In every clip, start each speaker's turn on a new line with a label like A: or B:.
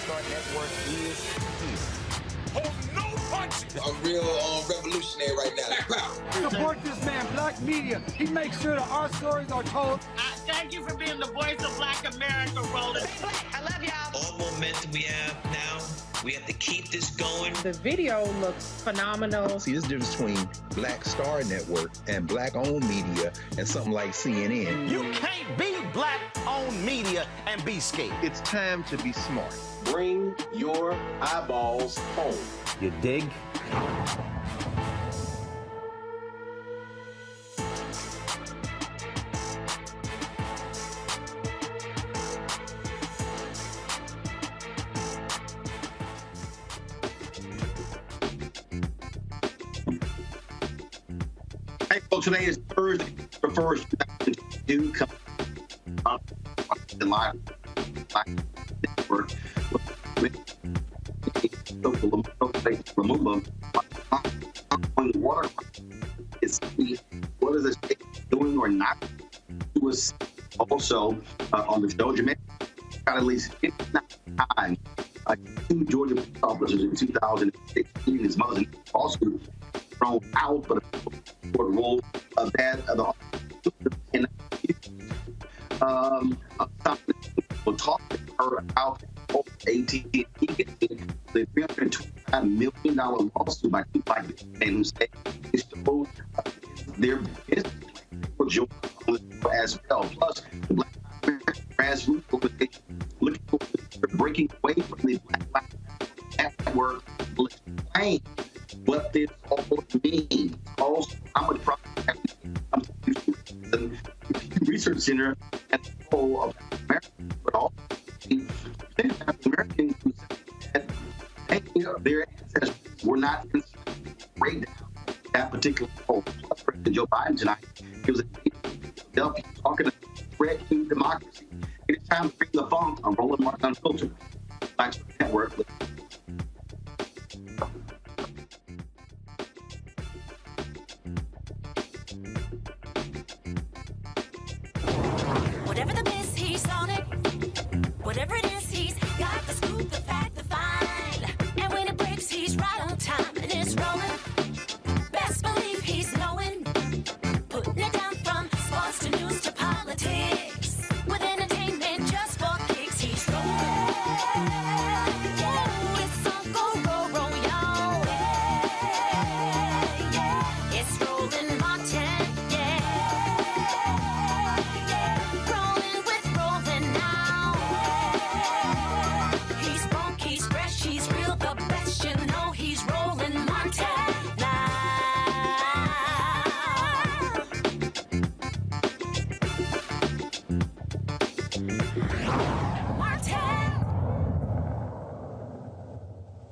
A: Star Network is here.
B: Hold no punches.
C: I'm real revolutionary right now.
D: Support this man, Black Media. He makes sure that our stories are told.
E: Thank you for being the voice of Black America, Roland.
F: I love y'all.
G: All momentum we have now, we have to keep this going.
H: The video looks phenomenal.
I: See, this difference between Black Star Network and Black-owned media and something like CNN.
A: You can't be Black-owned media and be scared.
I: It's time to be smart.
J: Bring your eyeballs home.
A: You dig?
J: Hey, folks, today is Thursday, the 1st, 2022. Come up the live network with Lumumba on the water. What is the state doing or not? It was also on the show. Jamarion got at least 59 times. Two Georgia police officers in 2016. His mother's lawsuit thrown out, but for the role of that of the we'll talk to her about AT&T getting the $325 million lawsuit by and who said it's their business for Georgia as well. Plus, the Black grassroots organization looking for breaking away from the Black network will explain what this all means. Also, how much profit the Research Center at the whole of America, but also Americans who said that their ancestors were not in breakdown that particular poll. Plus, President Joe Biden tonight, he was talking about threat to democracy. It is time to bring the funk on Roland Martin Unfiltered. Black Star Network.
K: Whatever the miss, he's on it. Whatever it is, he's got the scoop, the fact, the find. And when it breaks, he's right on time and it's rolling. Best believe he's knowing. Putting it down from sports to news to politics. With entertainment just for kicks, he's rolling. Yeah, it's Uncle Roro, y'all. Yeah, it's Roland Martin.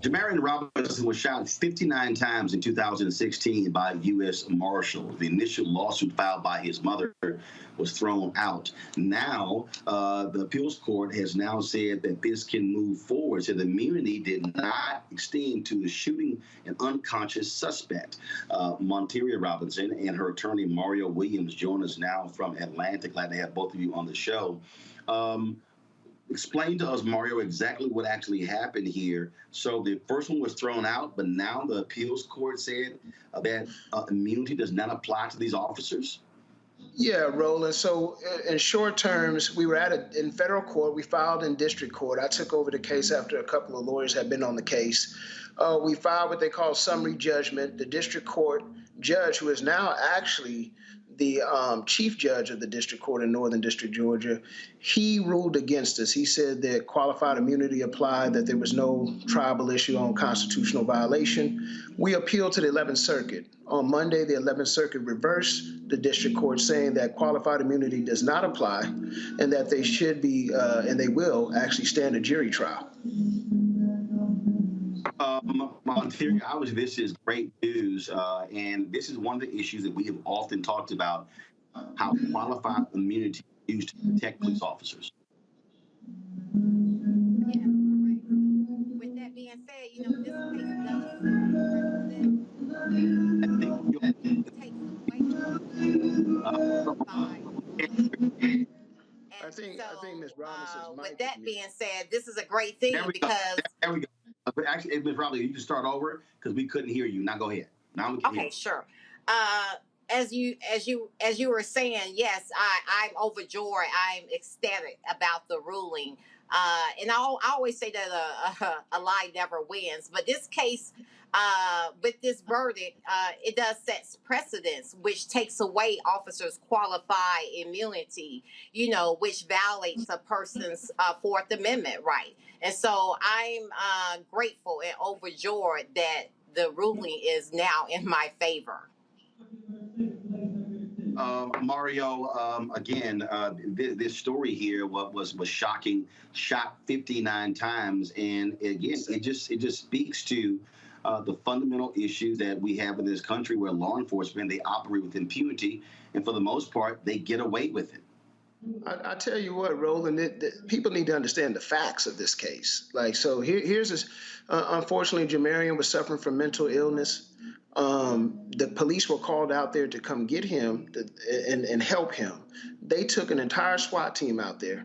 J: Jamarion Robinson was shot 59 times in 2016 by U.S. Marshals. The initial lawsuit filed by his mother was thrown out. Now, the appeals court has now said that this can move forward. So the immunity did not extend to the shooting an unconscious suspect. Monteria Robinson and her attorney, Mario Williams, join us now from Atlanta. Glad to have both of you on the show. Explain to us, Mario, exactly what actually happened here. So the first one was thrown out, but now the appeals court said that immunity does not apply to these officers?
L: Yeah, Roland. So in short terms, we were in federal court. We filed in district court. I took over the case after a couple of lawyers had been on the case. We filed what they call summary judgment. The district court judge, who is now actually the chief judge of the district court in Northern District, Georgia, he ruled against us. He said that qualified immunity applied, that there was no tribal issue on constitutional violation. We appealed to the 11th Circuit. On Monday, the 11th Circuit reversed the district court, saying that qualified immunity does not apply and that they should be, and they will actually stand a jury trial.
J: Monteria, obviously this is great news, and this is one of the issues that we have often talked about, how qualified immunity is used to protect police officers.
M: Yeah, correct. So with that being said, this case does take away
L: think Ms. Robinson's
M: with
L: mic
M: that
L: is
M: being said, this is a great thing because
J: There we go. But actually, Ms. Robinson, you can start over because we couldn't hear you. Now go ahead. Now we can hear you.
M: sure. As you were saying, yes, I'm overjoyed. I'm ecstatic about the ruling. And I always say that a lie never wins. But this case, with this verdict, it does set precedents, which takes away officers' qualified immunity, which violates a person's Fourth Amendment right. And so I'm grateful and overjoyed that the ruling is now in my favor.
J: Mario, again, this story here was shocking, shot 59 times, and again, it just speaks to the fundamental issue that we have in this country, where law enforcement, they operate with impunity, and for the most part, they get away with it.
L: I tell you what, Roland, people need to understand the facts of this case. So here's this. Unfortunately, Jamarion was suffering from mental illness. The police were called out there to come get him and help him. They took an entire SWAT team out there.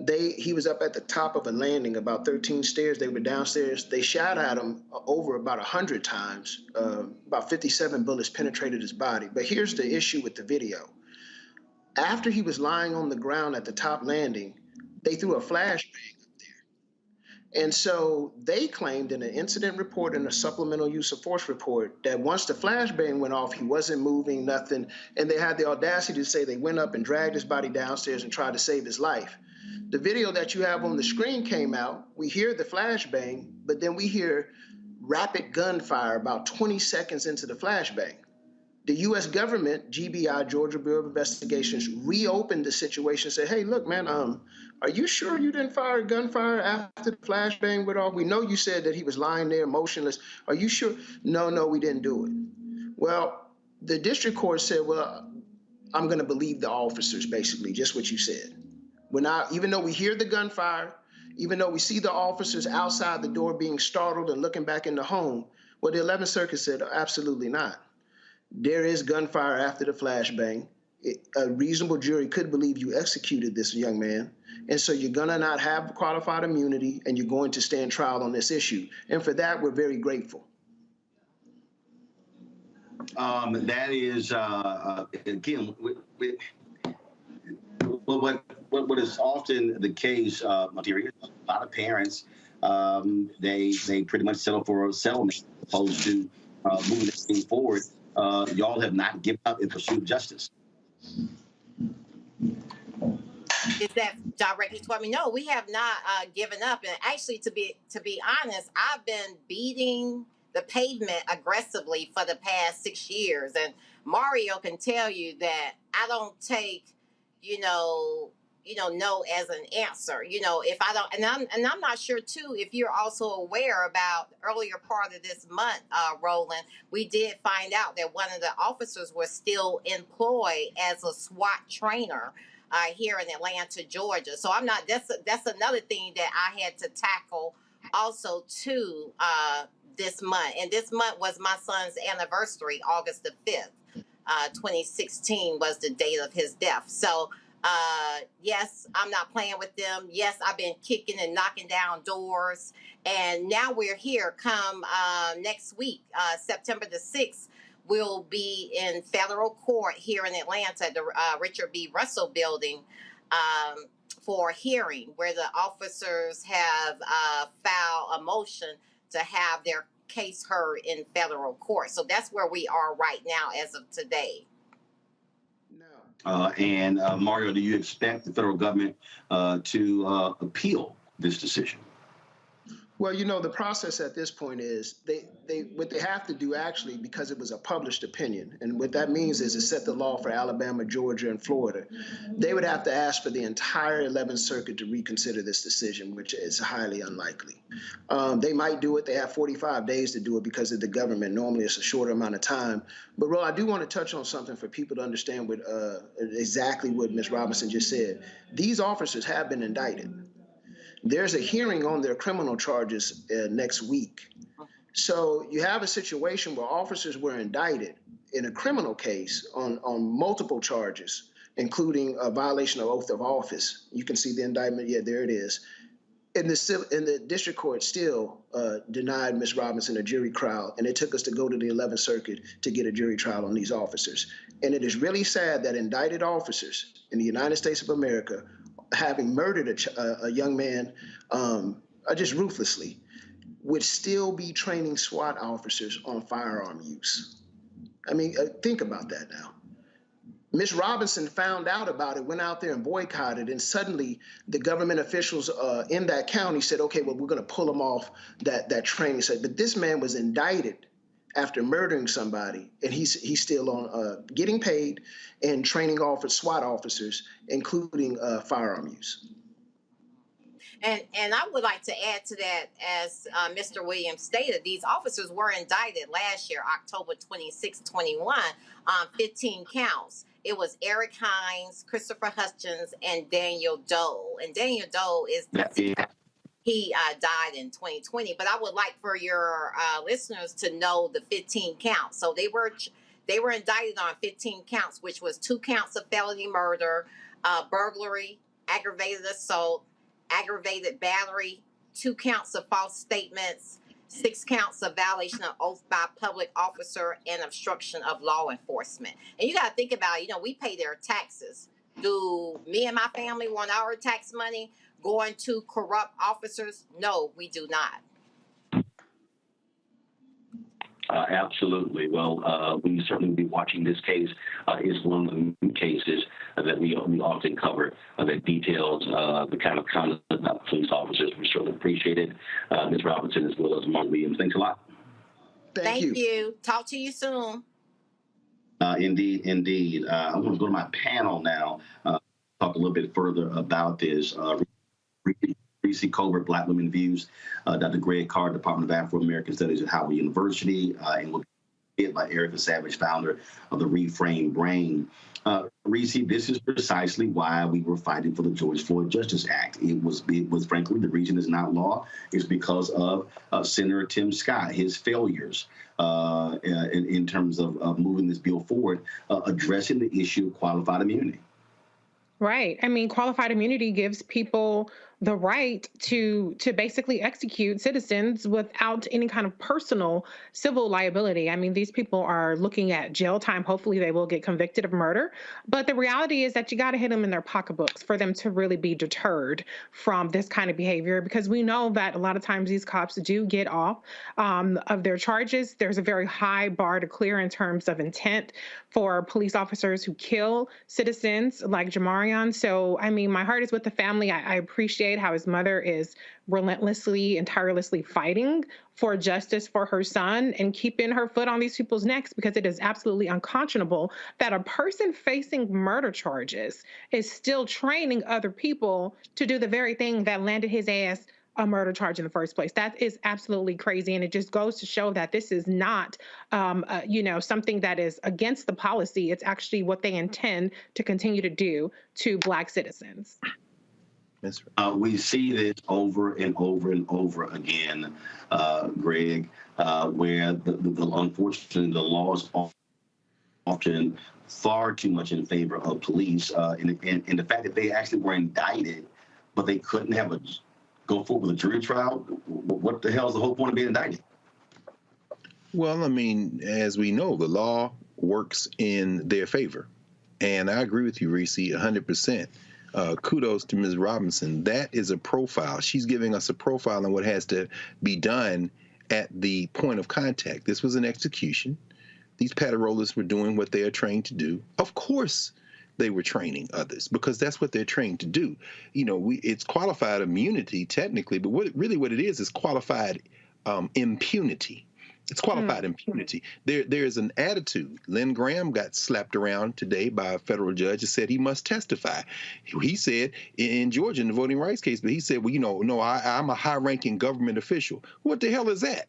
L: He was up at the top of a landing, about 13 stairs. They were downstairs. They shot at him over about 100 times. About 57 bullets penetrated his body. But here's the issue with the video. After he was lying on the ground at the top landing, they threw a flashbang up there. And so they claimed in an incident report and a supplemental use of force report that once the flashbang went off, he wasn't moving, nothing. And they had the audacity to say they went up and dragged his body downstairs and tried to save his life. The video that you have on the screen came out. We hear the flashbang, but then we hear rapid gunfire about 20 seconds into the flashbang. The U.S. government, GBI, Georgia Bureau of Investigations, reopened the situation and said, hey, look, man, are you sure you didn't fire gunfire after the flashbang went off? We know you said that he was lying there motionless. Are you sure? No, we didn't do it. Well, the district court said, well, I'm going to believe the officers, basically, just what you said. Even though we hear the gunfire, even though we see the officers outside the door being startled and looking back in the home, well, the 11th Circuit said, absolutely not. There is gunfire after the flashbang. A reasonable jury could believe you executed this young man. And so you're going to not have qualified immunity, and you're going to stand trial on this issue. And for that, we're very grateful.
J: That is, again, what is often the case, Materia, a lot of parents, they pretty much settle for a settlement as opposed to moving this thing forward. Y'all have not given up in pursuit of justice.
M: Is that directly toward me? No, we have not given up. And actually, to be honest, I've been beating the pavement aggressively for the past 6 years. And Mario can tell you that I don't take, no as an answer. If I don't, and I'm not sure too if you're also aware about the earlier part of this month, Roland, we did find out that one of the officers was still employed as a SWAT trainer here in Atlanta, Georgia. So I'm not. That's another thing that I had to tackle also too this month. And this month was my son's anniversary, August the 5th, 2016 was the date of his death. So. Yes, I'm not playing with them. Yes, I've been kicking and knocking down doors. And now we're here. Come next week, September the 6th, we'll be in federal court here in Atlanta, the Richard B. Russell building, for a hearing where the officers have filed a motion to have their case heard in federal court. So that's where we are right now as of today.
J: And Mario, do you expect the federal government to appeal this decision?
L: Well, the process at this point is what they have to do actually, because it was a published opinion, and what that means is it set the law for Alabama, Georgia, and Florida. They would have to ask for the entire 11th Circuit to reconsider this decision, which is highly unlikely. They might do it. They have 45 days to do it because of the government. Normally, it's a shorter amount of time. But, Ro, I do want to touch on something for people to understand exactly what Ms. Robinson just said. These officers have been indicted. There's a hearing on their criminal charges next week. So you have a situation where officers were indicted in a criminal case on multiple charges. including a violation of oath of office. You can see the indictment. Yeah, there it is. And the district court still denied Ms. Robinson a jury trial, and it took us to go to the 11th Circuit to get a jury trial on these officers. And it is really sad that indicted officers in the United States of America, having murdered a young man just ruthlessly, would still be training SWAT officers on firearm use. I mean, think about that now. Ms. Robinson found out about it, went out there and boycotted, and suddenly the government officials in that county said, okay, well, we're going to pull him off that training. But this man was indicted after murdering somebody, and he's still on getting paid and training SWAT officers, including firearm use.
M: And I would like to add to that, as Mr. Williams stated, these officers were indicted last year, October 26, 21, on 15 counts. It was Eric Hines, Christopher Hutchins, and Daniel Doe. And Daniel Doe is he died in 2020. But I would like for your listeners to know the 15 counts. So they were indicted on 15 counts, which was 2 counts of felony murder, burglary, aggravated assault, aggravated battery, 2 counts of false statements, 6 counts of violation of oath by public officer, and obstruction of law enforcement. And you got to think about, we pay their taxes. Do me and my family want our tax money going to corrupt officers? No, we do not.
B: Absolutely. Well, we certainly will be watching this case. It's one of the cases that we often cover that details the kind of conduct of police officers. We certainly appreciate it. Ms. Robinson, as well as Mark Williams. Thanks a lot.
M: Thank you. Talk to you soon.
F: Indeed. I want to go to my panel now, talk a little bit further about this. Reese Colbert, Black Women Views, Dr. Greg Carr, Department of Afro-American Studies at Howard University, and will be by Erica Savage, founder of the Reframe Brain. Reese, this is precisely why we were fighting for the George Floyd Justice Act. It was frankly, the reason it's not law is because of Senator Tim Scott, his failures in terms of moving this bill forward, addressing the issue of qualified immunity.
H: Right. I mean, qualified immunity gives people the right to basically execute citizens without any kind of personal civil liability. I mean, these people are looking at jail time. Hopefully they will get convicted of murder. But the reality is that you got to hit them in their pocketbooks for them to really be deterred from this kind of behavior, because we know that a lot of times these cops do get off of their charges. There's a very high bar to clear in terms of intent for police officers who kill citizens like Jamarion. So, I mean, my heart is with the family. I appreciate how his mother is relentlessly and tirelessly fighting for justice for her son and keeping her foot on these people's necks, because it is absolutely unconscionable that a person facing murder charges is still training other people to do the very thing that landed his ass a murder charge in the first place. That is absolutely crazy. And it just goes to show that this is not, something that is against the policy. It's actually what they intend to continue to do to Black citizens.
F: We see this over and over and over again, Greg, where unfortunately the laws are often far too much in favor of police, and the fact that they actually were indicted, but they couldn't have go forward with a jury trial. What the hell is the whole point of being indicted?
I: Well, I mean, as we know, the law works in their favor, and I agree with you, Reese, 100%. Kudos to Ms. Robinson. That is a profile. She's giving us a profile on what has to be done at the point of contact. This was an execution. These patrollers were doing what they are trained to do. Of course, they were training others because that's what they're trained to do. It's qualified immunity technically, but what it is qualified impunity. It's qualified impunity. There's an attitude. Lynn Graham got slapped around today by a federal judge and said he must testify. He said in Georgia in the voting rights case, but he said, well, no, I'm a high-ranking government official. What the hell is that?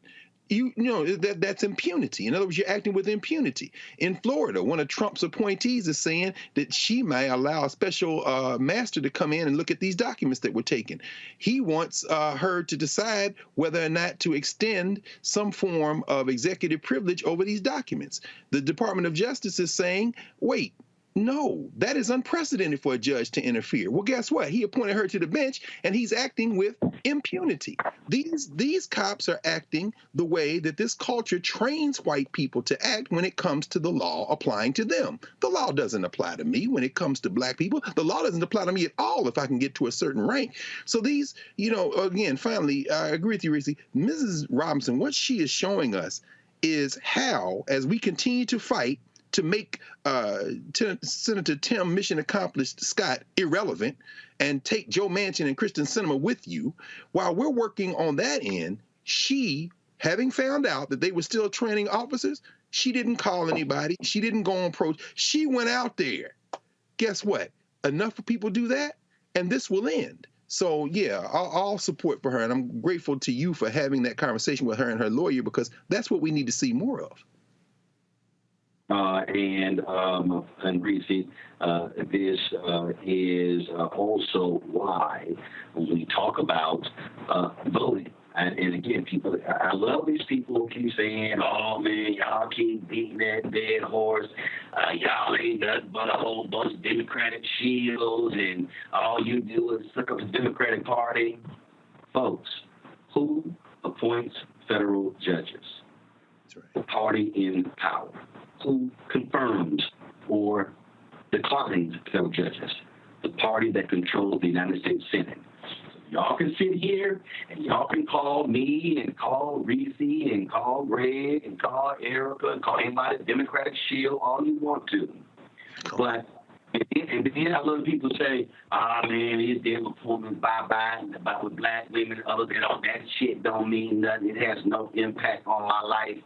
I: That's impunity. In other words, you're acting with impunity. In Florida, one of Trump's appointees is saying that she may allow a special master to come in and look at these documents that were taken. He wants her to decide whether or not to extend some form of executive privilege over these documents. The Department of Justice is saying, wait, No, that is unprecedented for a judge to interfere. Well, guess what? He appointed her to the bench, and he's acting with impunity. These cops are acting the way that this culture trains white people to act when it comes to the law applying to them. The law doesn't apply to me when it comes to black people. The law doesn't apply to me at all if I can get to a certain rank. So these, again, finally, I agree with you, Reese. Mrs. Robinson, what she is showing us is how, as we continue to fight to make Senator Tim Mission Accomplished Scott irrelevant and take Joe Manchin and Kristen Sinema with you, while we're working on that end, she, having found out that they were still training officers, she didn't call anybody. She didn't go on approach. She went out there. Guess what? Enough of people do that, and this will end. So, yeah, all support for her, and I'm grateful to you for having that conversation with her and her lawyer, because that's what we need to see more of.
B: And Reese, this is also why when we talk about voting, and again, people, I love these people who keep saying, "Oh man, y'all keep beating that dead horse. Y'all ain't nothing but a whole bunch of Democratic shields, and all you do is suck up the Democratic Party." Folks, who appoints federal judges?
I: That's right.
B: The party in power. Who confirms or declines federal judges? The party that controls the United States Senate. So y'all can sit here and y'all can call me and call Reese and call Greg and call Erica and call anybody Democratic shield all you want to. But and then I love people say, man, it's their performance bye-bye about with black women, other than all that shit don't mean nothing. It has no impact on my life.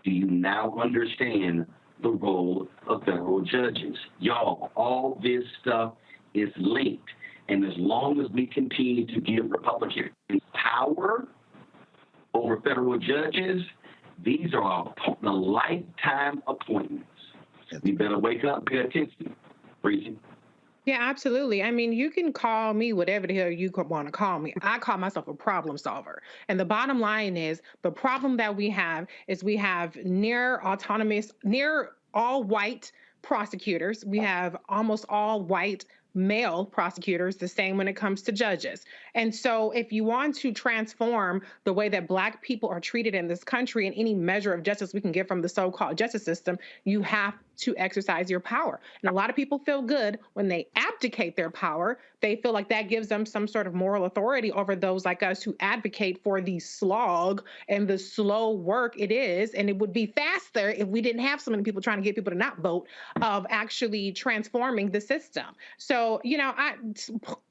B: Do you now understand the role of federal judges? Y'all, all this stuff is linked. And as long as we continue to give Republicans power over federal judges, these are the lifetime appointments. We better wake up and pay attention. Breezy.
H: Yeah, absolutely. I mean, you can call me whatever the hell you want to call me. I call myself a problem solver. And the bottom line is the problem that we have is we have near all white prosecutors. We have almost all white male prosecutors, the same when it comes to judges. And so if you want to transform the way that black people are treated in this country and any measure of justice we can get from the so-called justice system, you have to exercise your power. And a lot of people feel good when they abdicate their power. They feel like that gives them some sort of moral authority over those like us who advocate for the slog and the slow work it is. And it would be faster if we didn't have so many people trying to get people to not vote, of actually transforming the system. So,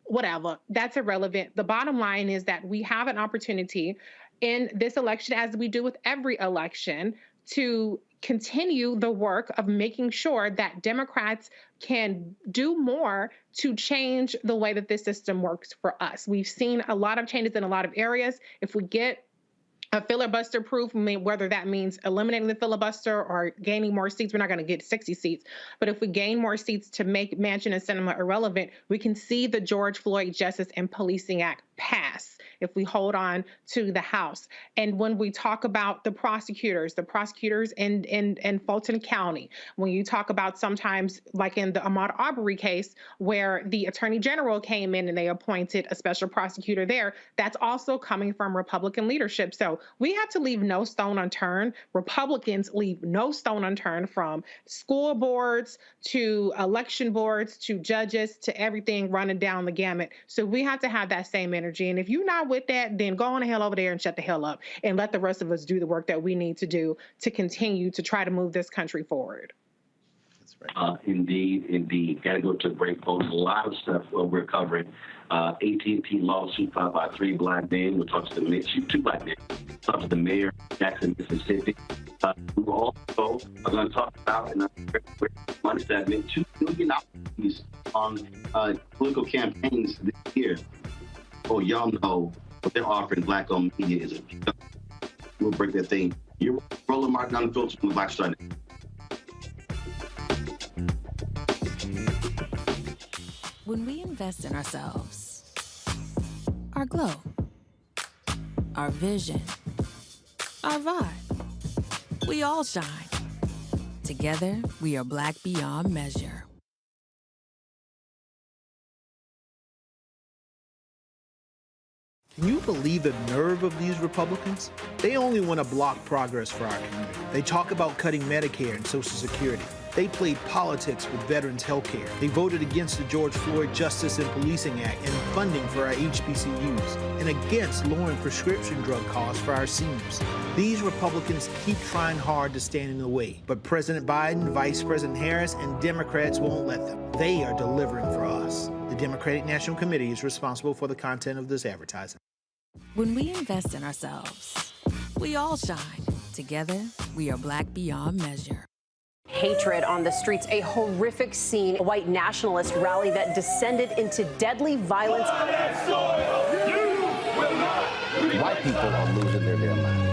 H: whatever, that's irrelevant. The bottom line is that we have an opportunity in this election, as we do with every election, to continue the work of making sure that Democrats can do more to change the way that this system works for us. We've seen a lot of changes in a lot of areas. If we get a filibuster proof, whether that means eliminating the filibuster or gaining more seats, we're not going to get 60 seats. But if we gain more seats to make Manchin and Sinema irrelevant, we can see the George Floyd Justice and Policing Act pass if we hold on to the House. And when we talk about the prosecutors in Fulton County, when you talk about sometimes like in the Ahmaud Arbery case where the Attorney General came in and they appointed a special prosecutor there, that's also coming from Republican leadership. So we have to leave no stone unturned. Republicans leave no stone unturned, from school boards to election boards to judges to everything running down the gamut. So we have to have that same energy. And if you're not with that, then go on the hell over there and shut the hell up and let the rest of us do the work that we need to do to continue to try to move this country forward.
I: That's right.
B: Indeed. Got to go to break, folks. A lot of stuff we're covering. AT&T lawsuit filed by 3 black men. We'll talk to the 2 black men. We'll talk to the mayor of Jackson, Mississippi. We will also going to talk about in a quick money segment $2 billion on political campaigns this year. Oh, y'all know what they're offering black-owned media is a joke. We'll break that thing. You're Roland Martin Unfiltered from the Black Star.
N: When we invest in ourselves, our glow, our vision, our vibe, we all shine. Together, we are Black beyond measure.
O: Can you believe the nerve of these Republicans? They only want to block progress for our community. They talk about cutting Medicare and Social Security. They played politics with veterans' health care. They voted against the George Floyd Justice and Policing Act and funding for our HBCUs, and against lowering prescription drug costs for our seniors. These Republicans keep trying hard to stand in the way, but President Biden, Vice President Harris, and Democrats won't let them. They are delivering for us. The Democratic National Committee is responsible for the content of this advertising.
N: When we invest in ourselves, we all shine. Together, we are Black beyond measure.
P: Hatred on the streets, a horrific scene, a white nationalist rally that descended into deadly violence.
A: White people are losing their damn minds.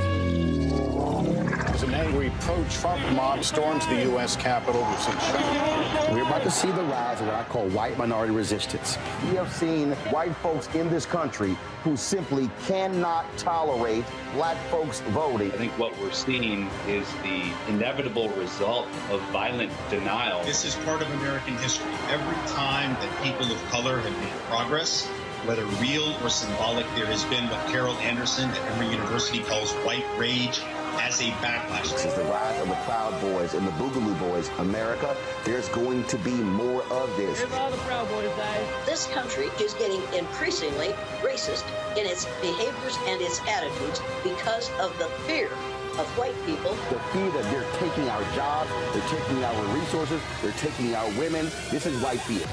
Q: As an angry pro-Trump mob storms the U.S. Capitol,
A: We're about to see the rise of what I call white minority resistance. We have seen white folks in this country who simply cannot tolerate black folks voting.
R: I think what we're seeing is the inevitable result of violent denial.
S: This is part of American history. Every time that people of color have made progress, whether real or symbolic, there has been what Carol Anderson at Emory University calls white rage as a backlash.
A: This is the rise of the Proud Boys and the Boogaloo Boys. America, there's going to be more of this.
T: Here's all the Proud Boys, guys.
U: This country is getting increasingly racist in its behaviors and its attitudes because of the fear of white people.
A: The fear that they're taking our jobs, they're taking our resources, they're taking our women. This is white fear.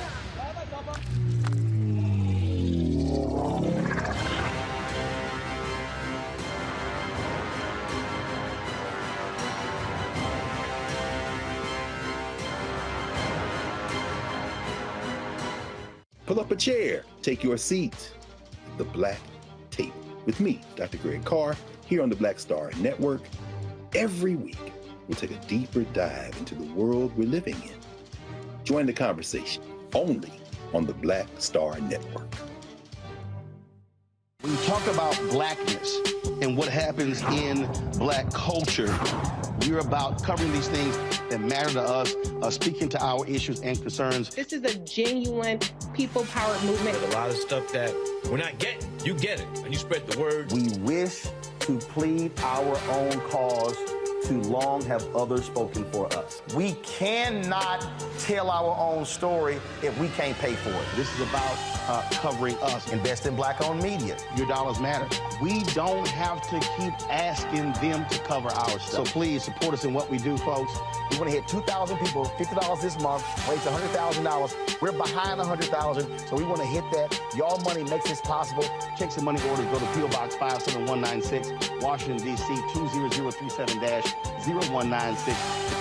I: Pull up a chair, take your seat. The Black Tape with me, Dr. Greg Carr, here on the Black Star Network. Every week, we'll take a deeper dive into the world we're living in. Join the conversation only on the Black Star Network.
A: When you talk about blackness and what happens in black culture, we're about covering these things that matter to us, speaking to our issues and concerns.
H: This is a genuine people-powered movement.
V: A lot of stuff that we're not getting, you get it, and you spread the word.
A: We wish to plead our own cause. Too long have others spoken for us. We cannot tell our own story if we can't pay for it. This is about covering us. Invest in black-owned media. Your dollars matter. We don't have to keep asking them to cover our stuff. So please support us in what we do, folks. We want to hit 2,000 people, $50 this month, raise $100,000. We're behind $100,000, so we want to hit that. Y'all money makes this possible. Check some money orders. Go to P.O. Box 57196, Washington, D.C. 20037-0196. The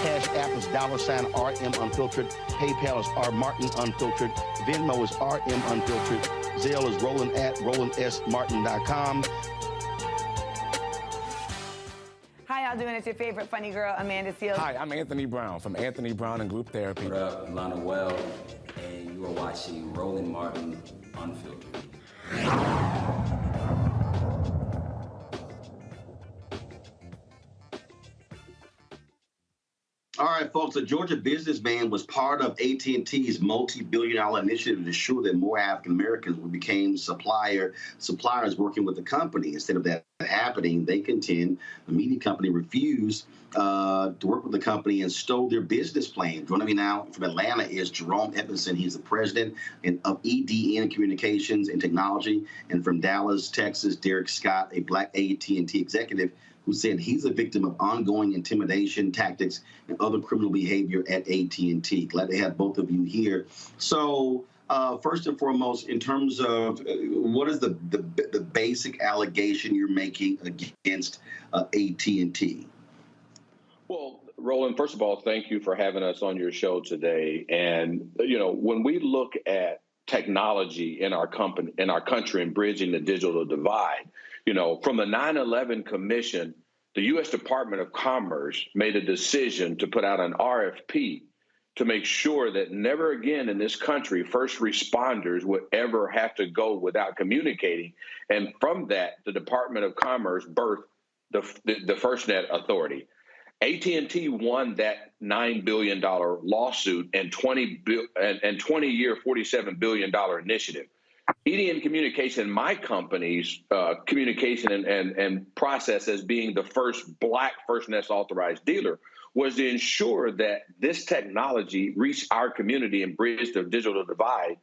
A: Cash App is $RM Unfiltered. PayPal is R Martin Unfiltered. Venmo is RM Unfiltered. Zelle is Roland at RolandSMartin.com.
W: How y'all doing? It's your favorite funny girl, Amanda Seals.
X: Hi, I'm Anthony Brown from Anthony Brown and Group Therapy.
Y: What up, Lana Well, and you are watching Roland Martin Unfiltered.
F: All right, folks, a Georgia businessman was part of AT&T's multi-billion-dollar initiative to ensure that more African Americans became suppliers working with the company. Instead of that happening, they contend the media company refused to work with the company and stole their business plan. Joining me now from Atlanta is Jerome Edmondson. He's the president of EDN Communications and Technology. And from Dallas, Texas, Derek Scott, a black AT&T executive, who said he's a victim of ongoing intimidation tactics and other criminal behavior at AT&T. Glad to have both of you here. So first and foremost, in terms of what is the basic allegation you're making against AT&T?
Z: Well, Roland, first of all, thank you for having us on your show today. And, you know, when we look at technology in our country and bridging the digital divide, you know, from the 9/11 Commission, the U.S. Department of Commerce made a decision to put out an RFP to make sure that never again in this country first responders would ever have to go without communicating. And from that, the Department of Commerce birthed the FirstNet Authority. AT&T won that $9 billion lawsuit and 20-year, $47 billion initiative. EDM Communication, my company's communication and process as being the first Black FirstNet authorized dealer, was to ensure that this technology reached our community and bridged the digital divide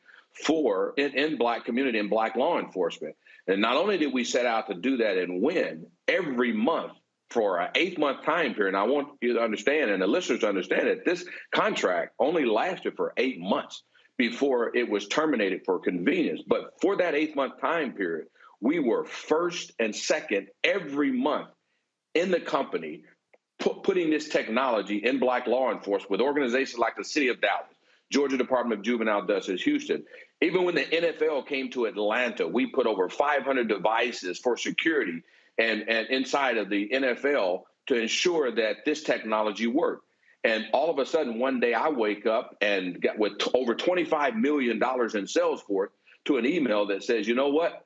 Z: in Black community and Black law enforcement. And not only did we set out to do that and win every month for an 8-month time period, and I want you to understand and the listeners to understand that this contract only lasted for 8 months before it was terminated for convenience. But for that 8-month time period, we were first and second every month in the company, putting this technology in Black law enforcement with organizations like the City of Dallas, Georgia Department of Juvenile Justice, Houston. Even when the NFL came to Atlanta, we put over 500 devices for security and inside of the NFL to ensure that this technology worked. And all of a sudden, one day I wake up and got with over $25 million in sales for it to an email that says, you know what?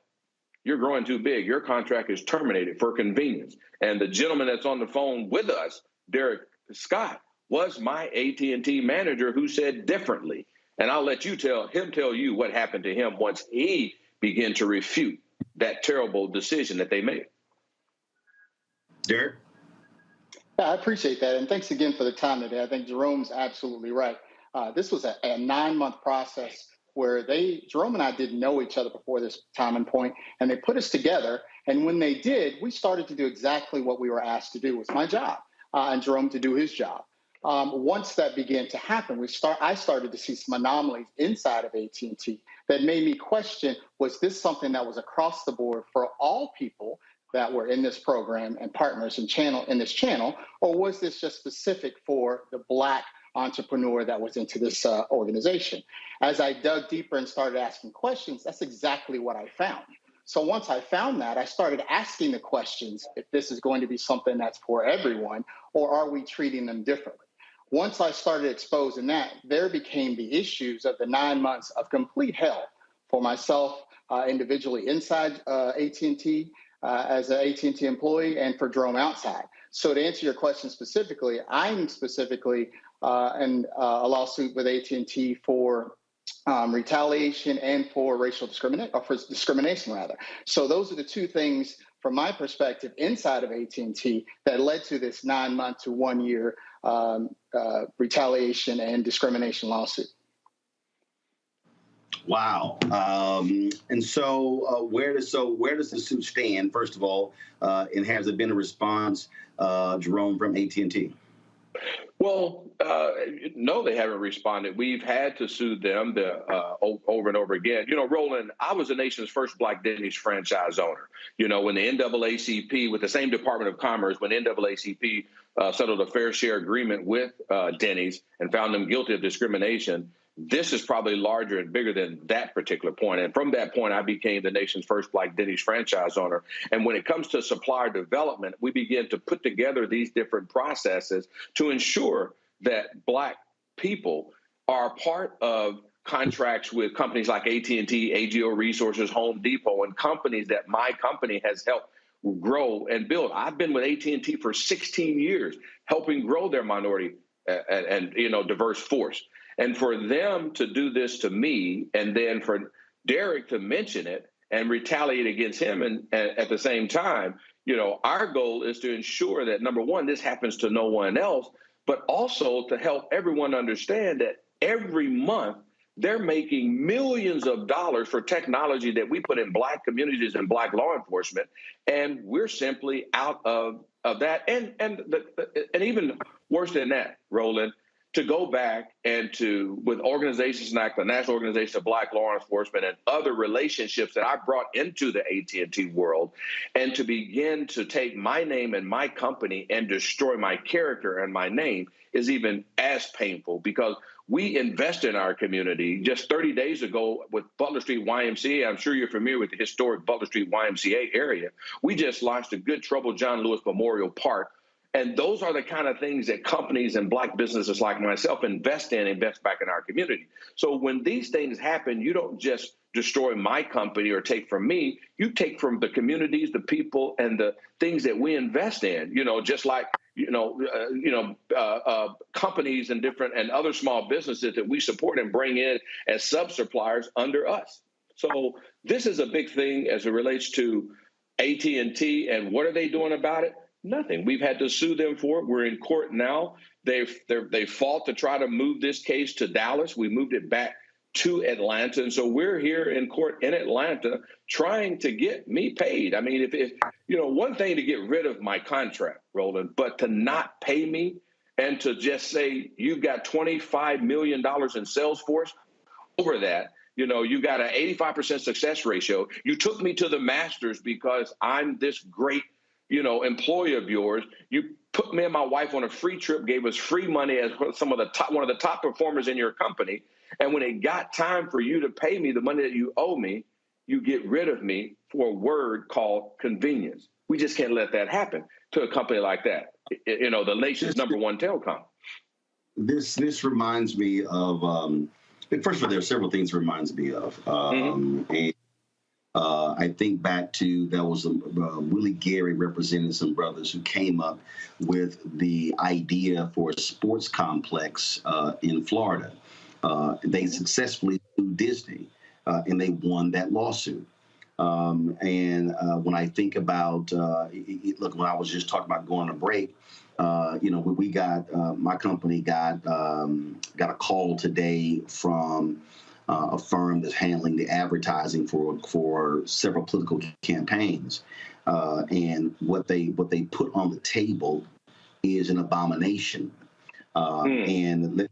Z: You're growing too big. Your contract is terminated for convenience. And the gentleman that's on the phone with us, Derek Scott, was my AT&T manager who said differently. And I'll let you tell you what happened to him once he began to refute that terrible decision that they made.
F: Derek?
C: Yeah, I appreciate that. And thanks again for the time today. I think Jerome's absolutely right. This was a 9-month process where Jerome and I didn't know each other before this time and point, and they put us together. And when they did, we started to do exactly what we were asked to do. It was my job, and Jerome to do his job. Once that began to happen, I started to see some anomalies inside of AT&T that made me question, was this something that was across the board for all people that were in this program and partners in this channel, or was this just specific for the Black entrepreneur that was into this organization? As I dug deeper and started asking questions, that's exactly what I found. So once I found that, I started asking the questions, if this is going to be something that's for everyone, or are we treating them differently? Once I started exposing that, there became the issues of the 9 months of complete hell for myself individually inside AT&T, as an AT&T employee, and for Jerome outside. So to answer your question specifically, I'm specifically in a lawsuit with AT&T for retaliation and for racial discrimination, or for discrimination rather. So those are the two things from my perspective inside of AT&T that led to this 9-month to 1 year retaliation and discrimination lawsuit.
F: Wow. And so where does the suit stand, first of all, and has there been a response, Jerome, from AT&T?
Z: Well, no, they haven't responded. We've had to sue them over and over again. You know, Roland, I was the nation's first Black Denny's franchise owner. You know, when the NAACP, with the same Department of Commerce, when NAACP settled a fair share agreement with Denny's and found them guilty of discrimination, this is probably larger and bigger than that particular point. And from that point, I became the nation's first Black Denny's franchise owner. And when it comes to supplier development, we begin to put together these different processes to ensure that Black people are part of contracts with companies like AT&T, AGO Resources, Home Depot, and companies that my company has helped grow and build. I've been with AT&T for 16 years, helping grow their minority and diverse force. And for them to do this to me, and then for Derek to mention it and retaliate against him, and at the same time, you know, our goal is to ensure that, number one, this happens to no one else, but also to help everyone understand that every month they're making millions of dollars for technology that we put in Black communities and Black law enforcement, and we're simply out of that. And even worse than that, Roland, to go back and with organizations like the National Organization of Black Law Enforcement and other relationships that I brought into the AT&T world, and to begin to take my name and my company and destroy my character and my name is even as painful, because we invest in our community. Just 30 days ago with Butler Street YMCA, I'm sure you're familiar with the historic Butler Street YMCA area, we just launched a Good Trouble John Lewis Memorial Park. And those are the kind of things that companies and Black businesses like myself invest back in our community. So when these things happen, you don't just destroy my company or take from me, you take from the communities, the people, and the things that we invest in. You know, just like companies and other small businesses that we support and bring in as sub-suppliers under us. So this is a big thing as it relates to AT&T, and what are they doing about it? Nothing. We've had to sue them for it. We're in court now. They fought to try to move this case to Dallas. We moved it back to Atlanta, and so we're here in court in Atlanta trying to get me paid. I mean, if one thing to get rid of my contract, Roland, but to not pay me and to just say you've got $25 million in sales force over that. You got an 85% success ratio. You took me to the Masters because I'm this great, employee of yours. You put me and my wife on a free trip, gave us free money as one of the top performers in your company. And when it got time for you to pay me the money that you owe me, you get rid of me for a word called convenience. We just can't let that happen to a company like that. The nation's #1 telecom. This reminds me of. First of all, there are several things it reminds me of. And I think back to there was Willie Gary representing some brothers who came up with the idea for a sports complex in Florida. They successfully sued Disney, and they won that lawsuit. And when I think about, look, when I was just talking about going on a break, we got my company got a call today from a firm that's handling the advertising for several political campaigns, and what they put on the table is an abomination. And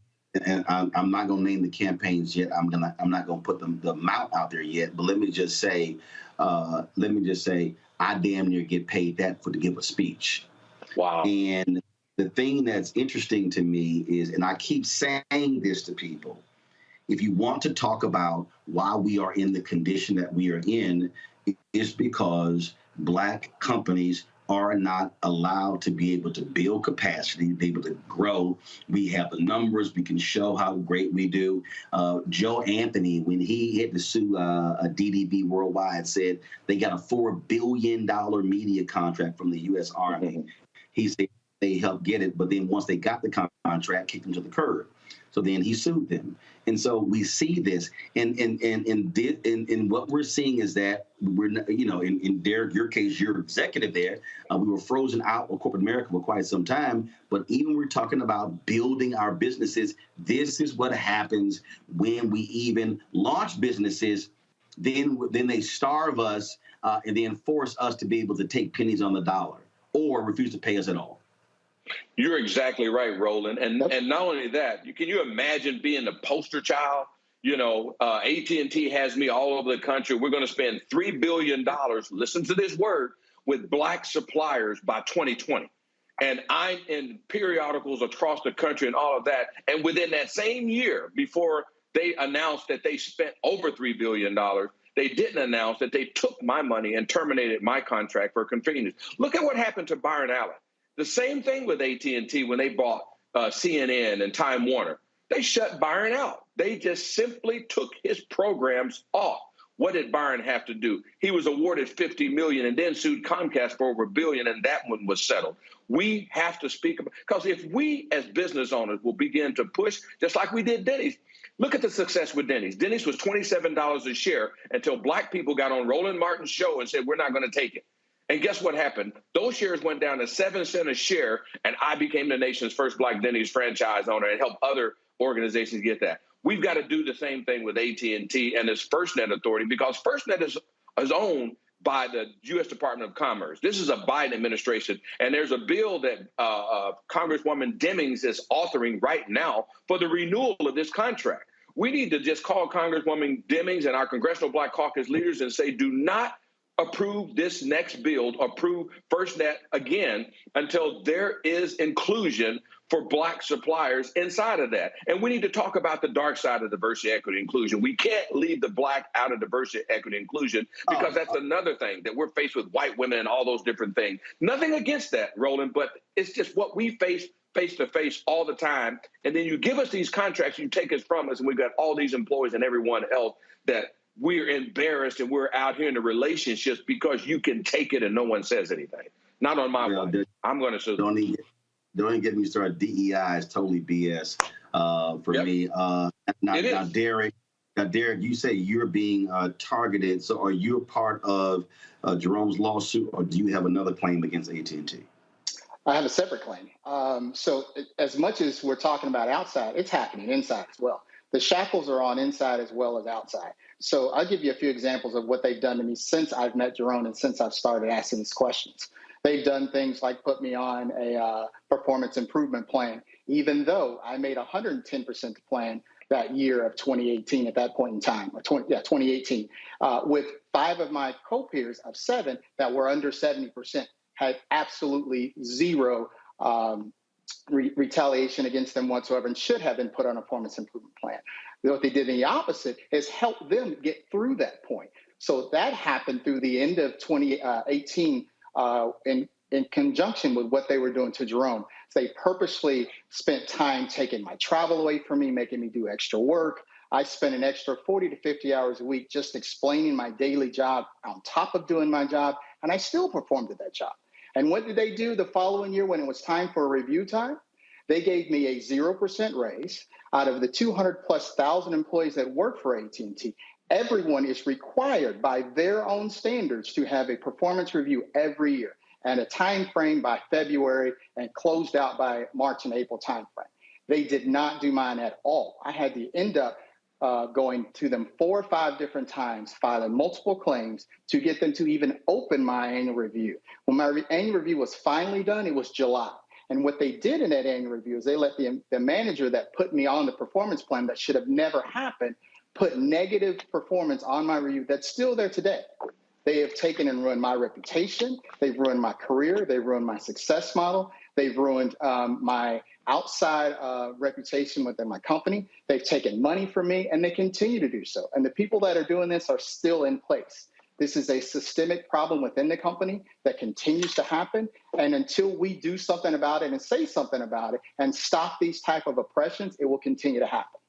Z: I'm not going to name the campaigns yet. I'm not going to put the amount out there yet. But let me just say, I damn near get paid that to give a speech. Wow. And the thing that's interesting to me is, and I keep saying this to people, if you want to talk about why we are in the condition that we are in, it's because Black companies are not allowed to be able to build capacity, be able to grow. We have the numbers. We can show how great we do. Joe Anthony, when he had to sue a DDB Worldwide, said they got a $4 billion media contract from the U.S. Army. He said they helped get it, but then once they got the contract, kicked them to the curb. So then he sued them. And so we see this, and what we're seeing is that we're, in Derek, your case, you're executive there. We were frozen out of corporate America for quite some time. But even we're talking about building our businesses. This is what happens when we even launch businesses. Then they starve us and then force us to be able to take pennies on the dollar or refuse to pay us at all. You're exactly right, Roland. And not only that, can you imagine being the poster child? AT&T has me all over the country. We're going to spend $3 billion, listen to this word, with Black suppliers by 2020. And I'm in periodicals across the country and all of that. And within that same year, before they announced that they spent over $3 billion, they didn't announce that they took my money and terminated my contract for convenience. Look at what happened to Byron Allen. The same thing with AT&T when they bought CNN and Time Warner. They shut Byron out. They just simply took his programs off. What did Byron have to do? He was awarded $50 million and then sued Comcast for over $1 billion, and that one was settled. We have to speak about, because if we as business owners will begin to push, just like we did Denny's. Look at the success with Denny's. Denny's was $27 a share until Black people got on Roland Martin's show and said, we're not going to take it. And guess what happened? Those shares went down to 7 cents a share, and I became the nation's first Black Denny's franchise owner and helped other organizations get that. We've got to do the same thing with AT&T and its FirstNet authority, because FirstNet is owned by the U.S. Department of Commerce. This is a Biden administration, and there's a bill that Congresswoman Demings is authoring right now for the renewal of this contract. We need to just call Congresswoman Demings and our Congressional Black Caucus leaders and say, do not approve this next bill, approve FirstNet again until there is inclusion for Black suppliers inside of that. And we need to talk about the dark side of diversity, equity, inclusion. We can't leave the Black out of diversity, equity, inclusion, because that's another thing that we're faced with, white women and all those different things. Nothing against that, Roland, but it's just what we face to face all the time. And then you give us these contracts, you take us from us, and we've got all these employees and everyone else that we're embarrassed and we're out here in the relationships because you can take it and no one says anything. Not on my watch. I'm going to sue them.
F: don't even get me started. DEI is totally BS for me. Now, Derek, you say you're being targeted. So are you a part of Jerome's lawsuit, or do you have another claim against AT&T?
C: I have a separate claim. So as much as we're talking about outside, it's happening inside as well. The shackles are on inside as well as outside. So I'll give you a few examples of what they've done to me since I've met Jerome and since I've started asking these questions. They've done things like put me on a performance improvement plan, even though I made 110% plan that year of 2018 at that point in time, 2018, with 5 of my co-peers of 7 that were under 70%. Had absolutely zero retaliation against them whatsoever and should have been put on a performance improvement plan. What they did in the opposite is help them get through that point. So that happened through the end of 2018 in conjunction with what they were doing to Jerome. They purposely spent time taking my travel away from me, making me do extra work. I spent an extra 40 to 50 hours a week just explaining my daily job on top of doing my job, and I still performed at that job. And what did they do the following year when it was time for a review time? They gave me a 0% raise. Out of the 200,000+ employees that work for AT&T, everyone is required by their own standards to have a performance review every year and a time frame by February and closed out by March and April time frame. They did not do mine at all. I had to end up going to them 4 or 5 different times, filing multiple claims to get them to even open my annual review. When my annual review was finally done, it was July. And what they did in that annual review is they let the manager that put me on the performance plan that should have never happened put negative performance on my review that's still there today. They have taken and ruined my reputation. They've ruined my career. They've ruined my success model. They've ruined my outside reputation within my company. They've taken money from me, and they continue to do so. And the people that are doing this are still in place. This is a systemic problem within the company that continues to happen. And until we do something about it and say something about it and stop these type of oppressions, it will continue to happen.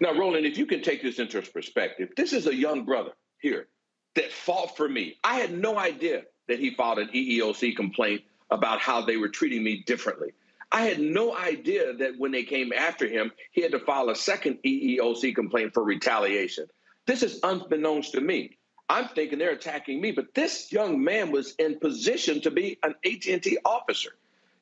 Z: Now, Roland, if you can take this into perspective, this is a young brother here that fought for me. I had no idea that he filed an EEOC complaint about how they were treating me differently. I had no idea that when they came after him, he had to file a second EEOC complaint for retaliation. This is unbeknownst to me. I'm thinking they're attacking me, but this young man was in position to be an AT&T officer,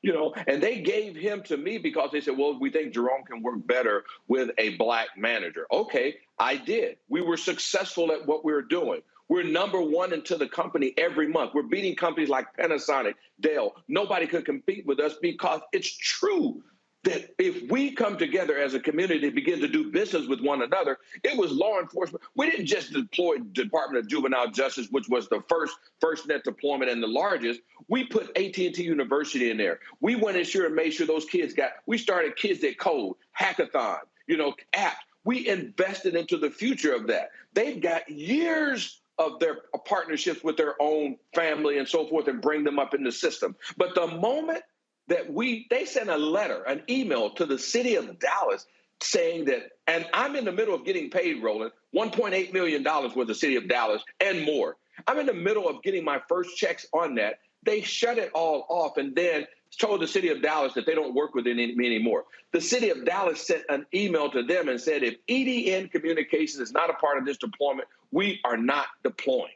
Z: you know, and they gave him to me because they said, well, we think Jerome can work better with a black manager. Okay, I did. We were successful at what we were doing. We're #1 into the company every month. We're beating companies like Panasonic, Dell. Nobody could compete with us because it's true that if we come together as a community, begin to do business with one another, it was law enforcement. We didn't just deploy Department of Juvenile Justice, which was the first net deployment and the largest. We put AT&T University in there. We went in sure and made sure those kids we started Kids That Code, hackathon, apps. We invested into the future of that. They've got years of their partnerships with their own family and so forth and bring them up in the system. But the moment that they sent a letter, an email to the city of Dallas saying that, and I'm in the middle of getting paid, Roland, $1.8 million with the city of Dallas and more. I'm in the middle of getting my first checks on that. They shut it all off and then told the city of Dallas that they don't work with me anymore. The city of Dallas sent an email to them and said, if EDN Communications is not a part of this deployment, we are not deploying.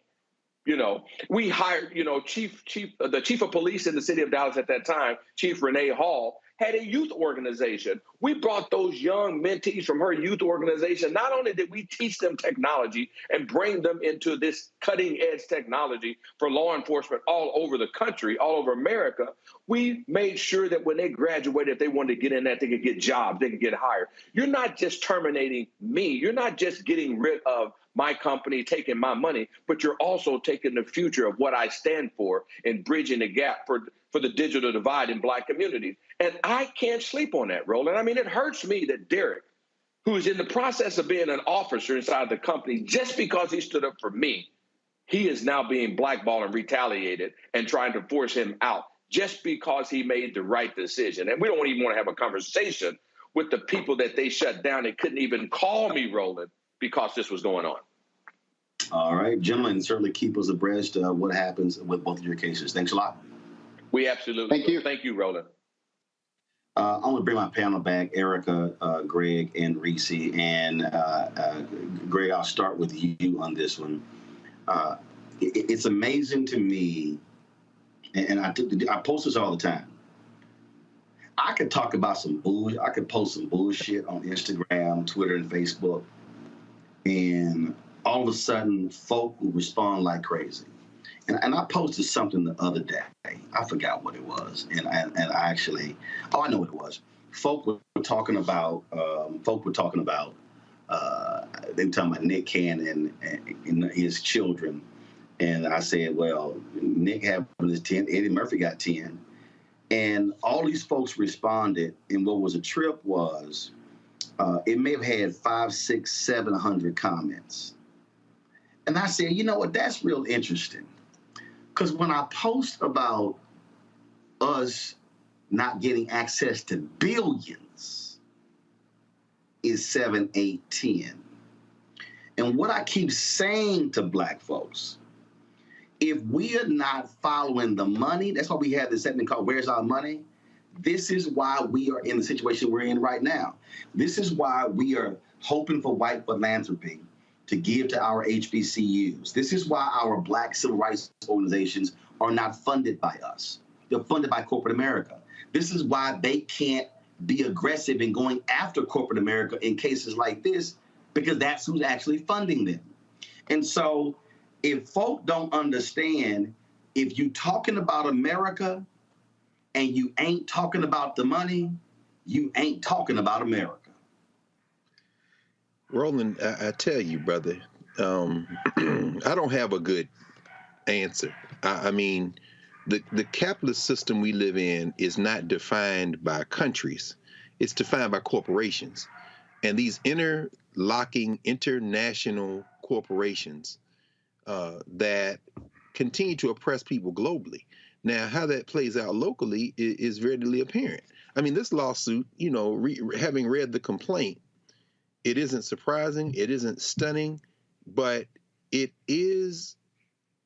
Z: We hired, the chief of police in the city of Dallas at that time, Chief Renee Hall, had a youth organization. We brought those young mentees from her youth organization. Not only did we teach them technology and bring them into this cutting edge technology for law enforcement all over the country, all over America, we made sure that when they graduated, if they wanted to get in that, they could get jobs, they could get hired. You're not just terminating me. You're not just getting rid of my company, taking my money, but you're also taking the future of what I stand for and bridging the gap for the digital divide in black communities. And I can't sleep on that, Roland. I mean, it hurts me that Derek, who is in the process of being an officer inside the company, just because he stood up for me, he is now being blackballed and retaliated and trying to force him out just because he made the right decision. And we don't even want to have a conversation with the people that they shut down and couldn't even call me, Roland, because this was going on.
F: All right, gentlemen, certainly keep us abreast of what happens with both of your cases. Thanks a lot.
Z: We absolutely.
C: Thank you.
Z: Thank you, Roland.
F: I'm going to bring my panel back, Erica, Greg, and Reese. And Greg, I'll start with you on this one. It's amazing to me, and I post this all the time. I could talk about some bullshit. I could post some bullshit on Instagram, Twitter, and Facebook, and all of a sudden, folk will respond like crazy. And I posted something the other day. I forgot what it was, and I actually, I know what it was. Folk were talking about. They were talking about Nick Cannon and his children, and I said, well, Nick had his 10, Eddie Murphy got 10. And all these folks responded, and what was a trip was, it may have had 500, 600, 700 comments. And I said, you know what, that's real interesting. Because when I post about us not getting access to billions, is 7, 8, 10. And what I keep saying to Black folks, if we are not following the money, that's why we have this segment called Where's Our Money? This is why we are in the situation we're in right now. This is why we are hoping for white philanthropy to give to our HBCUs. This is why our Black civil rights organizations are not funded by us. They're funded by corporate America. This is why they can't be aggressive in going after corporate America in cases like this, because that's who's actually funding them. And so, if folk don't understand, if you talking about America and you ain't talking about the money, you ain't talking about America.
I: Roland, I tell you, brother, I don't have a good answer. I mean, the capitalist system we live in is not defined by countries. It's defined by corporations. And these interlocking international corporations that continue to oppress people globally. Now, how that plays out locally is readily apparent. I mean, this lawsuit, you know, having read the complaint, it isn't surprising, it isn't stunning, but it is,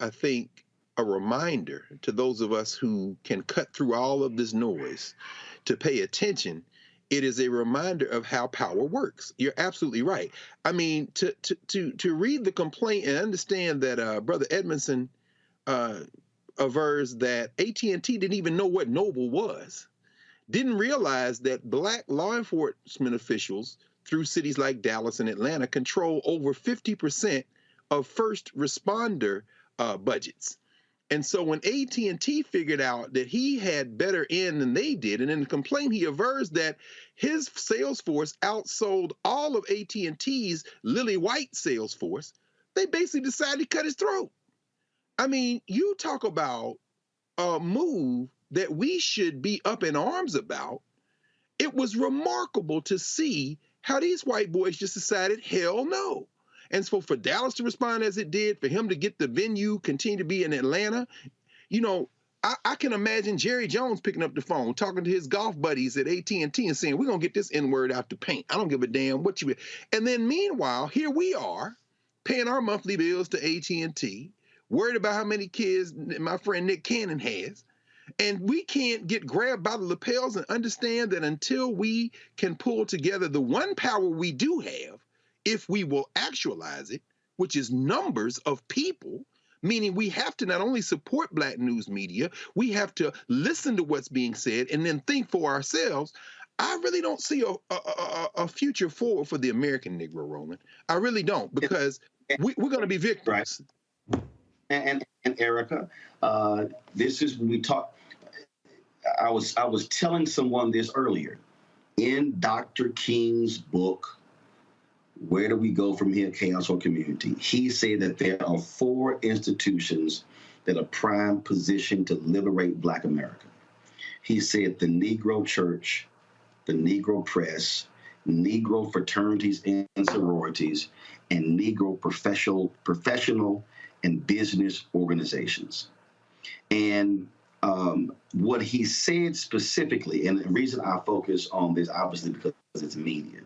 I: I think, a reminder to those of us who can cut through all of this noise to pay attention. It is a reminder of how power works. You're absolutely right. I mean, to read the complaint and understand that Brother Edmondson avers that AT&T didn't even know what Noble was, didn't realize that Black law enforcement officials through cities like Dallas and Atlanta control over 50% of first responder budgets. And so when AT&T figured out that he had better in than they did, and in the complaint he avers that his sales force outsold all of AT&T's Lily White sales force, they basically decided to cut his throat. I mean, you talk about a move that we should be up in arms about. It was remarkable to see how these white boys just decided, hell no. And so for Dallas to respond as it did, for him to get the venue, continue to be in Atlanta, you know, I can imagine Jerry Jones picking up the phone, talking to his golf buddies at AT&T and saying, we're going to get this N-word out the paint. I don't give a damn what you... And then meanwhile, here we are paying our monthly bills to AT&T, worried about how many kids my friend Nick Cannon has. And we can't get grabbed by the lapels and understand that until we can pull together the one power we do have, if we will actualize it, which is numbers of people, meaning we have to not only support Black news media, we have to listen to what's being said and then think for ourselves. I really don't see a future forward for the American Negro, Roland. I really don't, because we're going to be victims.
F: Right. And Erica, this is when we talk. I was telling someone this earlier. In Dr. King's book, Where Do We Go From Here, Chaos or Community? He said that there are 4 institutions that are prime positioned to liberate Black America. He said the Negro Church, the Negro Press, Negro fraternities and sororities, and Negro professional and business organizations. And what he said specifically, and the reason I focus on this, obviously because it's media,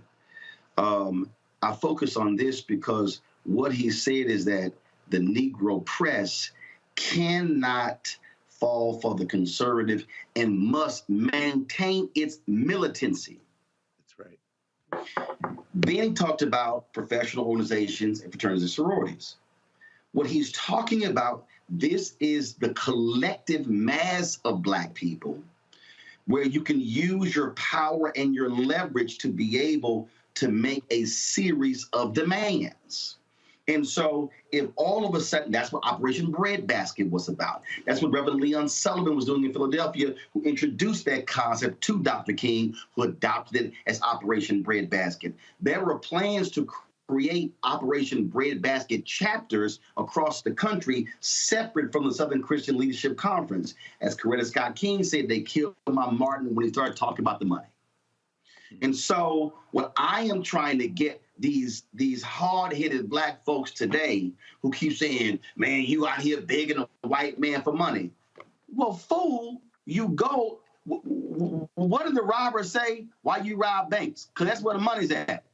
F: I focus on this because what he said is that the Negro press cannot fall for the conservative and must maintain its militancy.
I: That's right.
F: Then he talked about professional organizations and fraternities and sororities. What he's talking about, this is the collective mass of Black people where you can use your power and your leverage to be able to make a series of demands. And so if all of a sudden, that's what Operation Breadbasket was about. That's what Reverend Leon Sullivan was doing in Philadelphia, who introduced that concept to Dr. King, who adopted it as Operation Breadbasket. There were plans to create Operation Breadbasket chapters across the country, separate from the Southern Christian Leadership Conference. As Coretta Scott King said, they killed my Martin when he started talking about the money. And so what I am trying to get these hard-headed Black folks today who keep saying, man, you out here begging a white man for money. Well, fool, you go. What did the robbers say? Why you rob banks? Because that's where the money's at.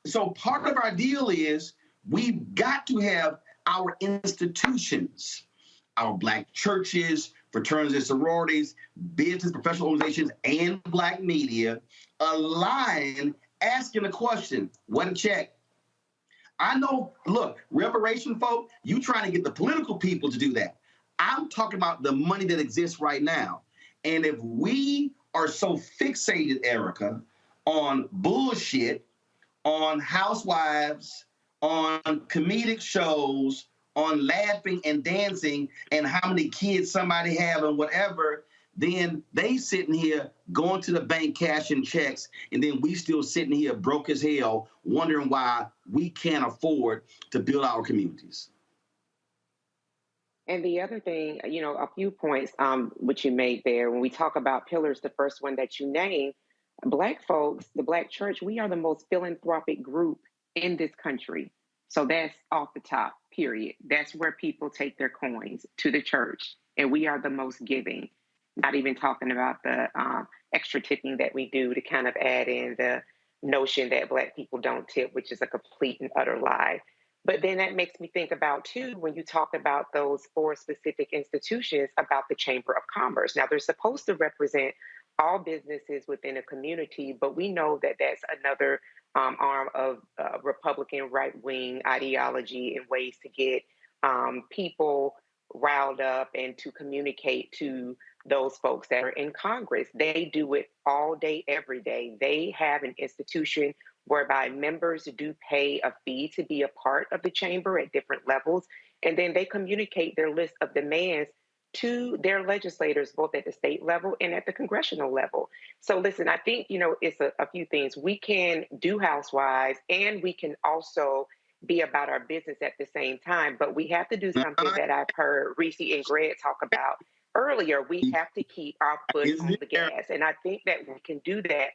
F: So part of our deal is we've got to have our institutions, our Black churches, fraternities and sororities, business, professional organizations, and Black media align, asking the question, what a check. I know, look, reparation folk, you trying to get the political people to do that. I'm talking about the money that exists right now. And if we are so fixated, Erica, on bullshit, on housewives, on comedic shows, on laughing and dancing and how many kids somebody have and whatever, then they sitting here going to the bank cashing checks, and then we still sitting here broke as hell wondering why we can't afford to build our communities.
D: And the other thing, you know, a few points which you made there, when we talk about pillars, the first one that you named, Black folks, the Black church, we are the most philanthropic group in this country. So that's off the top, period. That's where people take their coins, to the church. And we are the most giving, not even talking about the extra tipping that we do to kind of add in the notion that Black people don't tip, which is a complete and utter lie. But then that makes me think about, too, when you talk about those 4 specific institutions, about the Chamber of Commerce. Now, they're supposed to represent all businesses within a community, but we know that that's another arm of Republican right-wing ideology and ways to get people riled up and to communicate to those folks that are in Congress. They do it all day, every day. They have an institution whereby members do pay a fee to be a part of the chamber at different levels, and then they communicate their list of demands to their legislators, both at the state level and at the congressional level. So listen, I think, you know, it's a few things. We can do housewives and we can also be about our business at the same time, but we have to do something that I've heard Reese and Greg talk about earlier. We have to keep our foot on the gas. And I think that we can do that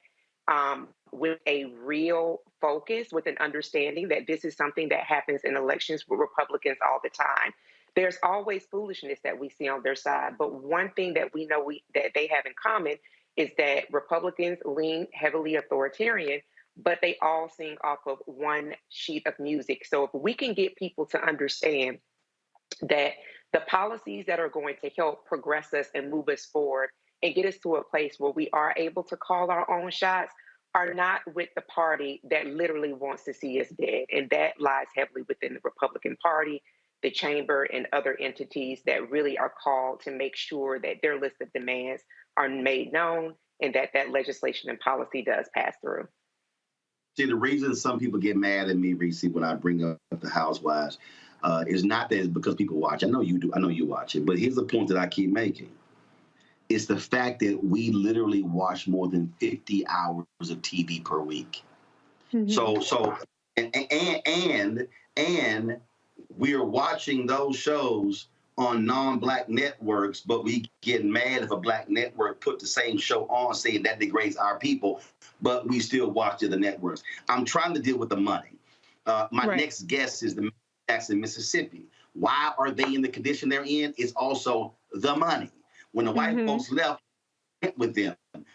D: with a real focus, with an understanding that this is something that happens in elections with Republicans all the time. There's always foolishness that we see on their side. But one thing that we know that they have in common is that Republicans lean heavily authoritarian, but they all sing off of one sheet of music. So if we can get people to understand that the policies that are going to help progress us and move us forward and get us to a place where we are able to call our own shots are not with the party that literally wants to see us dead. And that lies heavily within the Republican Party, the chamber, and other entities that really are called to make sure that their list of demands are made known and that that legislation and policy does pass through.
F: See, the reason some people get mad at me, Reese, when I bring up the housewives is not that it's because people watch. I know you do. I know you watch it. But here's the point that I keep making. It's the fact that we literally watch more than 50 hours of TV per week. Mm-hmm. And we are watching those shows on non-Black networks, but we get mad if a Black network put the same show on, saying that degrades our people, but we still watch the other networks. I'm trying to deal with the money. My next guest is the Jackson, Mississippi. Why are they in the condition they're in? It's also the money. When the white folks left with them,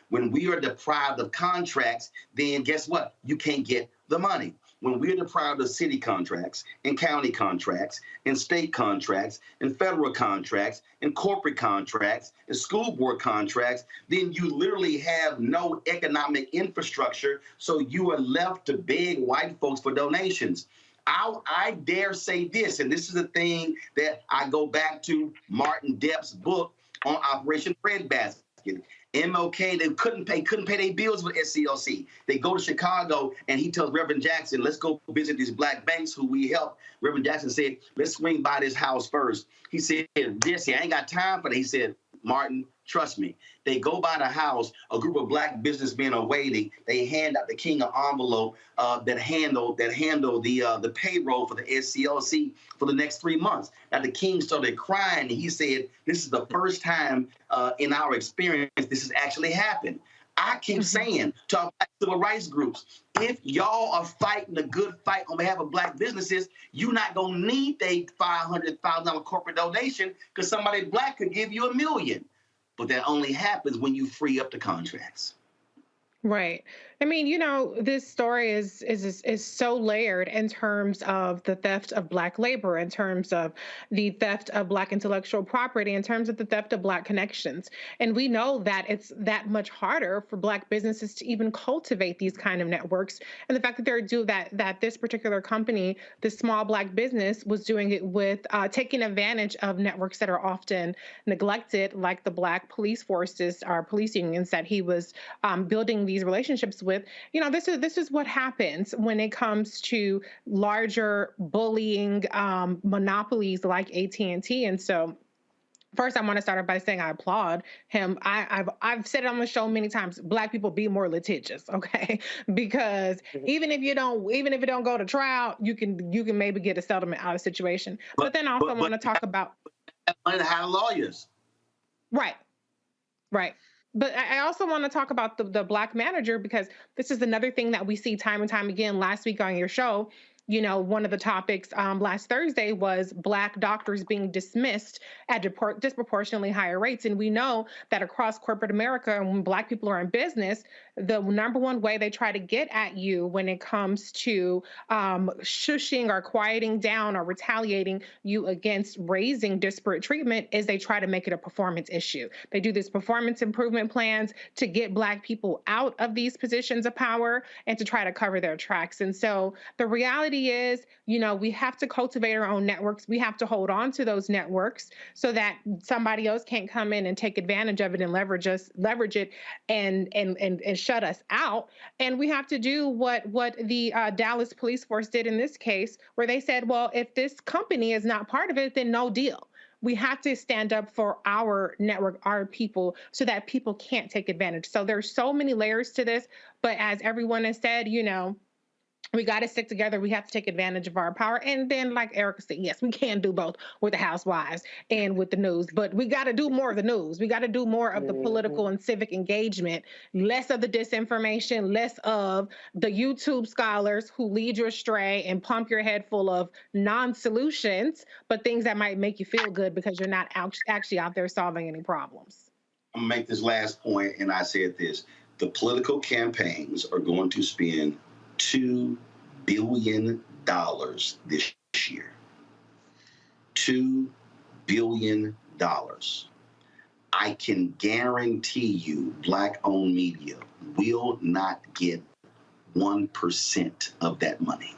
F: when we are deprived of contracts, then guess what? You can't get the money. when we're deprived of city contracts and county contracts and state contracts and federal contracts and corporate contracts and school board contracts, then you literally have no economic infrastructure. So you are left to beg white folks for donations. I dare say this, and this is the thing that I go back to Martin Depp's book on Operation Breadbasket. MLK, they couldn't pay their bills with SCLC. They go to Chicago, and he tells Reverend Jackson, let's go visit these black banks who we help. Reverend Jackson said, let's swing by this house first. He said, Jesse, I ain't got time for that. He said, Martin, trust me. They go by the house, a group of black businessmen are waiting. They hand out the king an envelope that handle the payroll for the SCLC for the next 3 months. Now the king started crying, and he said, this is the first time in our experience this has actually happened. I keep saying to our black civil rights groups, if y'all are fighting a good fight on behalf of black businesses, you're not going to need a $500,000 corporate donation because somebody black could give you $1 million. But that only happens when you free up the contracts.
H: Right. I mean, you know, this story is so layered in terms of the theft of black labor, in terms of the theft of black intellectual property, in terms of the theft of black connections. And we know that it's that much harder for black businesses to even cultivate these kind of networks. And the fact that that this particular company, this small black business, was doing it with taking advantage of networks that are often neglected, like the black police forces, our police unions that he was building these relationships with. You know, this is what happens when it comes to larger bullying monopolies like AT&T. And so first, I want to start off by saying I applaud him. I've said it on the show many times. Black people, be more litigious, okay? Because even if it don't go to trial, you can maybe get a settlement out of the situation. But then I also want to talk about
F: hire lawyers.
H: Right. But I also want to talk about the black manager, because this is another thing that we see time and time again. Last week on your show, you know, one of the topics last Thursday was black doctors being dismissed at disproportionately higher rates. And we know that across corporate America, when black people are in business, the number one way they try to get at you when it comes to shushing or quieting down or retaliating you against raising disparate treatment is they try to make it a performance issue. They do this performance improvement plans to get black people out of these positions of power and to try to cover their tracks. And so the reality is, you know, we have to cultivate our own networks. We have to hold on to those networks so that somebody else can't come in and take advantage of it and leverage it and shut us out. And we have to do what the Dallas police force did in this case, where they said, well, if this company is not part of it, then no deal. We have to stand up for our network, our people, so that people can't take advantage. So there's so many layers to this. But as everyone has said, you know, we got to stick together. We have to take advantage of our power. And then, like Erica said, yes, we can do both with the housewives and with the news. But we got to do more of the news. We got to do more of the political and civic engagement, less of the disinformation, less of the YouTube scholars who lead you astray and pump your head full of non-solutions, but things that might make you feel good because you're not actually out there solving any problems.
F: I'm going to make this last point, and I said this. The political campaigns are going to spend $2 billion this year. $2 billion. I can guarantee you black-owned media will not get 1% of that money.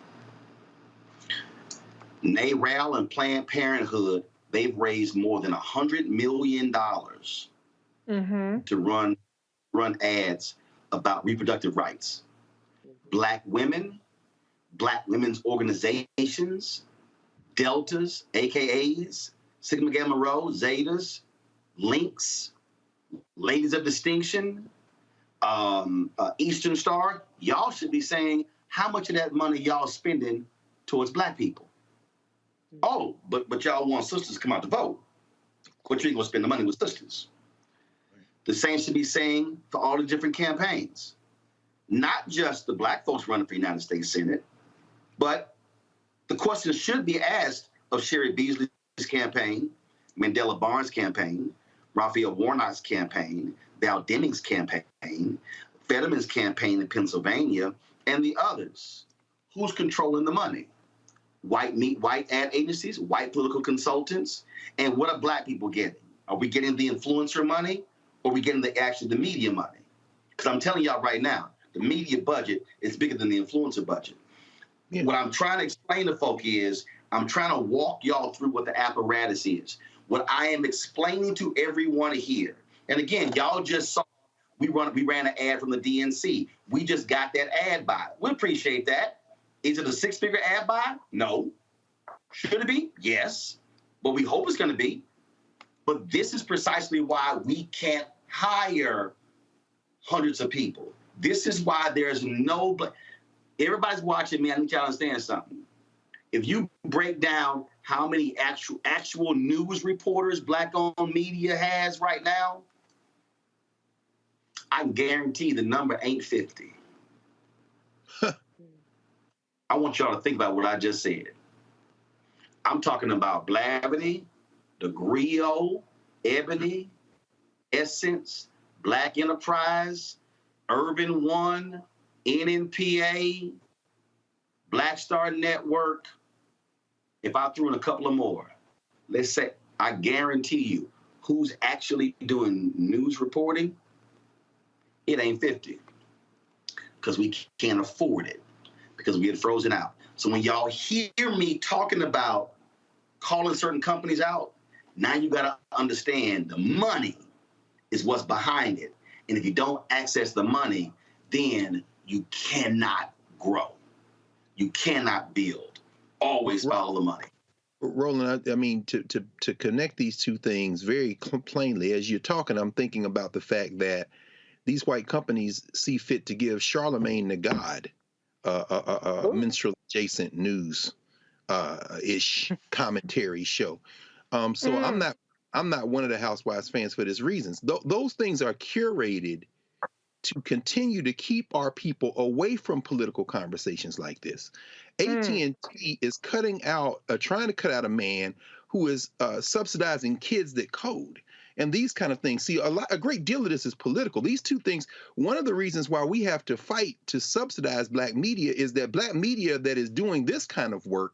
F: NARAL and Planned Parenthood, they've raised more than $100 million to run ads about reproductive rights. Black women, black women's organizations, Deltas, AKAs, Sigma Gamma Rho, Zetas, Links, Ladies of Distinction, Eastern Star, y'all should be saying how much of that money y'all spending towards black people. Oh, but y'all want sisters to come out to vote. But you ain't gonna spend the money with sisters. The same should be saying for all the different campaigns. Not just the black folks running for the United States Senate, but the question should be asked of Sherry Beasley's campaign, Mandela Barnes' campaign, Raphael Warnock's campaign, Val Deming's campaign, Fetterman's campaign in Pennsylvania, and the others. who's controlling the money? White ad agencies, white political consultants, and what are black people getting? Are we getting the influencer money, or are we getting the media money? Because I'm telling y'all right now, the media budget is bigger than the influencer budget. Yeah. What I'm trying to explain to folk is, I'm trying to walk y'all through what the apparatus is. What I am explaining to everyone here, and again, y'all just saw we ran an ad from the DNC. We just got that ad buy. We appreciate that. Is it a six-figure ad buy? No. Should it be? Yes. But we hope it's going to be. But this is precisely why we can't hire hundreds of people. This is why there's no... Everybody's watching me. I need y'all to understand something. If you break down how many actual news reporters Black-owned media has right now, I guarantee the number ain't 50. I want y'all to think about what I just said. I'm talking about Blavity, The Griot, Ebony, Essence, Black Enterprise, Urban One, NNPA, Black Star Network. If I threw in a couple of more, let's say, I guarantee you, who's actually doing news reporting? It ain't 50, because we can't afford it, because we get frozen out. So when y'all hear me talking about calling certain companies out, now you got to understand the money is what's behind it. And if you don't access the money, then you cannot grow. You cannot build. Always follow the money.
I: Roland, I mean, to connect these two things very plainly, as you're talking, I'm thinking about the fact that these white companies see fit to give Charlemagne the God a minstrel adjacent news ish commentary show. So I'm not one of the Housewives fans for this reasons. Those things are curated to continue to keep our people away from political conversations like this. AT&T is trying to cut out a man who is subsidizing kids that code. And these kind of things. See, a great deal of this is political. These two things, one of the reasons why we have to fight to subsidize black media is that black media that is doing this kind of work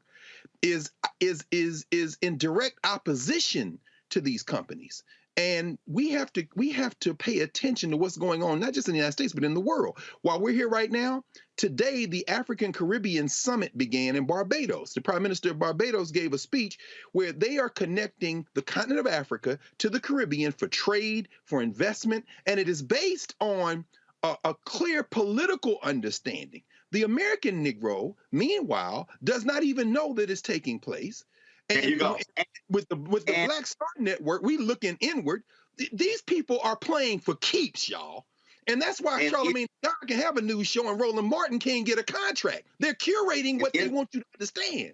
I: is in direct opposition to these companies. And we have to pay attention to what's going on, not just in the United States, but in the world. While we're here right now, today, the African Caribbean Summit began in Barbados. The Prime Minister of Barbados gave a speech where they are connecting the continent of Africa to the Caribbean for trade, for investment, and it is based on a clear political understanding. The American Negro, meanwhile, does not even know that it's taking place. And
F: there you go.
I: With the Black Star Network, we looking inward. These people are playing for keeps, y'all. And that's why Charlemagne God can have a news show and Roland Martin can't get a contract. They're curating what they want you to understand.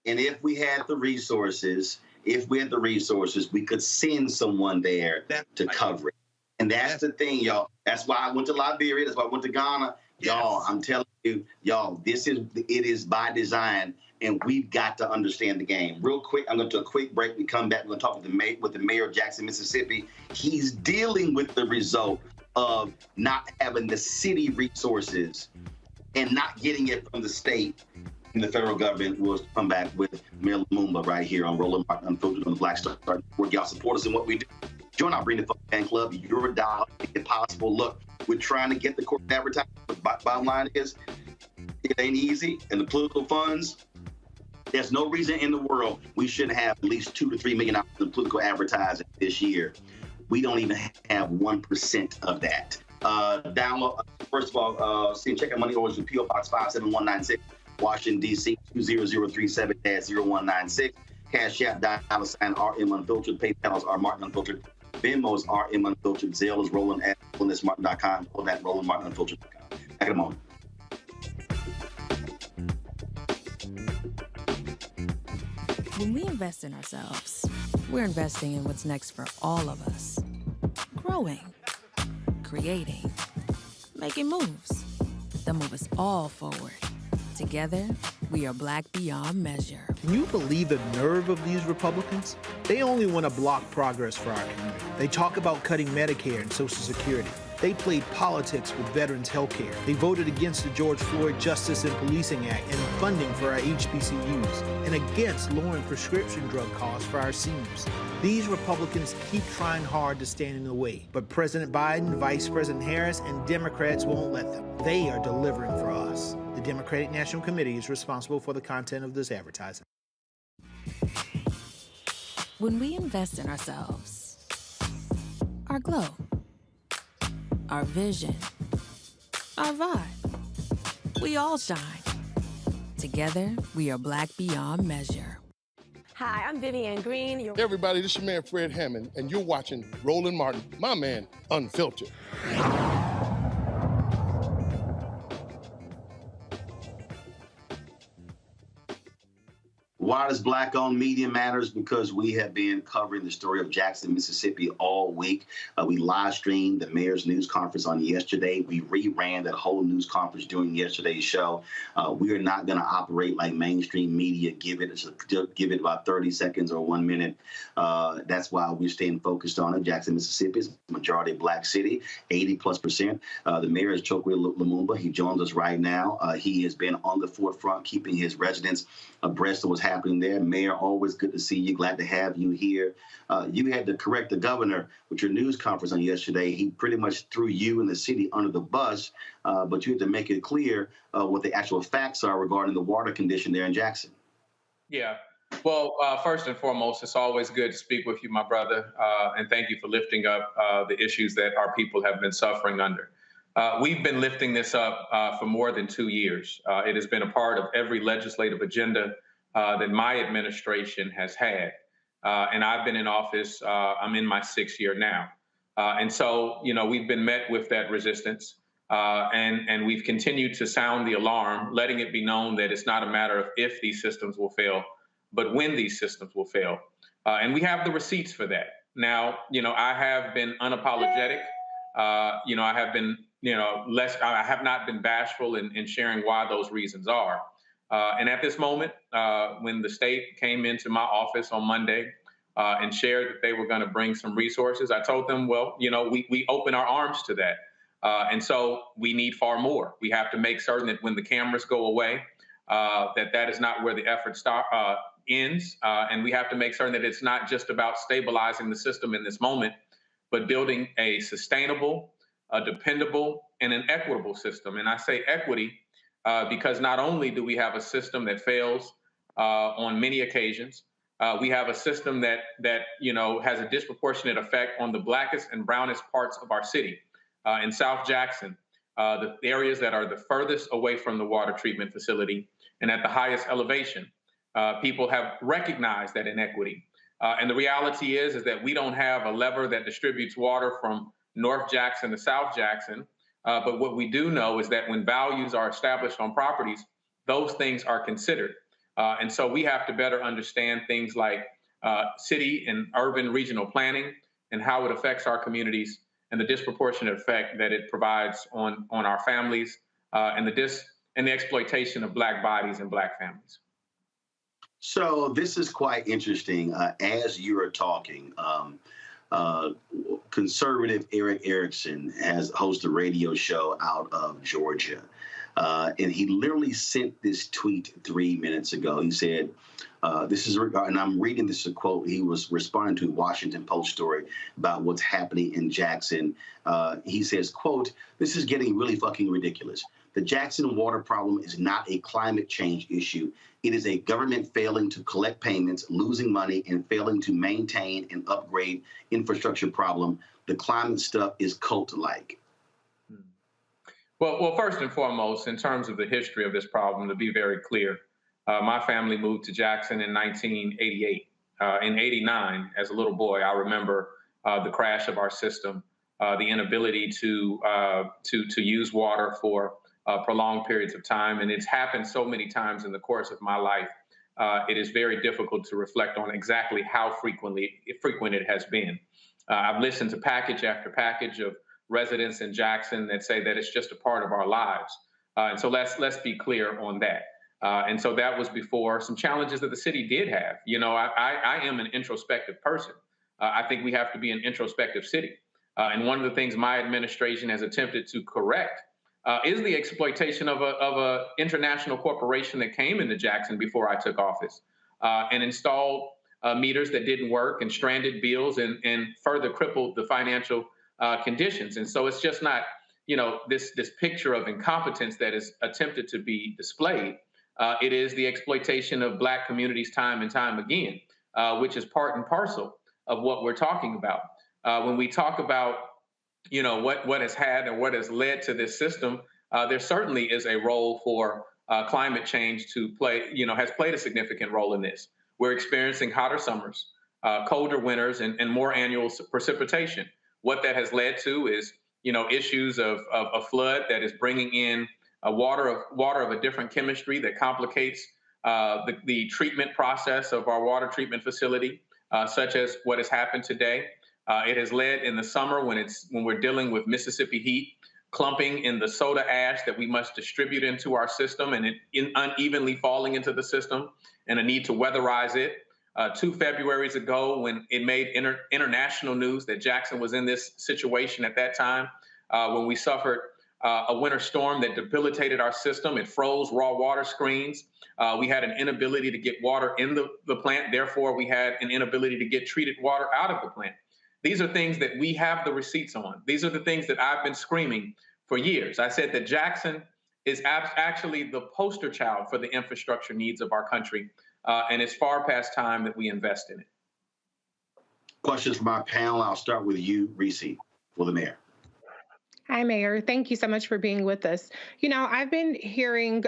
F: And if we had the resources, we could send someone there to cover it. And that's the thing, y'all. That's why I went to Liberia. That's why I went to Ghana. Yes. Y'all, I'm telling you, y'all, it is by design. And we've got to understand the game. Real quick, I'm going to do a quick break. We come back. We're going to talk with the mayor of Jackson, Mississippi. He's dealing with the result of not having the city resources and not getting it from the state and the federal government. We'll come back with Mayor Lumumba right here on Roland Martin Unfiltered on the Black Star Network. Y'all support us in what we do. Join our Bring the Fun Fan Club. Your dollar, if possible. Look, we're trying to get the corporate advertising. But bottom line is, it ain't easy. And the political funds, there's no reason in the world we shouldn't have at least $2 to $3 million in political advertising this year. We don't even have 1% of that. Download, first of all, check out money orders with P.O. Box 57196, Washington, D.C. 20037-0196. Cash App, $RM Unfiltered. PayPal is R Martin Unfiltered. Venmo is RM Unfiltered. Zelle is Roland at RolandSmartin.com or that RolandMartinUnfiltered.com. Back in a moment.
N: When we invest in ourselves, we're investing in what's next for all of us. Growing, creating, making moves that move us all forward. Together, we are Black beyond measure.
O: Can you believe the nerve of these Republicans? They only want to block progress for our community. They talk about cutting Medicare and Social Security. They played politics with veterans' health care. They voted against the George Floyd Justice and Policing Act and funding for our HBCUs, and against lowering prescription drug costs for our seniors. These Republicans keep trying hard to stand in the way, but President Biden, Vice President Harris, and Democrats won't let them. They are delivering for us. The Democratic National Committee is responsible for the content of this advertising.
N: When we invest in ourselves, our glow, our vision, our vibe, we all shine. Together, we are Black beyond measure.
E: Hi, I'm Vivian Green.
G: Hey everybody, this is your man Fred Hammond, and you're watching Roland Martin, my man, Unfiltered.
F: Why does Black-owned media matters? Because we have been covering the story of Jackson, Mississippi all week. We live streamed the mayor's news conference on yesterday. We reran that whole news conference during yesterday's show. We are not going to operate like mainstream media. Give it about 30 seconds or 1 minute. That's why we're staying focused on it. Jackson, Mississippi is a majority Black city, 80+%. The mayor is Chokwe Lumumba. He joins us right now. He has been on the forefront, keeping his residents abreast of what's happening there. Mayor, always good to see you. Glad to have you here. You had to correct the governor with your news conference on yesterday. He pretty much threw you and the city under the bus, but you had to make it clear what the actual facts are regarding the water condition there in Jackson.
J: Yeah. Well, first and foremost, it's always good to speak with you, my brother, and thank you for lifting up the issues that our people have been suffering under. We've been lifting this up for more than 2 years. It has been a part of every legislative agenda that my administration has had. And I've been in office, I'm in my 6th year now. And so, we've been met with that resistance, and we've continued to sound the alarm, letting it be known that it's not a matter of if these systems will fail, but when these systems will fail. And we have the receipts for that. Now, I have been unapologetic. I have been I have not been bashful in sharing why those reasons are. And at this moment, when the state came into my office on Monday and shared that they were going to bring some resources, I told them, well, we open our arms to that. And so we need far more. We have to make certain that when the cameras go away, that is not where the effort ends. And we have to make certain that it's not just about stabilizing the system in this moment, but building a sustainable, a dependable, and an equitable system. And I say equity because not only do we have a system that fails on many occasions, we have a system that has a disproportionate effect on the blackest and brownest parts of our city. In South Jackson, the areas that are the furthest away from the water treatment facility and at the highest elevation, people have recognized that inequity. And the reality is that we don't have a lever that distributes water from North Jackson to South Jackson. But what we do know is that when values are established on properties, those things are considered. And so we have to better understand things like city and urban regional planning and how it affects our communities and the disproportionate effect that it provides on our families and the exploitation of Black bodies and Black families.
F: So this is quite interesting. As you are talking, conservative Eric Erickson has hosted a radio show out of Georgia. And he literally sent this tweet 3 minutes ago. He said, and I'm reading this a quote. He was responding to a Washington Post story about what's happening in Jackson. He says, quote, "This is getting really fucking ridiculous. The Jackson water problem is not a climate change issue. It is a government failing to collect payments, losing money, and failing to maintain and upgrade infrastructure problem. The climate stuff is cult-like."
J: Well, first and foremost, in terms of the history of this problem, to be very clear, my family moved to Jackson in 1988. In '89, as a little boy, I remember the crash of our system, the inability to use water for prolonged periods of time. And it's happened so many times in the course of my life. It is very difficult to reflect on exactly how frequent it has been. I've listened to package after package of residents in Jackson that say that it's just a part of our lives. And so let's be clear on that. And so that was before some challenges that the city did have. I am an introspective person. I think we have to be an introspective city. And one of the things my administration has attempted to correct is the exploitation of a international corporation that came into Jackson before I took office and installed meters that didn't work and stranded bills and further crippled the financial conditions. And so it's just not, this picture of incompetence that is attempted to be displayed. It is the exploitation of Black communities time and time again, which is part and parcel of what we're talking about. When we talk about, what has had and what has led to this system, there certainly is a role for climate change to play, has played a significant role in this. We're experiencing hotter summers, colder winters, and more annual precipitation. What that has led to is, issues of a flood that is bringing in water of a different chemistry that complicates the treatment process of our water treatment facility, such as what has happened today. It has led in the summer when we're dealing with Mississippi heat, clumping in the soda ash that we must distribute into our system and unevenly falling into the system, and a need to weatherize it. 2 Februaries ago, when it made international news that Jackson was in this situation at that time, when we suffered a winter storm that debilitated our system. It froze raw water screens. We had an inability to get water in the plant. Therefore, we had an inability to get treated water out of the plant. These are things that we have the receipts on. These are the things that I've been screaming for years. I said that Jackson is actually the poster child for the infrastructure needs of our country, and it's far past time that we invest in it.
F: Questions from our panel. I'll start with you, Reese, for the mayor.
H: Hi, Mayor. Thank you so much for being with us. I've been hearing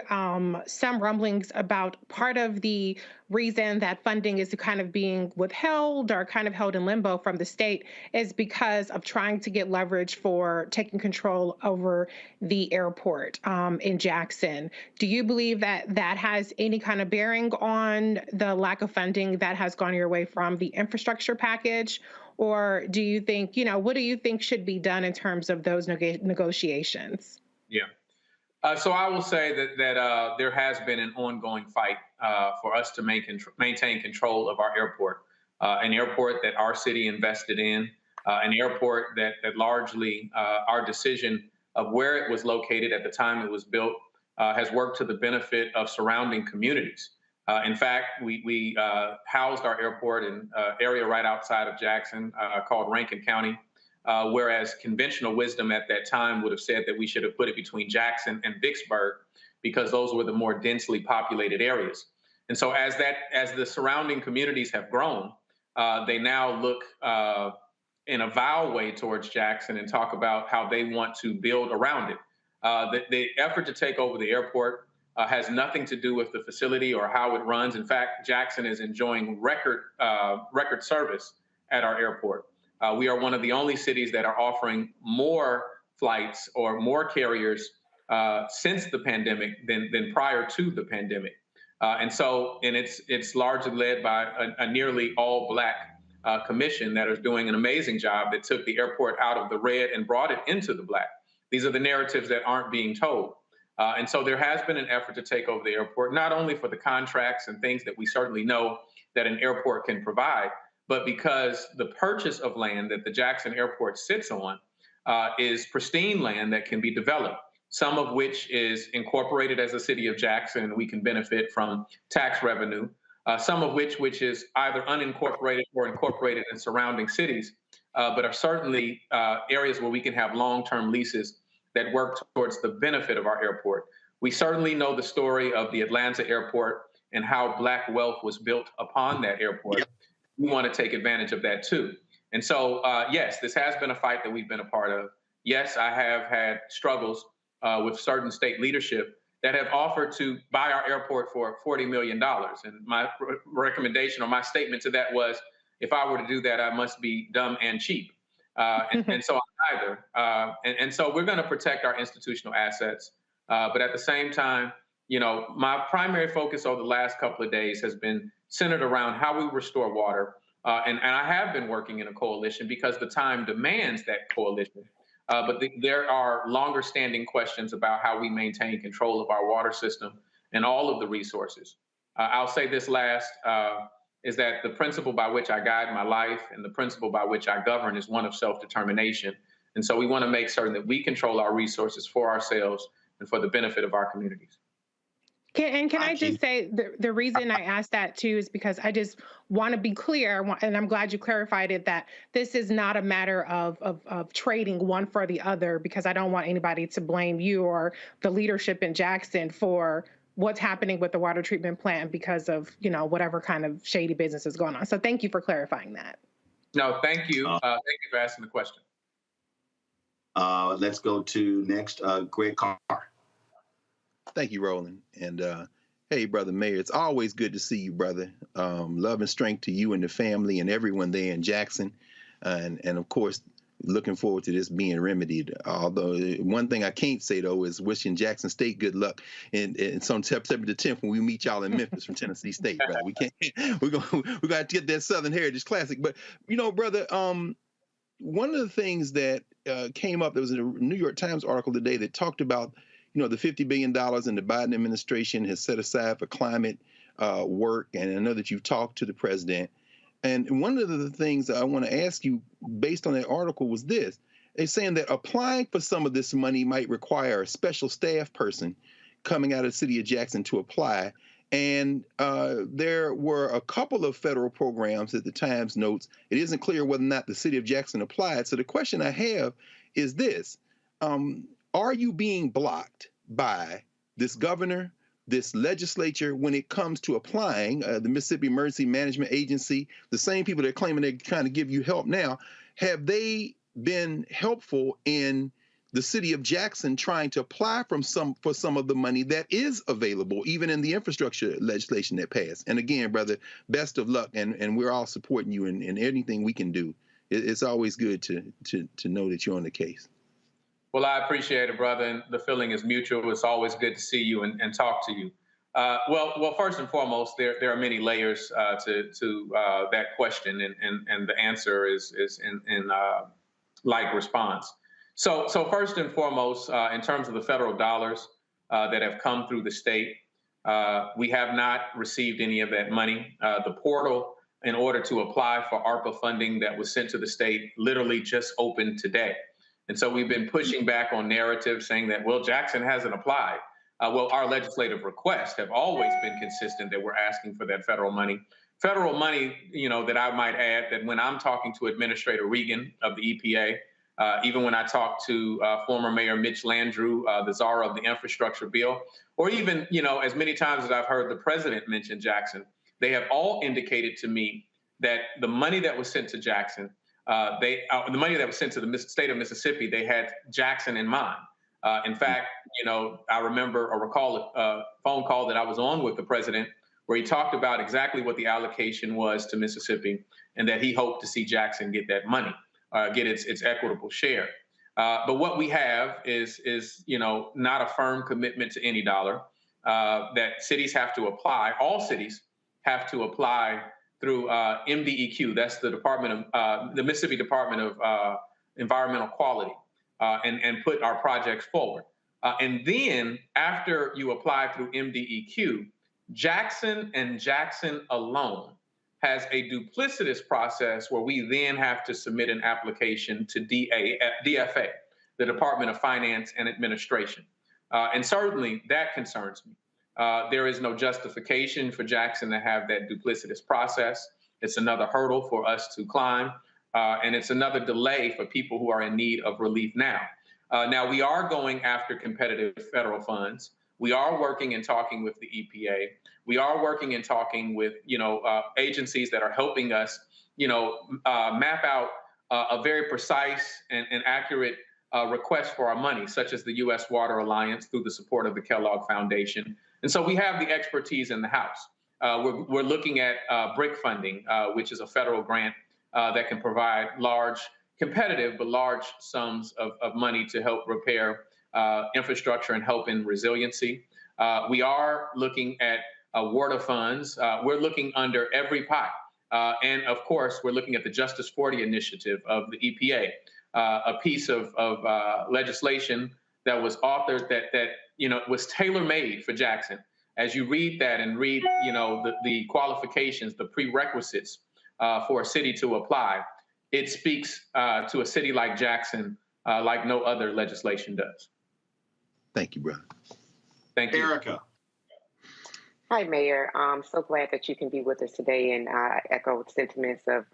H: some rumblings about part of the reason that funding is kind of being withheld or kind of held in limbo from the state is because of trying to get leverage for taking control over the airport in Jackson. Do you believe that that has any kind of bearing on the lack of funding that has gone your way from the infrastructure package? Or do you think, what do you think should be done in terms of those negotiations?
J: Yeah. So I will say that there has been an ongoing fight for us to maintain control of our airport, an airport that our city invested in, an airport that largely our decision of where it was located at the time it was built has worked to the benefit of surrounding communities. In fact, we housed our airport in an area right outside of Jackson called Rankin County, whereas conventional wisdom at that time would have said that we should have put it between Jackson and Vicksburg because those were the more densely populated areas. And so as the surrounding communities have grown, they now look in a vile way towards Jackson and talk about how they want to build around it. The effort to take over the airport has nothing to do with the facility or how it runs. In fact, Jackson is enjoying record service at our airport. We are one of the only cities that are offering more flights or more carriers since the pandemic than prior to the pandemic. And it's largely led by a nearly all Black commission that is doing an amazing job that took the airport out of the red and brought it into the Black. These are the narratives that aren't being told. And so there has been an effort to take over the airport, not only for the contracts and things that we certainly know that an airport can provide, but because the purchase of land that the Jackson Airport sits on is pristine land that can be developed, some of which is incorporated as a city of Jackson, and we can benefit from tax revenue, some of which is either unincorporated or incorporated in surrounding cities, but are certainly areas where we can have long-term leases that work towards the benefit of our airport. We certainly know the story of the Atlanta airport and how Black wealth was built upon that airport. We want to take advantage of that too. And so, yes, this has been a fight that we've been a part of. Yes, I have had struggles with certain state leadership that have offered to buy our airport for $40 million. And my recommendation or my statement to that was, if I were to do that, I must be dumb and cheap. And so I'm neither. And so we're going to protect our institutional assets. But at the same time, my primary focus over the last couple of days has been centered around how we restore water. And I have been working in a coalition because the time demands that coalition. But there are longer standing questions about how we maintain control of our water system and all of the resources. I'll say this last, is that the principle by which I guide my life and the principle by which I govern is one of self-determination. And so we want to make certain that we control our resources for ourselves and for the benefit of our communities.
H: Can I just say the reason I asked that too is because I just want to be clear, and I'm glad you clarified it, that this is not a matter of trading one for the other, because I don't want anybody to blame you or the leadership in Jackson for what's happening with the water treatment plant because of, you know, whatever kind of shady business is going on. So thank you for clarifying that.
J: No, thank you. Thank you for asking the question.
F: Let's go to next, Greg Carr.
I: Thank you, Roland. And hey, Brother Mayor, it's always good to see you, brother. Love and strength to you and the family and everyone there in Jackson. And of course, looking forward to this being remedied. Although one thing I can't say, though, is wishing Jackson State good luck in some September the 10th when we meet y'all in Memphis from Tennessee State, brother. We got to get that Southern Heritage Classic. But, you know, brother, one of the things that came up, there was a New York Times article today that talked about, you know, the $50 billion in the Biden administration has set aside for climate work. And I know that you've talked to the president. And one of the things I want to ask you based on that article was this. They're saying that applying for some of this money might require a special staff person coming out of the city of Jackson to apply. And there were a couple of federal programs that the Times notes. It isn't clear whether or not the city of Jackson applied. So the question I have is this. Are you being blocked by this governor, this legislature, when it comes to applying? The Mississippi Emergency Management Agency, the same people that are claiming they're trying to give you help now, have they been helpful in the city of Jackson trying to apply for some of the money that is available, even in the infrastructure legislation that passed? And again, brother, best of luck, and we're all supporting you in anything we can do. It's always good to know that you're on the case.
J: Well, I appreciate it, brother, and the feeling is mutual. It's always good to see you and talk to you. Well, first and foremost, there are many layers to that question, and the answer is in like response. So first and foremost, in terms of the federal dollars that have come through the state, we have not received any of that money. The portal in order to apply for ARPA funding that was sent to the state literally just opened today. And so we've been pushing back on narrative saying that, well, Jackson hasn't applied. Well, our legislative requests have always been consistent that we're asking for that federal money. Federal money, you know, that I might add that when I'm talking to Administrator Regan of the EPA, even when I talk to former Mayor Mitch Landrieu, the czar of the infrastructure bill, or even, you know, as many times as I've heard the president mention Jackson, they have all indicated to me that the money that was sent to Jackson, the money that was sent to the state of Mississippi, they had Jackson in mind. In fact, you know, I remember or recall a phone call that I was on with the president where he talked about exactly what the allocation was to Mississippi and that he hoped to see Jackson get that money, get its equitable share. But what we have is, you know, not a firm commitment to any dollar, that cities have to apply. All cities have to apply through MDEQ. That's the the Mississippi Department of Environmental Quality, and put our projects forward. And then after you apply through MDEQ, Jackson and Jackson alone has a duplicitous process where we then have to submit an application to DFA, the Department of Finance and Administration. And certainly that concerns me. There is no justification for Jackson to have that duplicitous process. It's another hurdle for us to climb, and it's another delay for people who are in need of relief now. Now, we are going after competitive federal funds. We are working and talking with the EPA. We are working and talking with, you know, agencies that are helping us, you know, map out a very precise and accurate request for our money, such as the U.S. Water Alliance through the support of the Kellogg Foundation. And so we have the expertise in the House. We're looking at BRIC funding, which is a federal grant that can provide large, competitive, but large sums of money to help repair infrastructure and help in resiliency. We are looking at WARTA funds. We're looking under every pot. And of course, we're looking at the Justice 40 initiative of the EPA, a piece of legislation that was authored that you know, was tailor-made for Jackson as you read that and read, the qualifications, the prerequisites for a city to apply, it speaks to a city like Jackson like no other legislation does.
I: Thank you, brother.
J: Thank you.
Z: Erica.
D: Hi, Mayor. I'm so glad that you can be with us today, and I echo sentiments of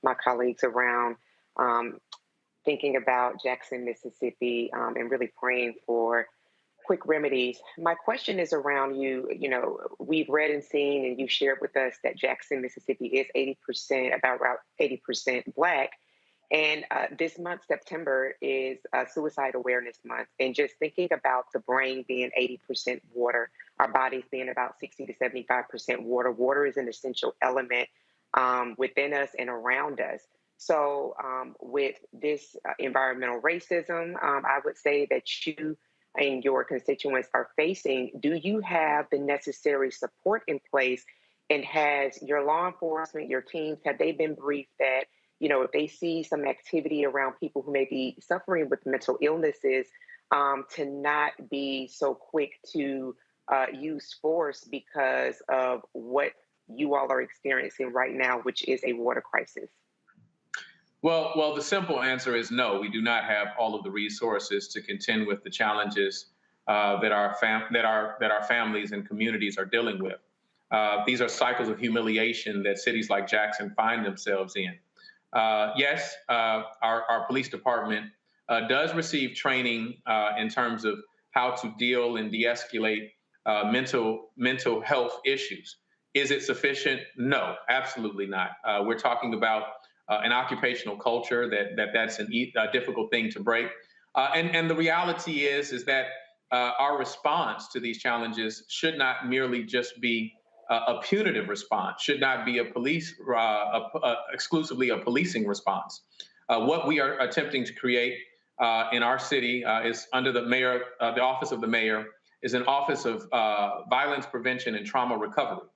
D: my colleagues around thinking about Jackson, Mississippi, and really praying for quick remedies. My question is around we've read and seen, and you shared with us that Jackson, Mississippi is 80%, about 80% Black. And this month, September, is Suicide Awareness Month. And just thinking about the brain being 80% water, our bodies being about 60 to 75% water. Water is an essential element within us and around us. So with this environmental racism, I would say that you and your constituents are facing, do you have the necessary support in place? And has your law enforcement, your teams, have they been briefed that, if they see some activity around people who may be suffering with mental illnesses, to not be so quick to use force because of what you all are experiencing right now, which is a water crisis?
J: Well, the simple answer is no. We do not have all of the resources to contend with the challenges that our families and communities are dealing with. These are cycles of humiliation that cities like Jackson find themselves in. Yes, our police department does receive training in terms of how to deal and de-escalate mental health issues. Is it sufficient? No, absolutely not. We're talking about an occupational culture that's a difficult thing to break. And the reality is that our response to these challenges should not merely just be a punitive response, should not be exclusively a policing response. What we are attempting to create in our city is under the mayor, the office of the mayor, is an office of violence prevention and trauma recovery.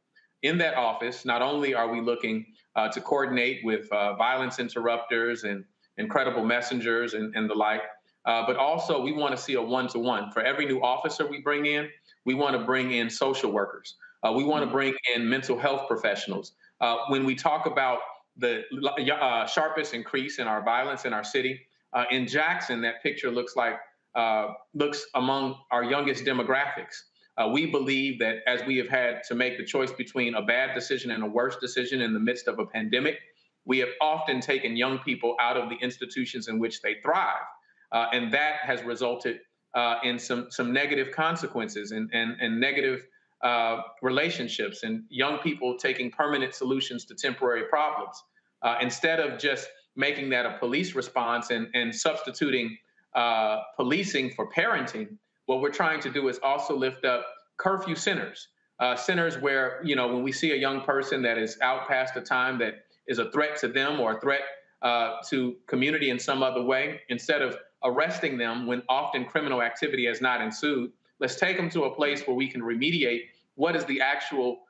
J: In that office, not only are we looking to coordinate with violence interrupters and credible messengers and the like, but also we want to see a one-to-one. For every new officer we bring in, we want to bring in social workers. We want to bring in mental health professionals. When we talk about the sharpest increase in our violence in our city, in Jackson, that picture looks among our youngest demographics. We believe that as we have had to make the choice between a bad decision and a worse decision in the midst of a pandemic, we have often taken young people out of the institutions in which they thrive. And that has resulted in some negative consequences and negative relationships and young people taking permanent solutions to temporary problems. Instead of just making that a police response and substituting policing for parenting, what we're trying to do is also lift up curfew centers, centers where, when we see a young person that is out past a time that is a threat to them or a threat to community in some other way, instead of arresting them when often criminal activity has not ensued, let's take them to a place where we can remediate what is the actual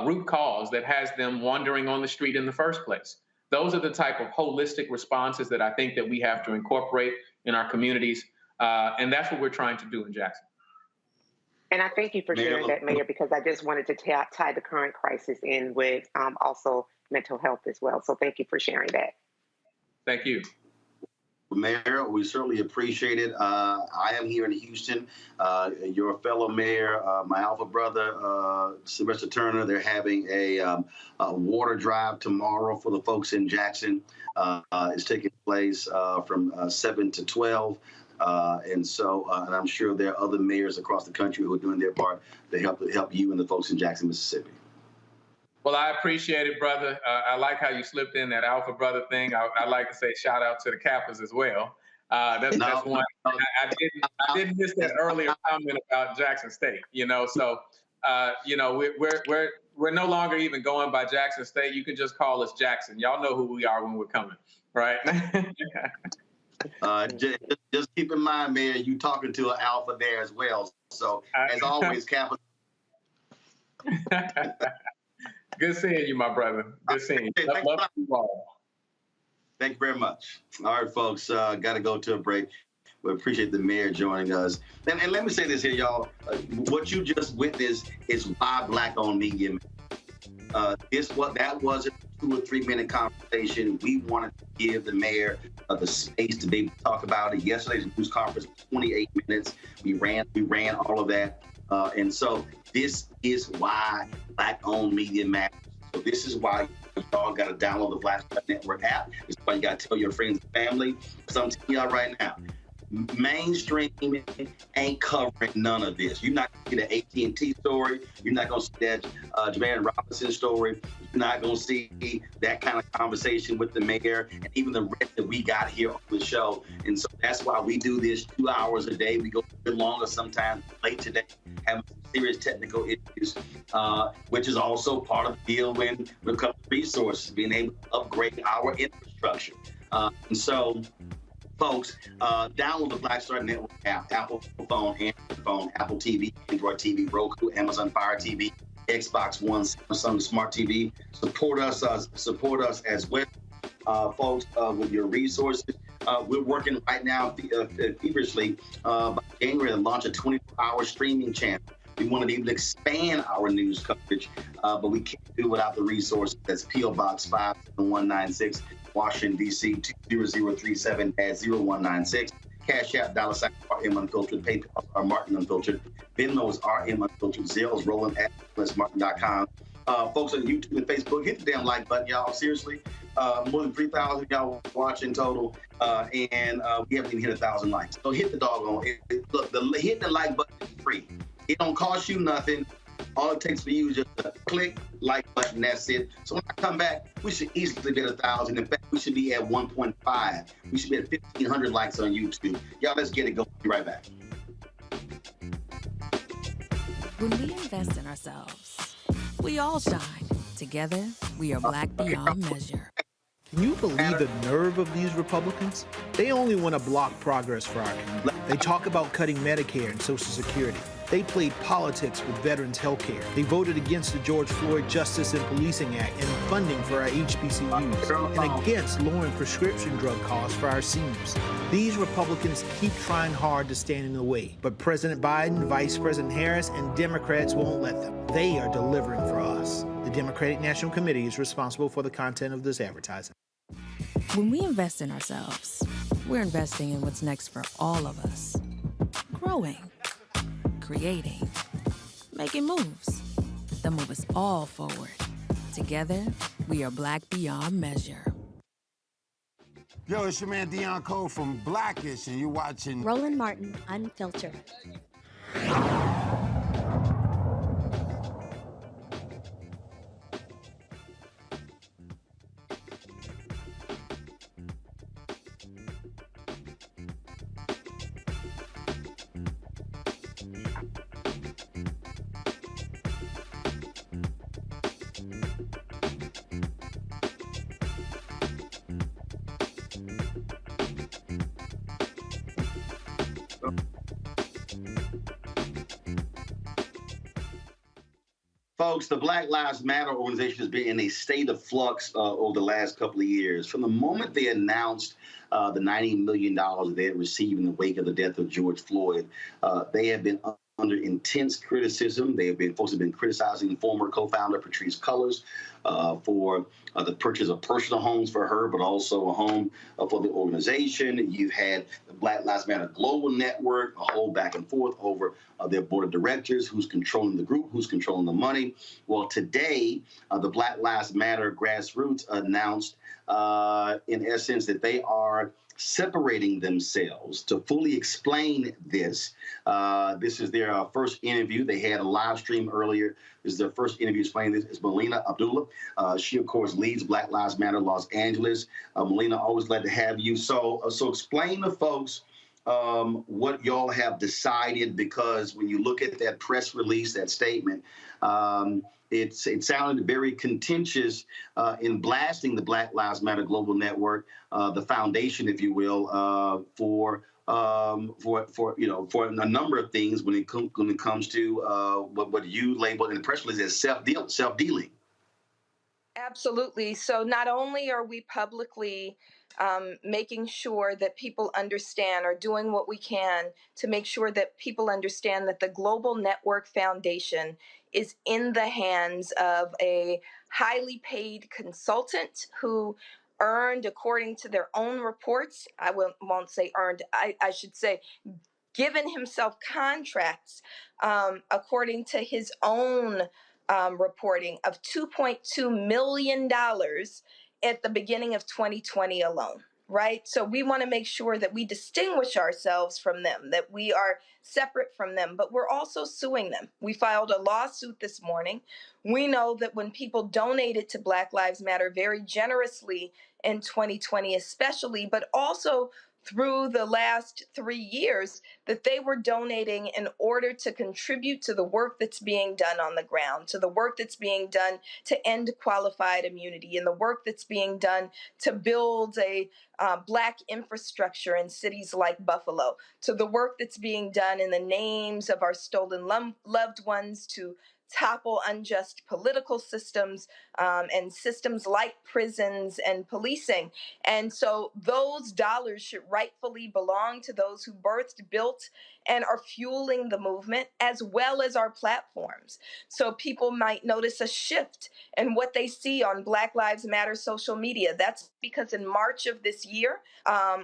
J: root cause that has them wandering on the street in the first place. Those are the type of holistic responses that I think that we have to incorporate in our communities. And that's what we're trying to do in Jackson.
D: And I thank you for sharing that, Mayor, because I just wanted to tie the current crisis in with also mental health as well. So thank you for sharing that.
J: Thank you.
F: Mayor, we certainly appreciate it. I am here in Houston. Your fellow mayor, my alpha brother, Sylvester Turner, they're having a water drive tomorrow for the folks in Jackson. It's taking place from 7 to 12. And I'm sure there are other mayors across the country who are doing their part to help you and the folks in Jackson, Mississippi.
J: Well, I appreciate it, brother. I like how you slipped in that alpha brother thing. I like to say shout out to the Kappas as well. That's one. I didn't miss that earlier comment about Jackson State. So we're no longer even going by Jackson State. You can just call us Jackson. Y'all know who we are when we're coming, right?
F: Just keep in mind, Mayor, you talking to an alpha there as well. So as always, Kappa.
J: Good seeing you, my brother. Good seeing you. Love you all.
F: Thank you very much. All right, folks, got to go to a break. We appreciate the mayor joining us. And let me say this here, y'all. What you just witnessed is why Black-owned media. That wasn't a 2 or 3 minute conversation. We wanted to give the mayor the space to be able to talk about it. Yesterday's news conference was 28 minutes. We ran all of that. And so this is why Black-owned media matters. So this is why y'all got to download the Black Star Network app. This is why you got to tell your friends and family. Because I'm telling y'all right now, mainstream ain't covering none of this. You're not going to see the AT&T story. You're not going to see that Jamarion Robinson story. You're not going to see that kind of conversation with the mayor and even the rest that we got here on the show. And so that's why we do this 2 hours a day. We go a bit longer sometimes, late today, having some serious technical issues, which is also part of the deal when it comes to resources, being able to upgrade our infrastructure. And so, folks, download the Black Star Network app, Apple phone, Android phone, Apple TV, Android TV, Roku, Amazon Fire TV, Xbox One, Samsung Smart TV. Support us as well, folks, with your resources. We're working right now feverishly by January to launch a 24-hour streaming channel. We want to be able to expand our news coverage, but we can't do it without the resources. That's P.O. Box 57196. Washington, D.C. 20037-0196. Cash App, $RM Unfiltered. PayPal, R Martin Unfiltered. Venmo is RM Unfiltered. Zelle is Roland at Martin.com. Folks on YouTube and Facebook, hit the damn like button, y'all. Seriously. More than 3,000 y'all watching total, and we haven't even hit 1,000 likes. So hit the doggone. Look, hit the like button is free. It don't cost you nothing. All it takes for you is just a click, like button, that's it. So when I come back, we should easily be at 1,000. In fact, we should be at 1.5. We should be at 1,500 likes on YouTube. Y'all, let's get it going. Be right back.
N: When we invest in ourselves, we all shine. Together, we are Black beyond measure.
O: Can you believe the nerve of these Republicans? They only want to block progress for our community. They talk about cutting Medicare and Social Security. They played politics with veterans' health care. They voted against the George Floyd Justice and Policing Act and funding for our HBCUs, and against lowering prescription drug costs for our seniors. These Republicans keep trying hard to stand in the way, but President Biden, Vice President Harris, and Democrats won't let them. They are delivering for us. The Democratic National Committee is responsible for the content of this advertising.
N: When we invest in ourselves, we're investing in what's next for all of us. Growing, creating, making moves that move us all forward. Together, we are Black beyond measure.
B: Yo, it's your man Dion Cole from Blackish, and you're watching
E: Roland Martin Unfiltered.
F: Folks, the Black Lives Matter organization has been in a state of flux over the last couple of years. From the moment they announced the $90 million they had received in the wake of the death of George Floyd, they have been under intense criticism. Folks have been criticizing former co-founder Patrisse Cullors for the purchase of personal homes for her, but also a home for the organization. You've had the Black Lives Matter Global Network, a whole back and forth over their board of directors, who's controlling the group, who's controlling the money. Well, today, the Black Lives Matter grassroots announced, in essence, that they are separating themselves to fully explain this. This is their first interview. They had a live stream earlier. This is their first interview explaining this. It's Melina Abdullah. She, of course, leads Black Lives Matter Los Angeles. Melina, always glad to have you. So explain to folks what y'all have decided, because when you look at that press release, that statement, it sounded very contentious in blasting the Black Lives Matter Global Network, the foundation, if you will, for a number of things when it comes to what you labeled in the press release as self-dealing.
K: Absolutely. So not only are we publicly making sure that people understand, or doing what we can to make sure that people understand that the Global Network Foundation is in the hands of a highly paid consultant who earned, according to their own reports, won't say earned, I should say given himself contracts, according to his own reporting, of $2.2 million at the beginning of 2020 alone. Right? So we want to make sure that we distinguish ourselves from them, that we are separate from them, but we're also suing them. We filed a lawsuit this morning. We know that when people donated to Black Lives Matter very generously in 2020, especially, but also through the last 3 years, that they were donating in order to contribute to the work that's being done on the ground, to the work that's being done to end qualified immunity, and the work that's being done to build a Black infrastructure in cities like Buffalo, to the work that's being done in the names of our stolen loved ones to topple unjust political systems and systems like prisons and policing. And so those dollars should rightfully belong to those who birthed, built, and are fueling the movement, as well as our platforms. So people might notice a shift in what they see on Black Lives Matter social media. That's because in March of this year,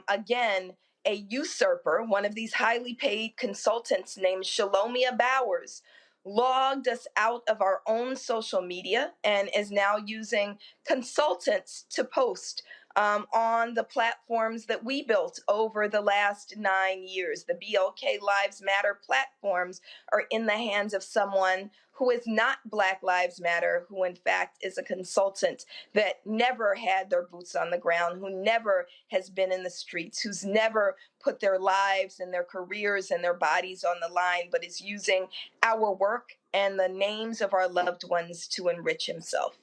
K: again, a usurper, one of these highly paid consultants named Shalomia Bowers, logged us out of our own social media and is now using consultants to post on the platforms that we built over the last 9 years. The BLK Lives Matter platforms are in the hands of someone who is not Black Lives Matter, who in fact is a consultant that never had their boots on the ground, who never has been in the streets, who's never put their lives and their careers and their bodies on the line, but is using our work and the names of our loved ones to enrich himself.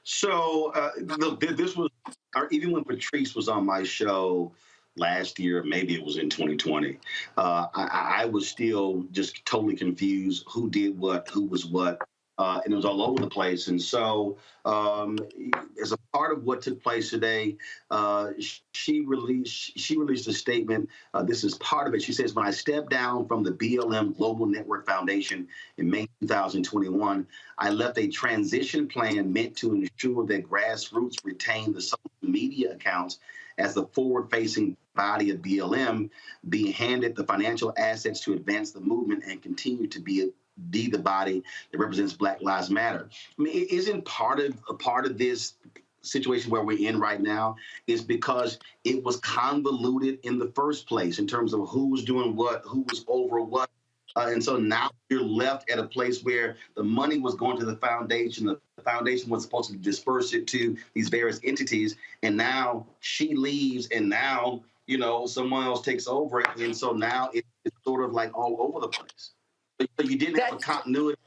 F: So, look, this was, or even when Patrice was on my show last year, maybe it was in 2020, I was still just totally confused who did what, who was what, and it was all over the place. And so, as a part of what took place today, she released a statement. This is part of it. She says, "When I stepped down from the BLM Global Network Foundation in May 2021, I left a transition plan meant to ensure that grassroots retain the social media accounts as the forward-facing body of BLM, being handed the financial assets to advance the movement and continue to be the body that represents Black Lives Matter." I mean, isn't part of this situation where we're in right now is because it was convoluted in the first place in terms of who was doing what, who was over what. And so now you're left at a place where the money was going to the foundation. The foundation was supposed to disperse it to these various entities. And now she leaves, and now, you know, someone else takes over it. And so now it's sort of like all over the place. But you didn't have a continuity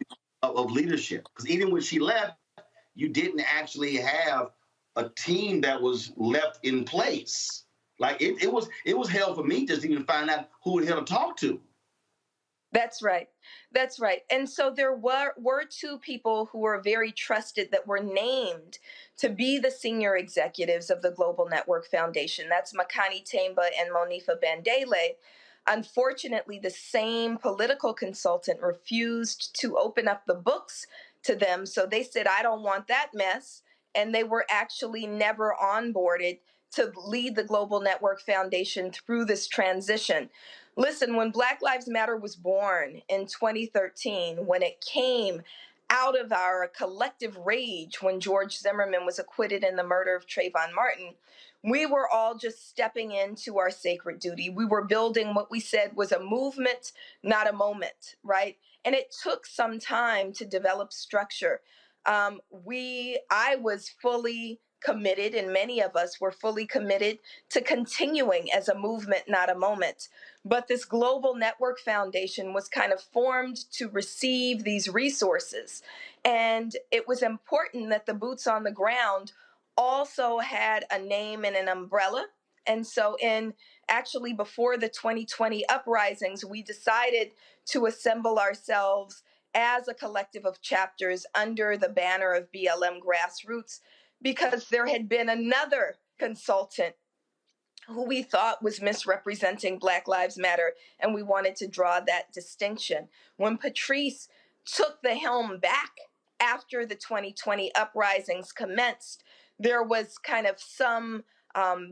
F: of leadership. Because even when she left, you didn't actually have a team that was left in place. Like it was hell for me just to even find out who the hell to talk to.
K: That's right. That's right. And so there were two people who were very trusted that were named to be the senior executives of the Global Network Foundation. That's Makani Temba and Monifa Bandele. Unfortunately, the same political consultant refused to open up the books to them. So they said, "I don't want that mess." And they were actually never onboarded to lead the Global Network Foundation through this transition. Listen, when Black Lives Matter was born in 2013, when it came out of our collective rage when George Zimmerman was acquitted in the murder of Trayvon Martin, we were all just stepping into our sacred duty. We were building what we said was a movement, not a moment, right? And it took some time to develop structure. I was fully committed, and many of us were fully committed to continuing as a movement, not a moment. But this Global Network Foundation was kind of formed to receive these resources. And it was important that the boots on the ground also had a name and an umbrella. And so actually before the 2020 uprisings, we decided to assemble ourselves as a collective of chapters under the banner of BLM Grassroots, because there had been another consultant who we thought was misrepresenting Black Lives Matter, and we wanted to draw that distinction. When Patrice took the helm back after the 2020 uprisings commenced, there was kind of some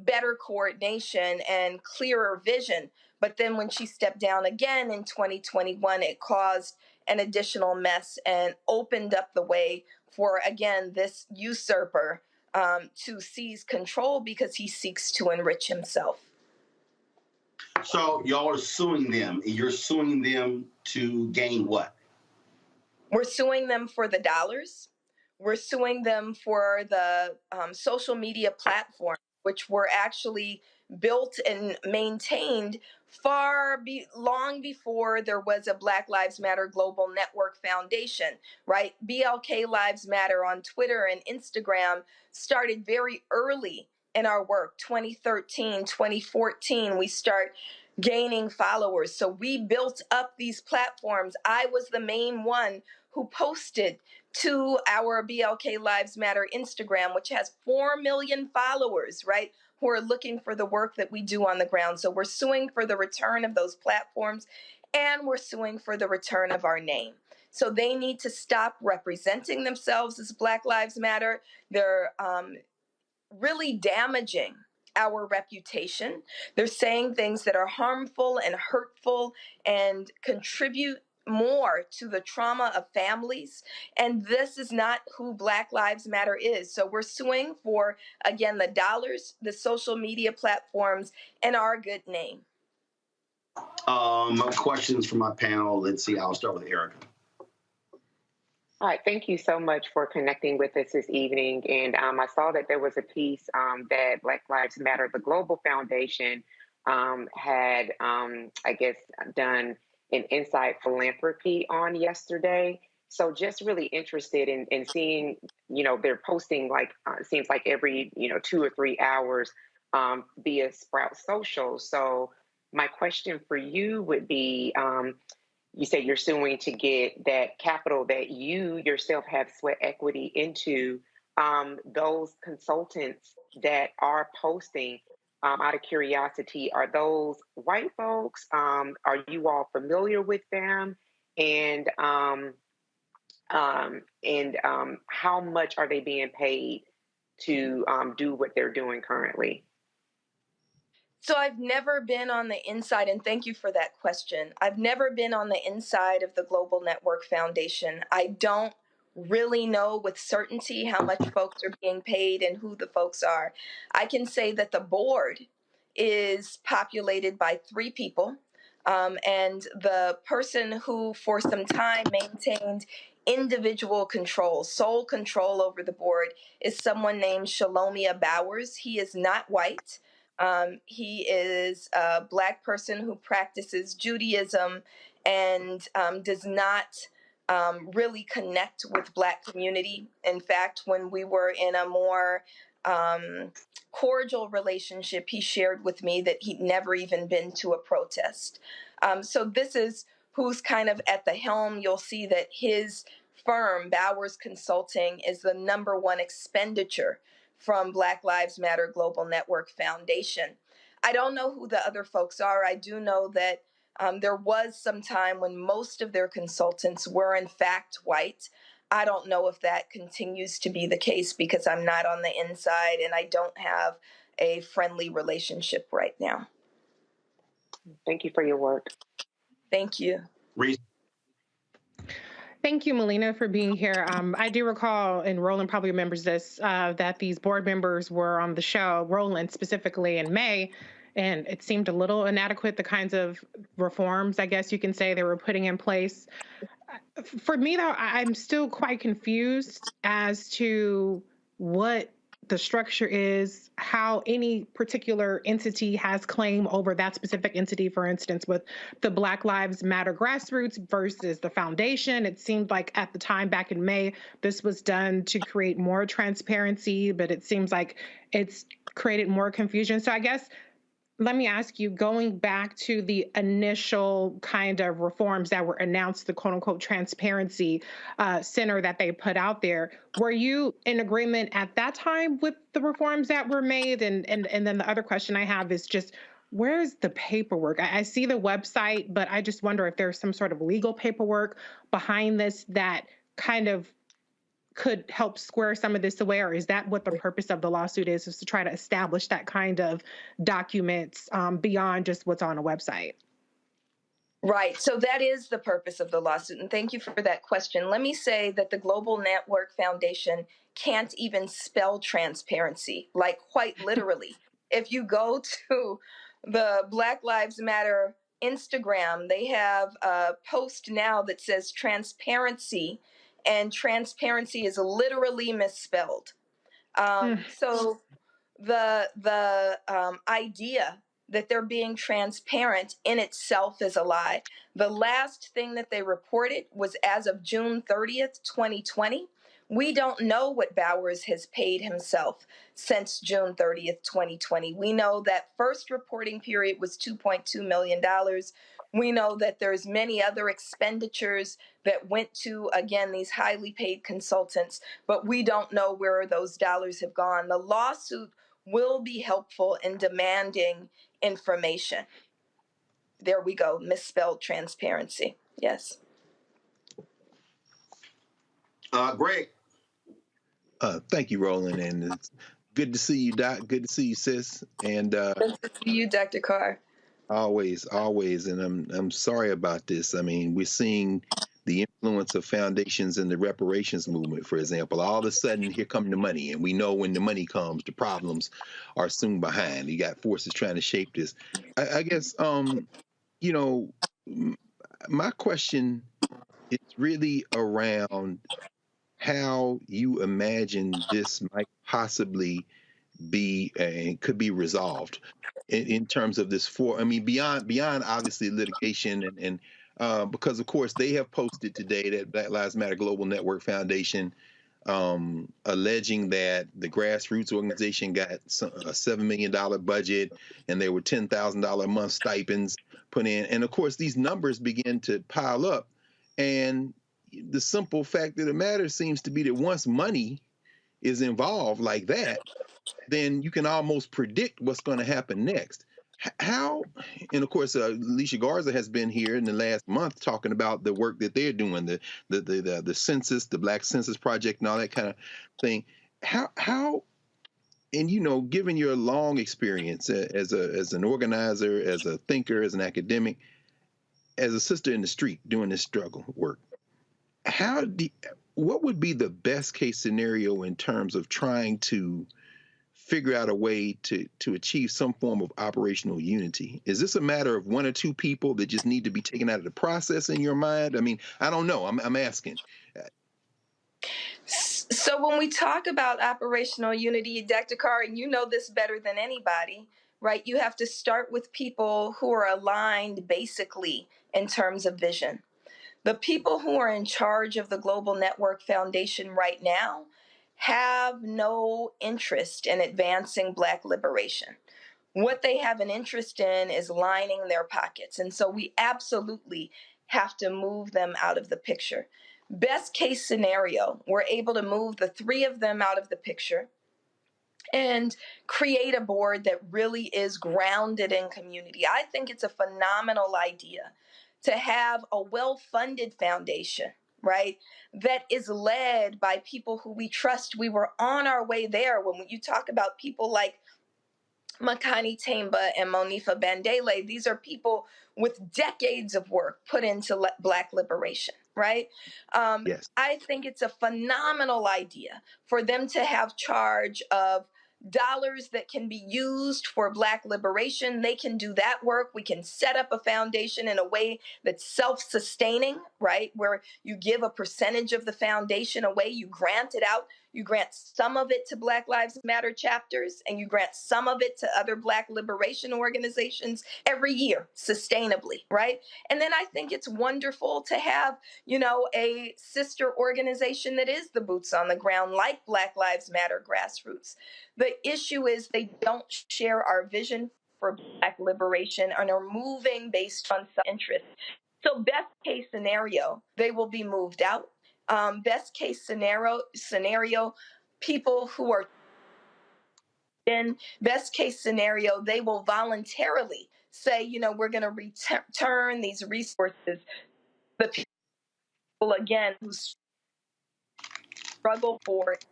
K: better coordination and clearer vision. But then when she stepped down again in 2021, it caused an additional mess and opened up the way for, again, this usurper to seize control because he seeks to enrich himself.
F: So y'all are suing them. You're suing them to gain what?
K: We're suing them for the dollars. We're suing them for the social media platforms, which were actually built and maintained long before there was a Black Lives Matter Global Network Foundation, right? BLK Lives Matter on Twitter and Instagram started very early in our work. 2013, 2014, we start gaining followers. So we built up these platforms. I was the main one who posted to our BLK Lives Matter Instagram, which has 4 million followers, right, who are looking for the work that we do on the ground. So we're suing for the return of those platforms, and we're suing for the return of our name. So they need to stop representing themselves as Black Lives Matter. They're really damaging our reputation. They're saying things that are harmful and hurtful and contribute more to the trauma of families. And this is not who Black Lives Matter is. So we're suing for, again, the dollars, the social media platforms, and our good name.
F: Questions from my panel. Let's see. I'll start with Erica.
D: All right, thank you so much for connecting with us this evening. And I saw that there was a piece that Black Lives Matter, the Global Foundation, had, I guess, done an insight philanthropy on yesterday. So just really interested in seeing, they're posting like, it seems like every, 2 or 3 hours via Sprout Social. So my question for you would be, you say you're suing to get that capital that you yourself have sweat equity into. Those consultants that are posting, out of curiosity, are those white folks? Are you all familiar with them? And how much are they being paid to do what they're doing currently?
K: So I've never been on the inside, and thank you for that question. I've never been on the inside of the Global Network Foundation. I don't really know with certainty how much folks are being paid and who the folks are. I can say that the board is populated by 3 people, and the person who for some time maintained individual control, sole control over the board, is someone named Shalomia Bowers. He is not white. He is a Black person who practices Judaism and does not really connect with Black community. In fact, when we were in a more cordial relationship, he shared with me that he'd never even been to a protest. So this is who's kind of at the helm. You'll see that his firm, Bowers Consulting, is the #1 expenditure from Black Lives Matter Global Network Foundation. I don't know who the other folks are. I do know that there was some time when most of their consultants were in fact white. I don't know if that continues to be the case because I'm not on the inside and I don't have a friendly relationship right now.
D: Thank you for your work.
K: Thank you.
F: Reese.
H: Thank you, Melina, for being here. I do recall, and Roland probably remembers this, that these board members were on the show, Roland specifically, in May, and it seemed a little inadequate, the kinds of reforms, I guess you can say, they were putting in place. For me, though, I'm still quite confused as to what the structure is, how any particular entity has claim over that specific entity, for instance, with the Black Lives Matter grassroots versus the foundation. It seemed like at the time back in May, this was done to create more transparency, but it seems like it's created more confusion. So I guess let me ask you, going back to the initial kind of reforms that were announced, the quote unquote transparency center that they put out there, were you in agreement at that time with the reforms that were made? And then the other question I have is just, where's the paperwork? I see the website, but I just wonder if there's some sort of legal paperwork behind this that kind of could help square some of this away, or is that what the purpose of the lawsuit is to try to establish that kind of documents beyond just what's on a website?
K: Right. So that is the purpose of the lawsuit. And thank you for that question. Let me say that the Global Network Foundation can't even spell transparency, like quite literally. If you go to the Black Lives Matter Instagram, they have a post now that says transparency, and transparency is literally misspelled. So the idea that they're being transparent in itself is a lie. The last thing that they reported was as of June 30th, 2020. We don't know what Bowers has paid himself since June 30th, 2020. We know that first reporting period was $2.2 million. We know that there's many other expenditures that went to, again, these highly paid consultants, but we don't know where those dollars have gone. The lawsuit will be helpful in demanding information. There we go, misspelled transparency. Yes.
F: Greg.
I: Thank you, Roland, and it's good to see you, Doc. Good to see you, sis. And
K: Good to see you, Dr. Carr.
I: always, and I'm sorry about this. I mean, we're seeing the influence of foundations in the reparations movement, for example. All of a sudden, here come the money, and we know when the money comes, the problems are soon behind. You got forces trying to shape this. I guess, you know, my question is really around how you imagine this might possibly be and could be resolved in terms of this beyond obviously litigation and because of course they have posted today that Black Lives Matter Global Network Foundation alleging that the grassroots organization got a $7 million budget and there were $10,000 a month stipends put in, and of course these numbers begin to pile up, and the simple fact of the matter seems to be that once money is involved like that, then you can almost predict what's going to happen next. How, and of course, Alicia Garza has been here in the last month talking about the work that they're doing, the census, the Black Census Project, and all that kind of thing. How, and given your long experience as an organizer, as a thinker, as an academic, as a sister in the street doing this struggle work, what would be the best case scenario in terms of trying to figure out a way to achieve some form of operational unity? Is this a matter of one or two people that just need to be taken out of the process in your mind? I mean, I don't know. I'm asking.
K: So when we talk about operational unity, Dr. Carr, and you know this better than anybody, right? You have to start with people who are aligned basically in terms of vision. The people who are in charge of the Global Network Foundation right now have no interest in advancing Black liberation. What they have an interest in is lining their pockets. And so we absolutely have to move them out of the picture. Best case scenario, we're able to move the three of them out of the picture and create a board that really is grounded in community. I think it's a phenomenal idea to have a well-funded foundation, right, that is led by people who we trust. We were on our way there when you talk about people like Makani Temba and Monifa Bandele. These are people with decades of work put into Black liberation, right?
I: Yes.
K: I think it's a phenomenal idea for them to have charge of dollars that can be used for Black liberation. They can do that work. We can set up a foundation in a way that's self-sustaining, right? Where you give a percentage of the foundation away, you grant it out. You grant some of it to Black Lives Matter chapters, and you grant some of it to other Black liberation organizations every year, sustainably, right? And then I think it's wonderful to have, a sister organization that is the boots on the ground, like Black Lives Matter Grassroots. The issue is they don't share our vision for Black liberation and are moving based on self-interest. So best case scenario, they will be moved out. Best case scenario, people who are in best case scenario, they will voluntarily say, you know, we're going to return these resources. The people, again, who struggle for it.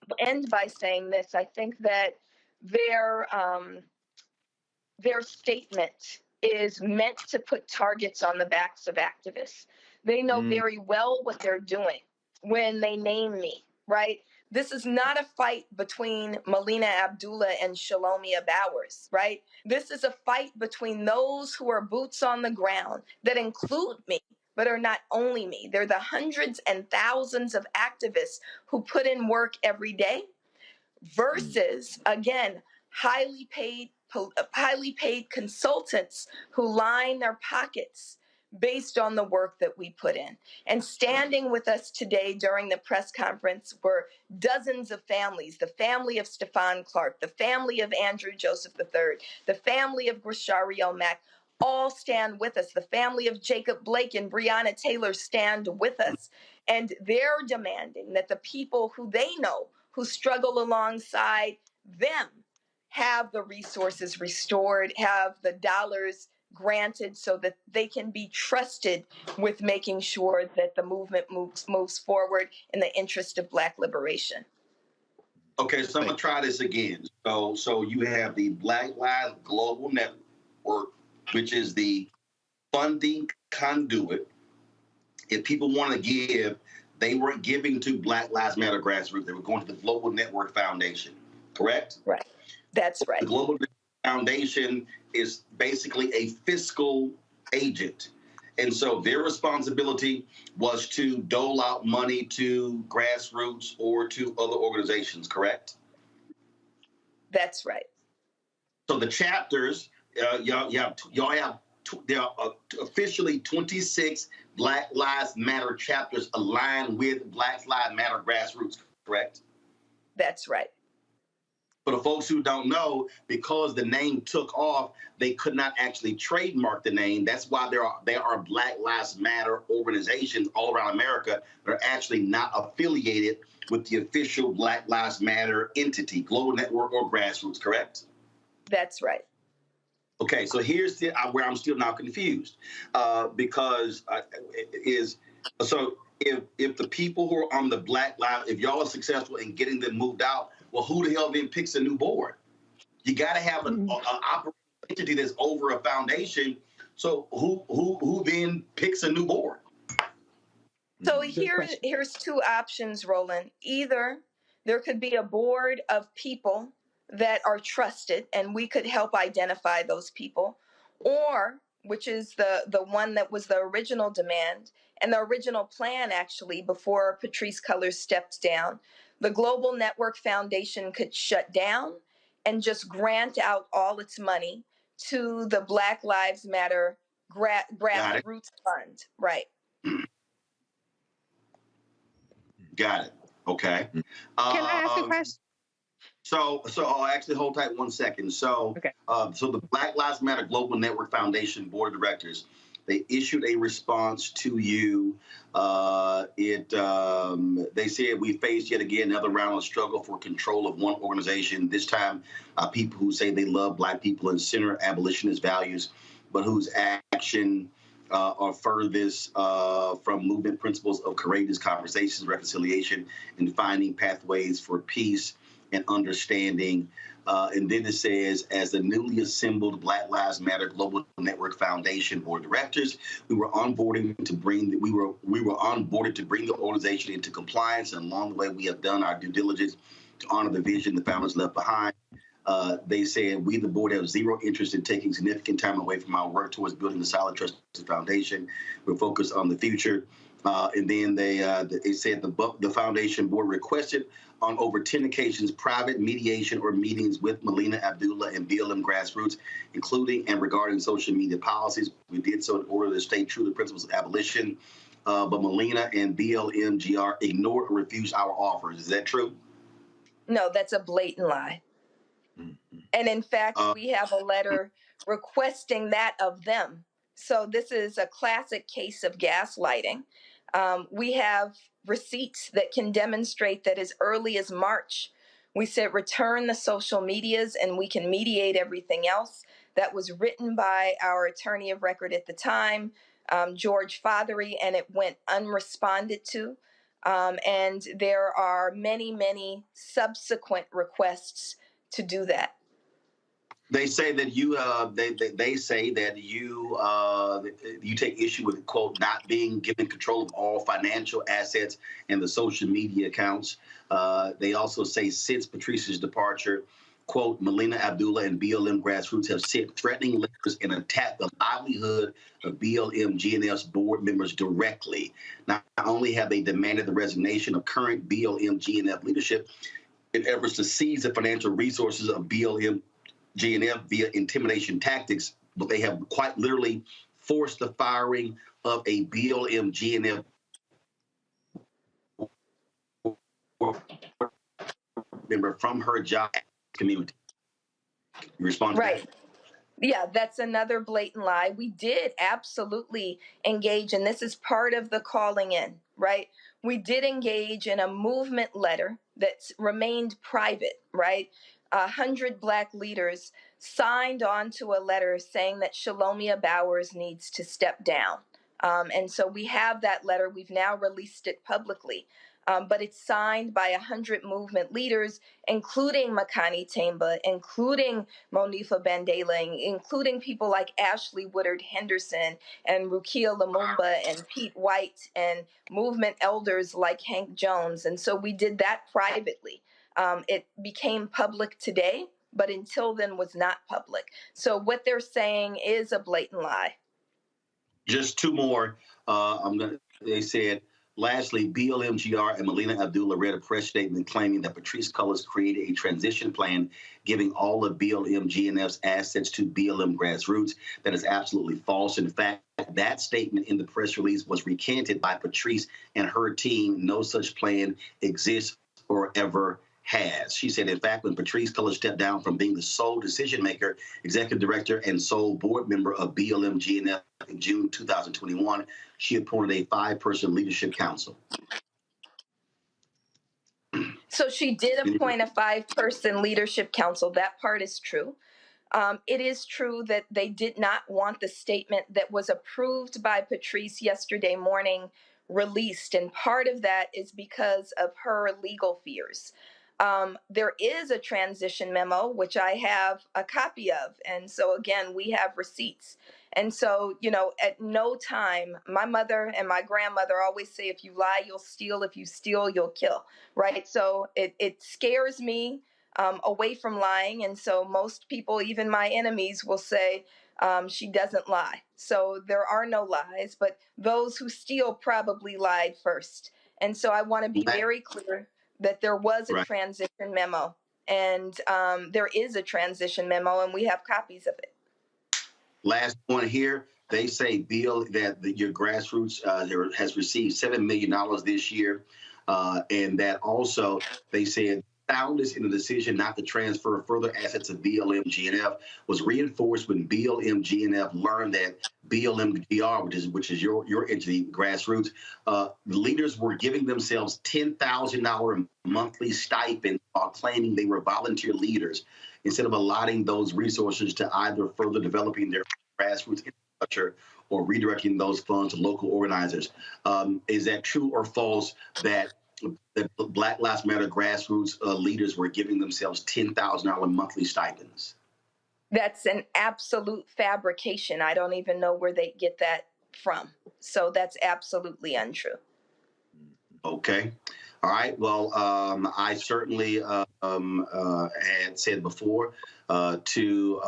K: I'll end by saying this. I think that their statement is meant to put targets on the backs of activists. They know very well what they're doing when they name me, right? This is not a fight between Melina Abdullah and Shalomia Bowers, right? This is a fight between those who are boots on the ground that include me, but are not only me. They're the hundreds and thousands of activists who put in work every day versus, again, highly paid consultants who line their pockets based on the work that we put in. And standing with us today during the press conference were dozens of families, the family of Stephon Clark, the family of Andrew Joseph III, the family of Grishario Mack, all stand with us. The family of Jacob Blake and Breonna Taylor stand with us. And they're demanding that the people who they know, who struggle alongside them, have the resources restored, have the dollars granted so that they can be trusted with making sure that the movement moves forward in the interest of Black liberation.
F: Okay, so I'm gonna try this again. So you have the Black Lives Global Network, which is the funding conduit. If people want to give, they weren't giving to Black Lives Matter grassroots. They were going to the Global Network Foundation, correct?
K: Right. That's right.
F: The Global Network Foundation is basically a fiscal agent. And so their responsibility was to dole out money to grassroots or to other organizations, correct?
K: That's right.
F: So the chapters, y'all have there are officially 26 Black Lives Matter chapters aligned with Black Lives Matter grassroots, correct?
K: That's right.
F: For the folks who don't know, because the name took off, they could not actually trademark the name. That's why there are Black Lives Matter organizations all around America that are actually not affiliated with the official Black Lives Matter entity, Global Network or grassroots, correct?
K: That's right.
F: Okay, so here's where I'm still now confused, because if the people who are on the Black Lives, if y'all are successful in getting them moved out, well, who the hell then picks a new board? You got to have an operating entity that's over a foundation. So who then picks a new board?
K: So here's two options, Roland. Either there could be a board of people that are trusted, and we could help identify those people, or, which is the one that was the original demand and the original plan, actually, before Patrisse Cullors stepped down, the Global Network Foundation could shut down and just grant out all its money to the Black Lives Matter grassroots fund. Right.
F: Got it. Okay.
H: Can I ask a question?
F: So I'll actually hold tight 1 second. So,
H: okay.
F: So the Black Lives Matter Global Network Foundation Board of Directors, they issued a response to you. They said we faced yet again another round of struggle for control of one organization. This time, people who say they love Black people and center abolitionist values, but whose action are furthest from movement principles of courageous conversations, reconciliation, and finding pathways for peace and understanding. And then it says, as the newly assembled Black Lives Matter Global Network Foundation Board of Directors, we were onboarded to bring the organization into compliance, and along the way we have done our due diligence to honor the vision the founders left behind. They said, we, the board, have zero interest in taking significant time away from our work towards building a solid, trusted foundation. We're focused on the future. And then they said the foundation board requested on over 10 occasions private mediation or meetings with Melina Abdullah and BLM grassroots, including and regarding social media policies. We did so in order to stay true to the principles of abolition. But Melina and BLM-GR ignored or refused our offers. Is that true?
K: No, that's a blatant lie. And in fact, we have a letter requesting that of them. So this is a classic case of gaslighting. We have receipts that can demonstrate that as early as March, we said return the social medias and we can mediate everything else. That was written by our attorney of record at the time, George Fothery, and it went unresponded to. And there are many, many subsequent requests to do that.
F: They say that you, they say that you take issue with, quote, not being given control of all financial assets and the social media accounts. They also say since Patrice's departure, quote, Melina Abdullah and BLM grassroots have sent threatening letters and attacked the livelihood of BLM GNF's board members directly. Not only have they demanded the resignation of current BLM GNF leadership in efforts to seize the financial resources of BLM GNF via intimidation tactics, but they have quite literally forced the firing of a BLM GNF member from her job community. You respond to
K: right.
F: that?
K: Yeah, that's another blatant lie. We did absolutely engage, and this is part of the calling in, right? We did engage in a movement letter that's remained private, right? 100 Black leaders signed on to a letter saying that Shalomia Bowers needs to step down. And so we have that letter. We've now released it publicly. But it's signed by 100 movement leaders, including Makani Temba, including Monifa Bandela, including people like Ashley Woodard Henderson and Rukia Lumumba and Pete White and movement elders like Hank Jones. And so we did that privately. It became public today, but until then was not public. So what they're saying is a blatant lie.
F: Just two more. They said, lastly, BLMGR and Melina Abdullah read a press statement claiming that Patrisse Cullors created a transition plan giving all of BLM GNF's assets to BLM grassroots. That is absolutely false. In fact, that statement in the press release was recanted by Patrisse and her team. No such plan exists or ever has. She said, in fact, when Patrisse Cullors stepped down from being the sole decision maker, executive director, and sole board member of BLM GNF in June 2021, she appointed a 5-person leadership council.
K: So she did appoint a 5-person leadership council. That part is true. It is true that they did not want the statement that was approved by Patrisse yesterday morning released. And part of that is because of her legal fears. There is a transition memo, which I have a copy of. And so, again, we have receipts. And so, you know, at no time, my mother and my grandmother always say, if you lie, you'll steal. If you steal, you'll kill. Right. So it scares me away from lying. And so most people, even my enemies, will say she doesn't lie. So there are no lies. But those who steal probably lied first. And so I want to be very clear that there was a transition memo, and there is a transition memo, and we have copies of it.
F: Last point here, they say, Bill, that your grassroots has received $7 million this year, and that also they said soundness in the decision not to transfer further assets of BLM GNF was reinforced when BLM GNF learned that BLM GR, which is your entity, grassroots, leaders were giving themselves $10,000 monthly stipend while claiming they were volunteer leaders instead of allotting those resources to either further developing their grassroots infrastructure or redirecting those funds to local organizers. Is that true or false that the Black Lives Matter grassroots leaders were giving themselves $10,000 monthly stipends?
K: That's an absolute fabrication. I don't even know where they get that from. So that's absolutely untrue.
F: Okay. All right. Well, I certainly had said before to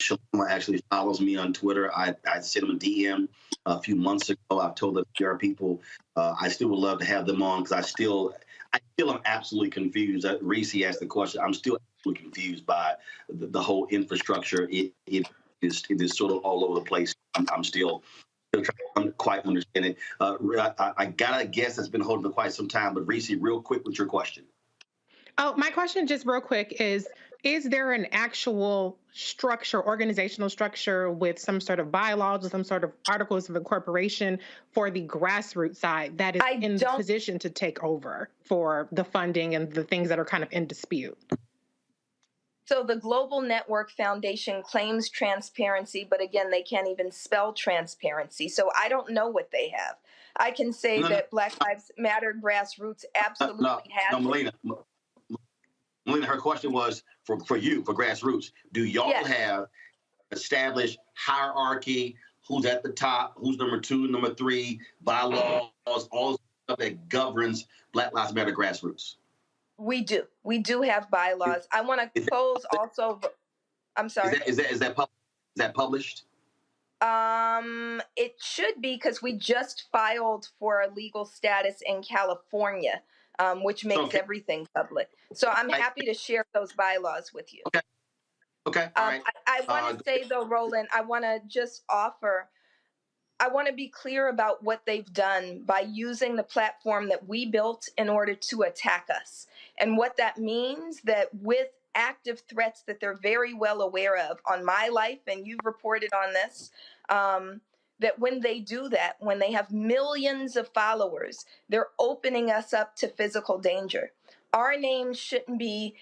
F: Shalom actually follows me on Twitter. I sent him a DM a few months ago. I've told the PR people I still would love to have them on because I still am absolutely confused. Reese asked the question. I'm still absolutely confused by the whole infrastructure. It is sort of all over the place. I'm still trying to quite understand it. I got a guess that's been holding for quite some time, but Reese, real quick with your question.
H: Oh, my question just real quick is there an actual structure, organizational structure with some sort of bylaws or some sort of articles of incorporation for the grassroots side that is in the position to take over for the funding and the things that are kind of in dispute?
K: So the Global Network Foundation claims transparency, but again, they can't even spell transparency. So I don't know what they have. I can say that Black Lives Matter grassroots absolutely has
F: Melina, her question was for you, for grassroots. Do y'all have established hierarchy? Who's at the top? Who's number 2, number 3? Bylaws, all stuff that governs Black Lives Matter grassroots.
K: We do. We do have bylaws. I want to close also. I'm sorry.
F: Is that published?
K: It should be, because we just filed for a legal status in California, which makes everything public. So I'm happy to share those bylaws with you.
F: Okay. All right.
K: I want to say though, Roland, I want to be clear about what they've done by using the platform that we built in order to attack us. And what that means, that with active threats that they're very well aware of on my life, and you've reported on this, that when they do that, when they have millions of followers, they're opening us up to physical danger. Our names shouldn't be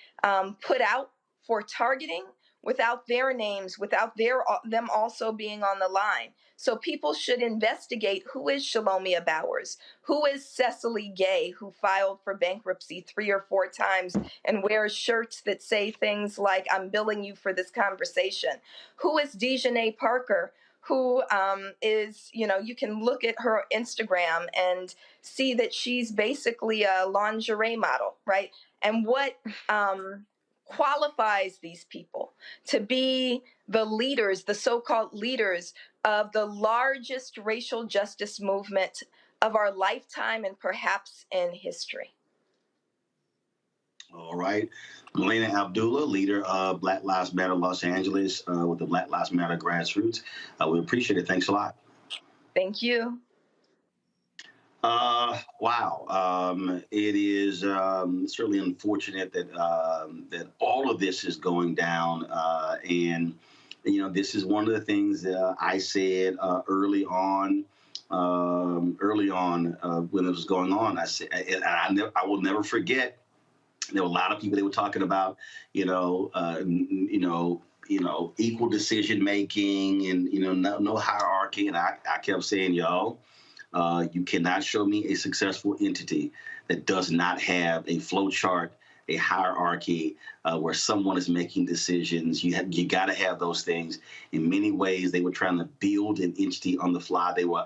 K: put out for targeting without their names, without them also being on the line. So people should investigate who is Shalomia Bowers, who is Cecily Gay, who filed for bankruptcy 3 or 4 times and wears shirts that say things like, I'm billing you for this conversation. Who is Dejanay Parker, who is, you can look at her Instagram and see that she's basically a lingerie model, right? And what qualifies these people to be the leaders, the so-called leaders of the largest racial justice movement of our lifetime and perhaps in history.
F: All right. Melina Abdullah, leader of Black Lives Matter Los Angeles with the Black Lives Matter grassroots. We appreciate it. Thanks a lot.
K: Thank you.
F: Wow. It is certainly unfortunate that that all of this is going down. And, this is one of the things that I said early on when it was going on. I said, and I will never forget. There were a lot of people that were talking about, equal decision making and no hierarchy. And I kept saying, y'all, you cannot show me a successful entity that does not have a flow chart, a hierarchy where someone is making decisions. You got to have those things. In many ways, they were trying to build an entity on the fly. They were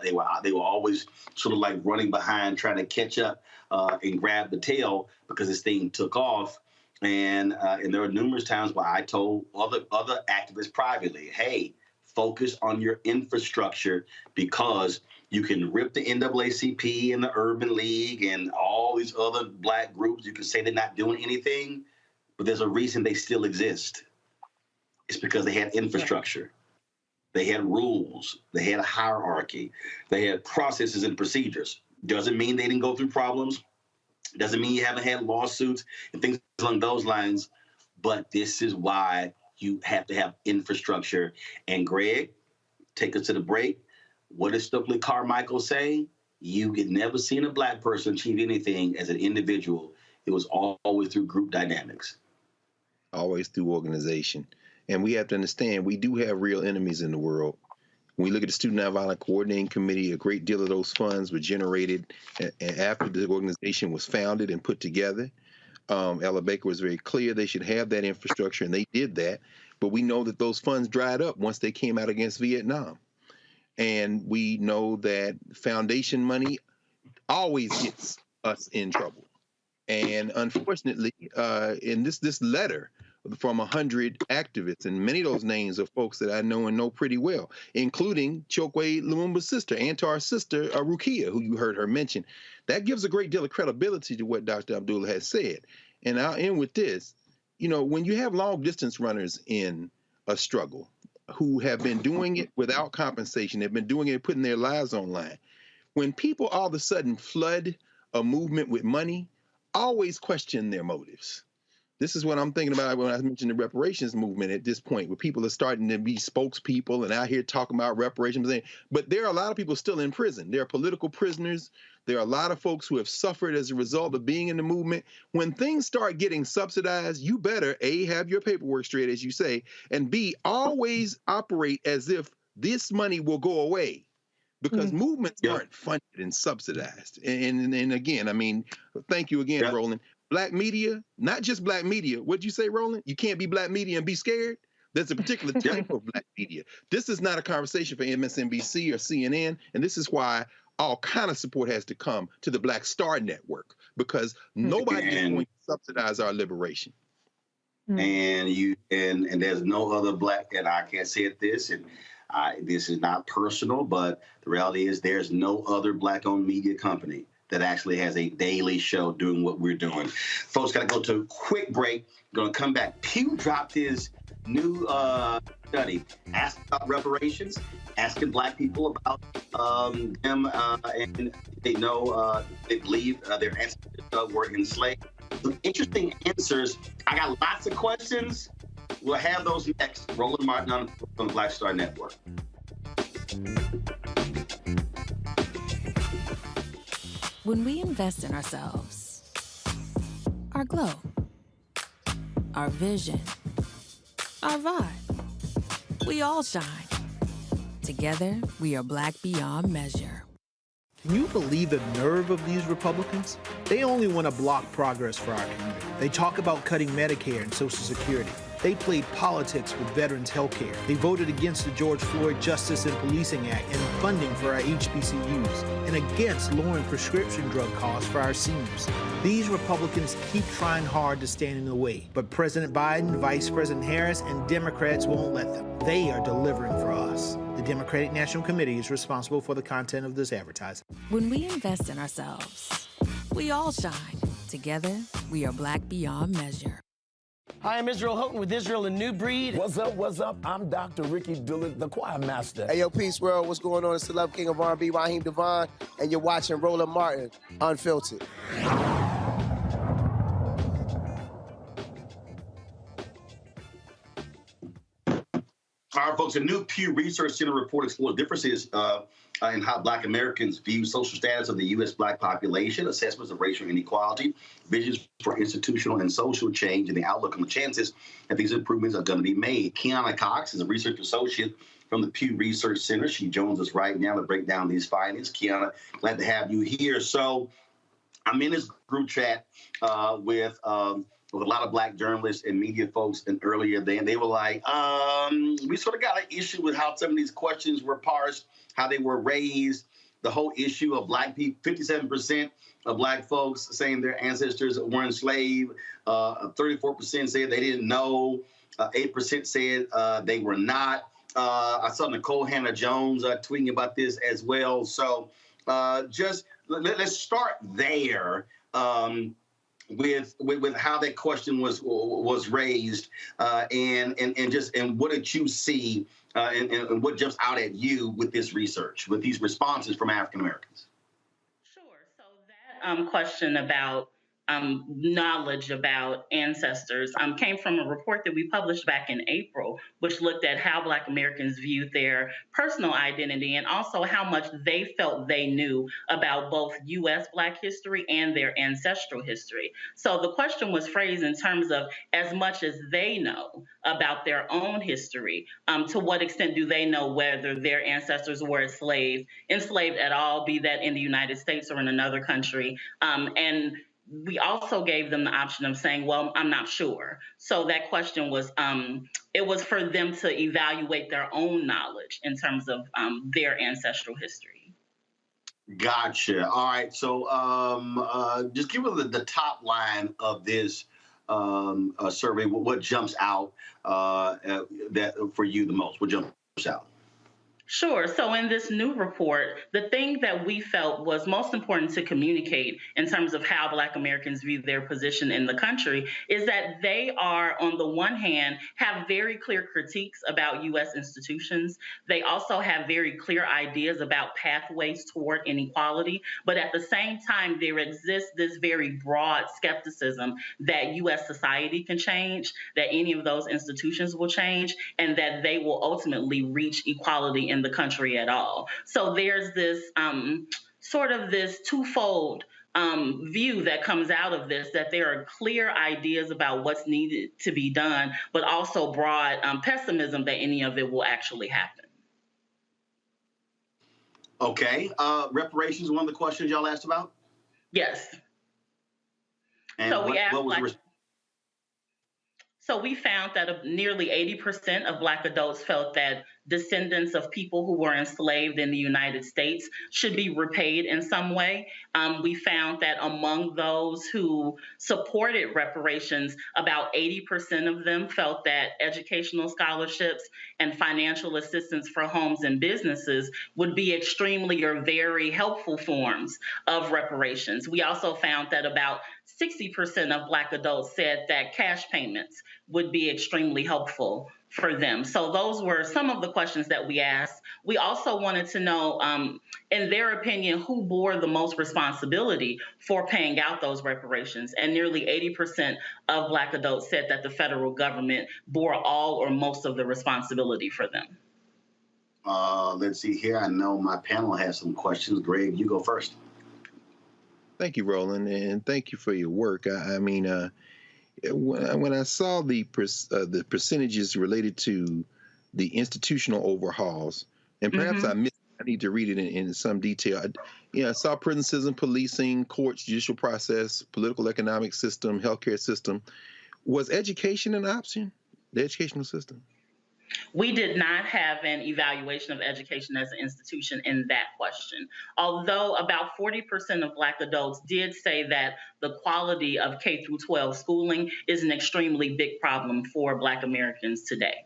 F: always sort of like running behind, trying to catch up and grab the tail because this thing took off. And there were numerous times where I told other activists privately, hey, focus on your infrastructure, because you can rip the NAACP and the Urban League and all these other Black groups. You can say they're not doing anything, but there's a reason they still exist. It's because they had infrastructure. They had rules. They had a hierarchy. They had processes and procedures. Doesn't mean they didn't go through problems. Doesn't mean you haven't had lawsuits and things along those lines. But this is why you have to have infrastructure. And Greg, take us to the break. What does Stokely Carmichael say? You had never seen a Black person achieve anything as an individual. It was always through group dynamics.
I: Always through organization. And we have to understand, we do have real enemies in the world. When we look at the Student Nonviolent Coordinating Committee, a great deal of those funds were generated after the organization was founded and put together. Ella Baker was very clear they should have that infrastructure, and they did that. But we know that those funds dried up once they came out against Vietnam. And we know that foundation money always gets us in trouble. And unfortunately, in this letter from 100 activists, and many of those names are folks that I know and know pretty well, including Chokwe Lumumba's sister, Antar's sister, Rukia, who you heard her mention. That gives a great deal of credibility to what Dr. Abdullah has said. And I'll end with this. When you have long distance runners in a struggle who have been doing it without compensation, they've been doing it, putting their lives on line. When people all of a sudden flood a movement with money, always question their motives. This is what I'm thinking about when I mentioned the reparations movement at this point, where people are starting to be spokespeople and out here talking about reparations. But there are a lot of people still in prison. There are political prisoners. There are a lot of folks who have suffered as a result of being in the movement. When things start getting subsidized, you better, A, have your paperwork straight, as you say, and B, always operate as if this money will go away. Because movements aren't funded and subsidized. And again, I mean, thank you again, Roland. Black media, not just black media. What'd you say, Roland? You can't be black media and be scared? There's a particular type of black media. This is not a conversation for MSNBC or CNN, and this is why all kind of support has to come to the Black Star Network, because nobody is going to subsidize our liberation.
F: And there's no other black, and I can't say it this, and this is not personal, but the reality is there's no other black-owned media company that actually has a daily show doing what we're doing. Folks, got to go to a quick break. We're going to come back. Pew dropped his new study, asking about reparations, asking black people about them, and they know, they believe their ancestors were enslaved. Some interesting answers. I got lots of questions. We'll have those next. Roland Martin on the Black Star Network.
N: When we invest in ourselves, our glow, our vision, our vibe, we all shine. Together, we are black beyond measure.
O: Can you believe the nerve of these Republicans? They only want to block progress for our community. They talk about cutting Medicare and Social Security. They played politics with veterans' health care. They voted against the George Floyd Justice and Policing Act and funding for our HBCUs, and against lowering prescription drug costs for our seniors. These Republicans keep trying hard to stand in the way, but President Biden, Vice President Harris, and Democrats won't let them. They are delivering for us. The Democratic National Committee is responsible for the content of this advertising.
N: When we invest in ourselves, we all shine. Together, we are black beyond measure.
L: Hi, I'm Israel Houghton with Israel, a New Breed. What's up, what's up? I'm Dr. Ricky Dillard, the choir master.
M: Hey, yo, peace, world. What's going on? It's the Love King of R&B, Raheem Devon, and you're watching Roland Martin, Unfiltered.
F: All right, folks, a new Pew Research Center report explores differences in how Black Americans view social status of the U.S. Black population, assessments of racial inequality, visions for institutional and social change, and the outlook on the chances that these improvements are going to be made. Kiana Cox is a research associate from the Pew Research Center. She joins us right now to break down these findings. Kiana, glad to have you here. So I'm in this group chat with a lot of Black journalists and media folks, and earlier they were like, we sort of got an issue with how some of these questions were parsed, how they were raised, the whole issue of Black people, 57% of Black folks saying their ancestors were enslaved, 34% said they didn't know, 8% said they were not. I saw Nicole Hannah-Jones tweeting about this as well. So just let's start there. With how that question was raised, and what did you see, and what jumps out at you with this research, with these responses from African Americans?
P: Sure. So that question about knowledge about ancestors came from a report that we published back in April, which looked at how Black Americans viewed their personal identity and also how much they felt they knew about both U.S. Black history and their ancestral history. So the question was phrased in terms of as much as they know about their own history, to what extent do they know whether their ancestors were enslaved at all, be that in the United States or in another country, and we also gave them the option of saying, well, I'm not sure. So that question was, it was for them to evaluate their own knowledge in terms of their ancestral history.
F: Gotcha. All right. So just give us the top line of this survey. What jumps out that for you the most? What jumps out?
P: Sure. So in this new report, the thing that we felt was most important to communicate in terms of how Black Americans view their position in the country is that they are, on the one hand, have very clear critiques about U.S. institutions. They also have very clear ideas about pathways toward inequality. But at the same time, there exists this very broad skepticism that U.S. society can change, that any of those institutions will change, and that they will ultimately reach equality in the country at all. So there's this sort of this twofold view that comes out of this, that there are clear ideas about what's needed to be done, but also broad pessimism that any of it will actually happen.
F: Okay. Reparations, one of the questions y'all asked about?
P: Yes.
F: And
P: so we asked
F: what was
P: So we found that nearly 80% of Black adults felt that descendants of people who were enslaved in the United States should be repaid in some way. We found that among those who supported reparations, about 80% of them felt that educational scholarships and financial assistance for homes and businesses would be extremely or very helpful forms of reparations. We also found that about 60% of Black adults said that cash payments would be extremely helpful for them. So those were some of the questions that we asked. We also wanted to know, in their opinion, who bore the most responsibility for paying out those reparations. And nearly 80% of Black adults said that the federal government bore all or most of the responsibility for them.
F: Let's see here. I know my panel has some questions. Greg, you go first.
I: Thank you, Roland, and thank you for your work. I mean, when I saw the percentages related to the institutional overhauls, and perhaps I missed, I need to read it in some detail. I saw prison system, policing, courts, judicial process, political economic system, healthcare system. Was education an option? The educational system?
P: We did not have an evaluation of education as an institution in that question. Although about 40% of Black adults did say that the quality of K through 12 schooling is an extremely big problem for Black Americans today.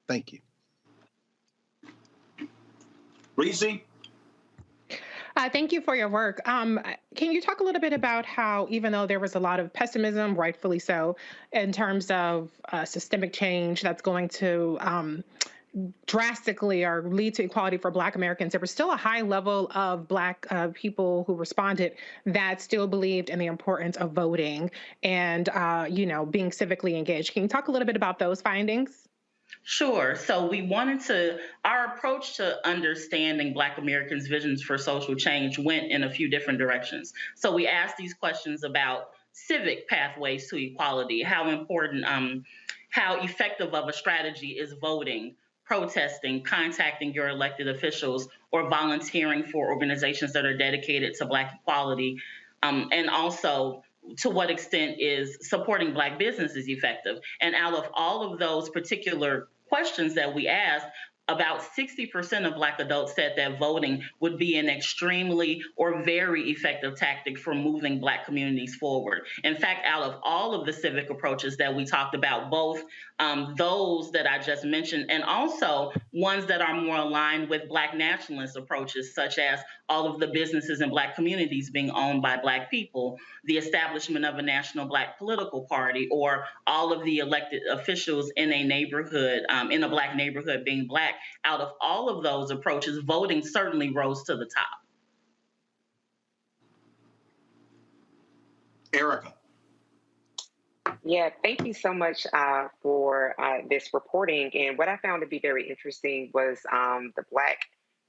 I: Thank you.
F: Reese?
H: Thank you for your work. Can you talk a little bit about how, even though there was a lot of pessimism, rightfully so, in terms of systemic change that's going to drastically or lead to equality for Black Americans, there was still a high level of Black people who responded that still believed in the importance of voting and, being civically engaged. Can you talk a little bit about those findings?
P: Sure. So our approach to understanding Black Americans' visions for social change went in a few different directions. So we asked these questions about civic pathways to equality, how important, how effective of a strategy is voting, protesting, contacting your elected officials, or volunteering for organizations that are dedicated to Black equality, and also to what extent is supporting Black businesses effective. And out of all of those particular questions that we asked, about 60% of Black adults said that voting would be an extremely or very effective tactic for moving Black communities forward. In fact, out of all of the civic approaches that we talked about, both those that I just mentioned and also ones that are more aligned with Black nationalist approaches, such as all of the businesses in Black communities being owned by Black people, the establishment of a national Black political party, or all of the elected officials in a neighborhood, in a Black neighborhood being Black. Out of all of those approaches, voting certainly rose to the top.
F: Erica.
D: Yeah, thank you so much for this reporting. And what I found to be very interesting was the Black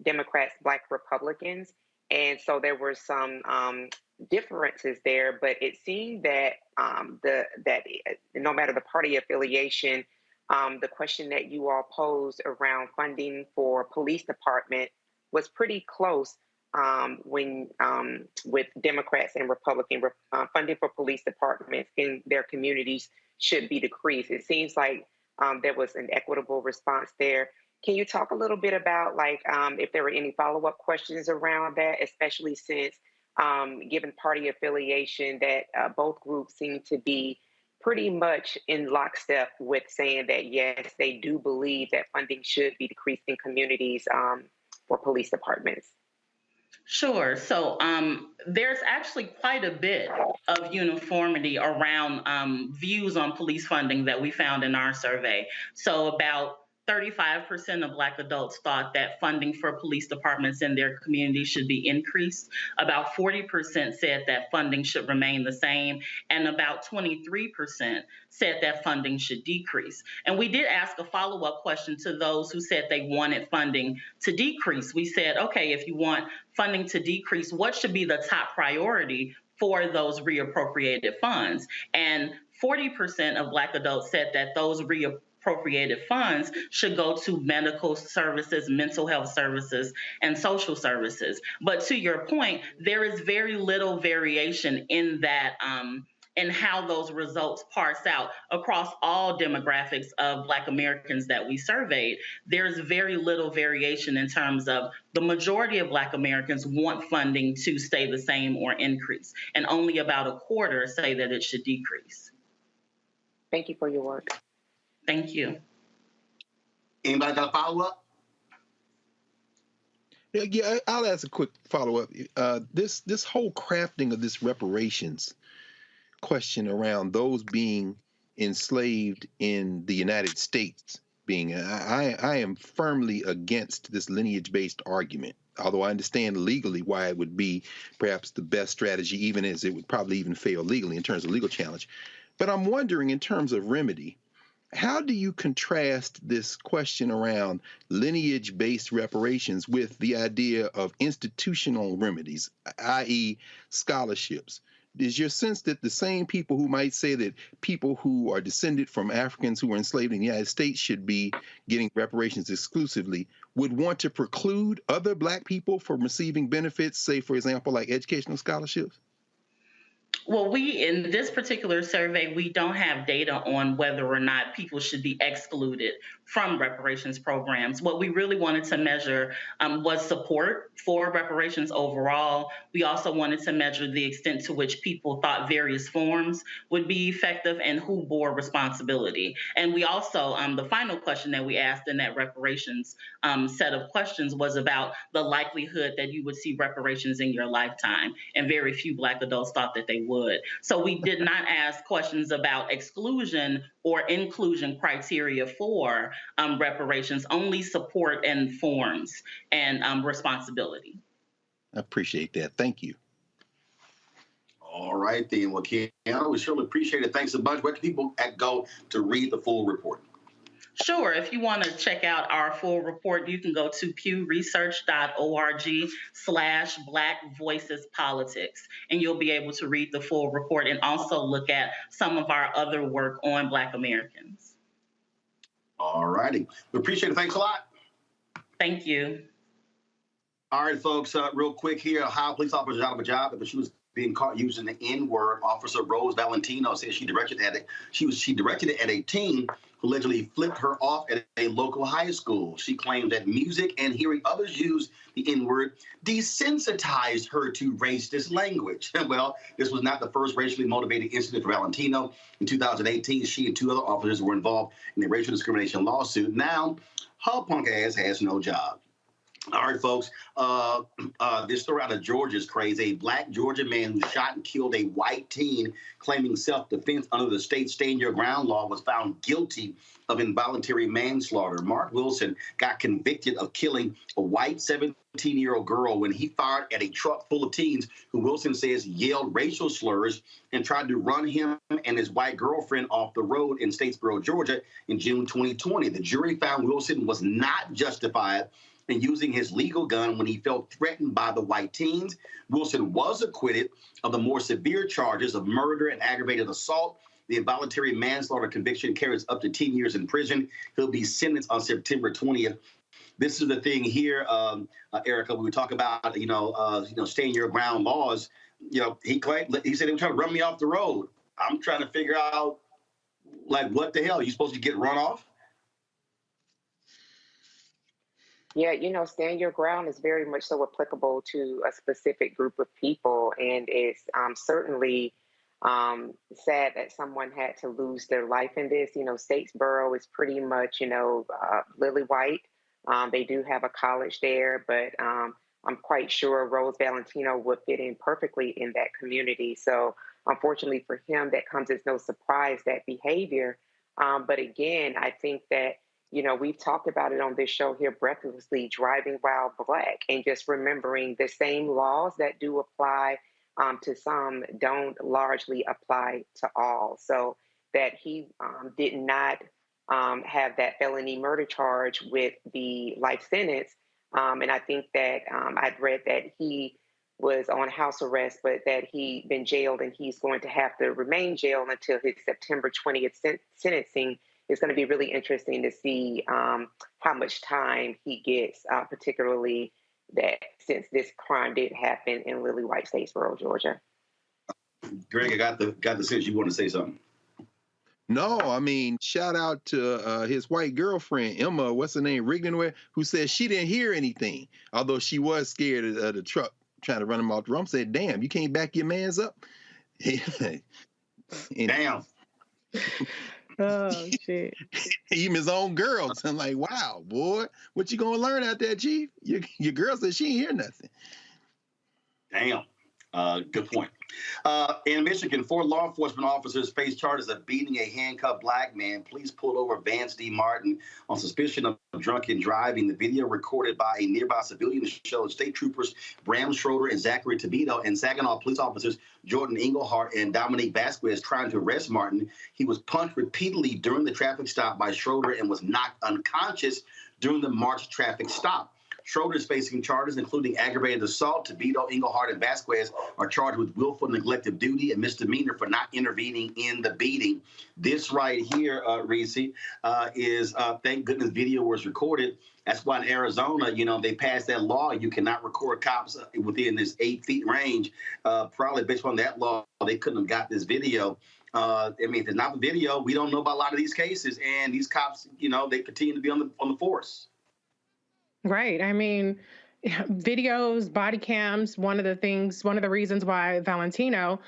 D: Democrats, Black Republicans. And so there were some differences there, but it seemed that that no matter the party affiliation, the question that you all posed around funding for police department was pretty close with Democrats and Republicans. Funding for police departments in their communities should be decreased. It seems like there was an equitable response there. Can you talk a little bit about if there were any follow-up questions around that, especially since given party affiliation that both groups seem to be pretty much in lockstep with saying that, yes, they do believe that funding should be decreased in communities for police departments.
P: Sure. So there's actually quite a bit of uniformity around views on police funding that we found in our survey. So about 35% of Black adults thought that funding for police departments in their community should be increased. About 40% said that funding should remain the same, and about 23% said that funding should decrease. And we did ask a follow-up question to those who said they wanted funding to decrease. We said, okay, if you want funding to decrease, what should be the top priority for those reappropriated funds? And 40% of Black adults said that those reappropriated funds should go to medical services, mental health services, and social services. But to your point, there is very little variation in that and how those results parse out across all demographics of Black Americans that we surveyed. There's very little variation in terms of the majority of Black Americans want funding to stay the same or increase, and only about a quarter say that it should decrease.
D: Thank you for your work.
P: Thank you.
F: Anybody got a follow-up?
I: Yeah, I'll ask a quick follow-up. This whole crafting of this reparations question around those being enslaved in the United States I am firmly against this lineage-based argument, although I understand legally why it would be perhaps the best strategy, even as it would probably even fail legally in terms of legal challenge. But I'm wondering, in terms of remedy, how do you contrast this question around lineage-based reparations with the idea of institutional remedies, i.e. scholarships? Is your sense that the same people who might say that people who are descended from Africans who were enslaved in the United States should be getting reparations exclusively would want to preclude other Black people from receiving benefits, say, for example, like educational scholarships?
P: Well, in this particular survey, we don't have data on whether or not people should be excluded from reparations programs. What we really wanted to measure was support for reparations overall. We also wanted to measure the extent to which people thought various forms would be effective and who bore responsibility. And we also, the final question that we asked in that reparations set of questions was about the likelihood that you would see reparations in your lifetime. And very few Black adults thought that they would. So we did not ask questions about exclusion or inclusion criteria for reparations, only support and forms and responsibility.
I: I appreciate that. Thank you.
F: All right, then. Well, Keanu, we surely appreciate it. Thanks a bunch. Where can people go to read the full report?
P: Sure. If you want to check out our full report, you can go to pewresearch.org/Black Voices Politics, and you'll be able to read the full report and also look at some of our other work on Black Americans.
F: All righty. We appreciate it. Thanks a lot.
P: Thank you. All
F: right, folks, real quick here. Ohio police officer is out of a job after she was being caught using the N-word. Officer Rose Valentino says she directed it at a teen who allegedly flipped her off at a local high school. She claimed that music and hearing others use the N-word desensitized her to racist language. Well, this was not the first racially motivated incident for Valentino. In 2018, she and two other officers were involved in a racial discrimination lawsuit. Now, her punk ass has no job. All right, folks, this story out of Georgia is crazy. A Black Georgia man who shot and killed a white teen claiming self-defense under the state Stand Your Ground law was found guilty of involuntary manslaughter. Mark Wilson got convicted of killing a white 17-year-old girl when he fired at a truck full of teens who Wilson says yelled racial slurs and tried to run him and his white girlfriend off the road in Statesboro, Georgia in June 2020. The jury found Wilson was not justified in using his legal gun when he felt threatened by the white teens. Wilson was acquitted of the more severe charges of murder and aggravated assault. The involuntary manslaughter conviction carries up to 10 years in prison. He'll be sentenced on September 20th. This is the thing here, Erica, when we talk about, stand your ground laws. He said they were trying to run me off the road. I'm trying to figure out, what the hell? Are you supposed to get run off?
D: Yeah, stand your ground is very much so applicable to a specific group of people, and it's certainly sad that someone had to lose their life in this. You know, Statesboro is pretty much, lily white. They do have a college there, but I'm quite sure Rose Valentino would fit in perfectly in that community. So unfortunately for him, that comes as no surprise, that behavior. But again, I think that, we've talked about it on this show here, breathlessly driving while Black, and just remembering the same laws that do apply to some don't largely apply to all. So that he did not have that felony murder charge with the life sentence. And I think that I'd read that he was on house arrest, but that he'd been jailed and he's going to have to remain jailed until his September 20th sentencing. It's going to be really interesting to see how much time he gets, particularly that since this crime did happen in Lily White, Statesboro, Georgia.
F: Greg, I got the sense you want to say something.
I: No, I mean, shout out to his white girlfriend, Emma, what's her name, Rigdenware, who said she didn't hear anything, although she was scared of the truck trying to run him off the road. Said, damn, you can't back your mans up?
F: Damn.
H: Oh, shit.
I: Even his own girls. I'm like, wow, boy, what you going to learn out there, Chief? Your girl said she ain't hear nothing.
F: Damn. Good point. In Michigan, 4 law enforcement officers face charges of beating a handcuffed Black man. Police pulled over Vance D. Martin on suspicion of drunken driving. The video recorded by a nearby civilian showed state troopers Bram Schroeder and Zachary Tobito and Saginaw police officers Jordan Englehart and Dominique Vasquez trying to arrest Martin. He was punched repeatedly during the traffic stop by Schroeder and was knocked unconscious during the March traffic stop. Schroeder is facing charges, including aggravated assault. Tobito, Englehart, and Vasquez are charged with willful neglect of duty and misdemeanor for not intervening in the beating. This right here, Reese, is, thank goodness video was recorded. That's why in Arizona, they passed that law. You cannot record cops within this 8 feet range. Probably based on that law, they couldn't have got this video. If there's not a video, we don't know about a lot of these cases. And these cops, they continue to be on the force.
H: Right. I mean, videos, body cams, one of the reasons why Valentino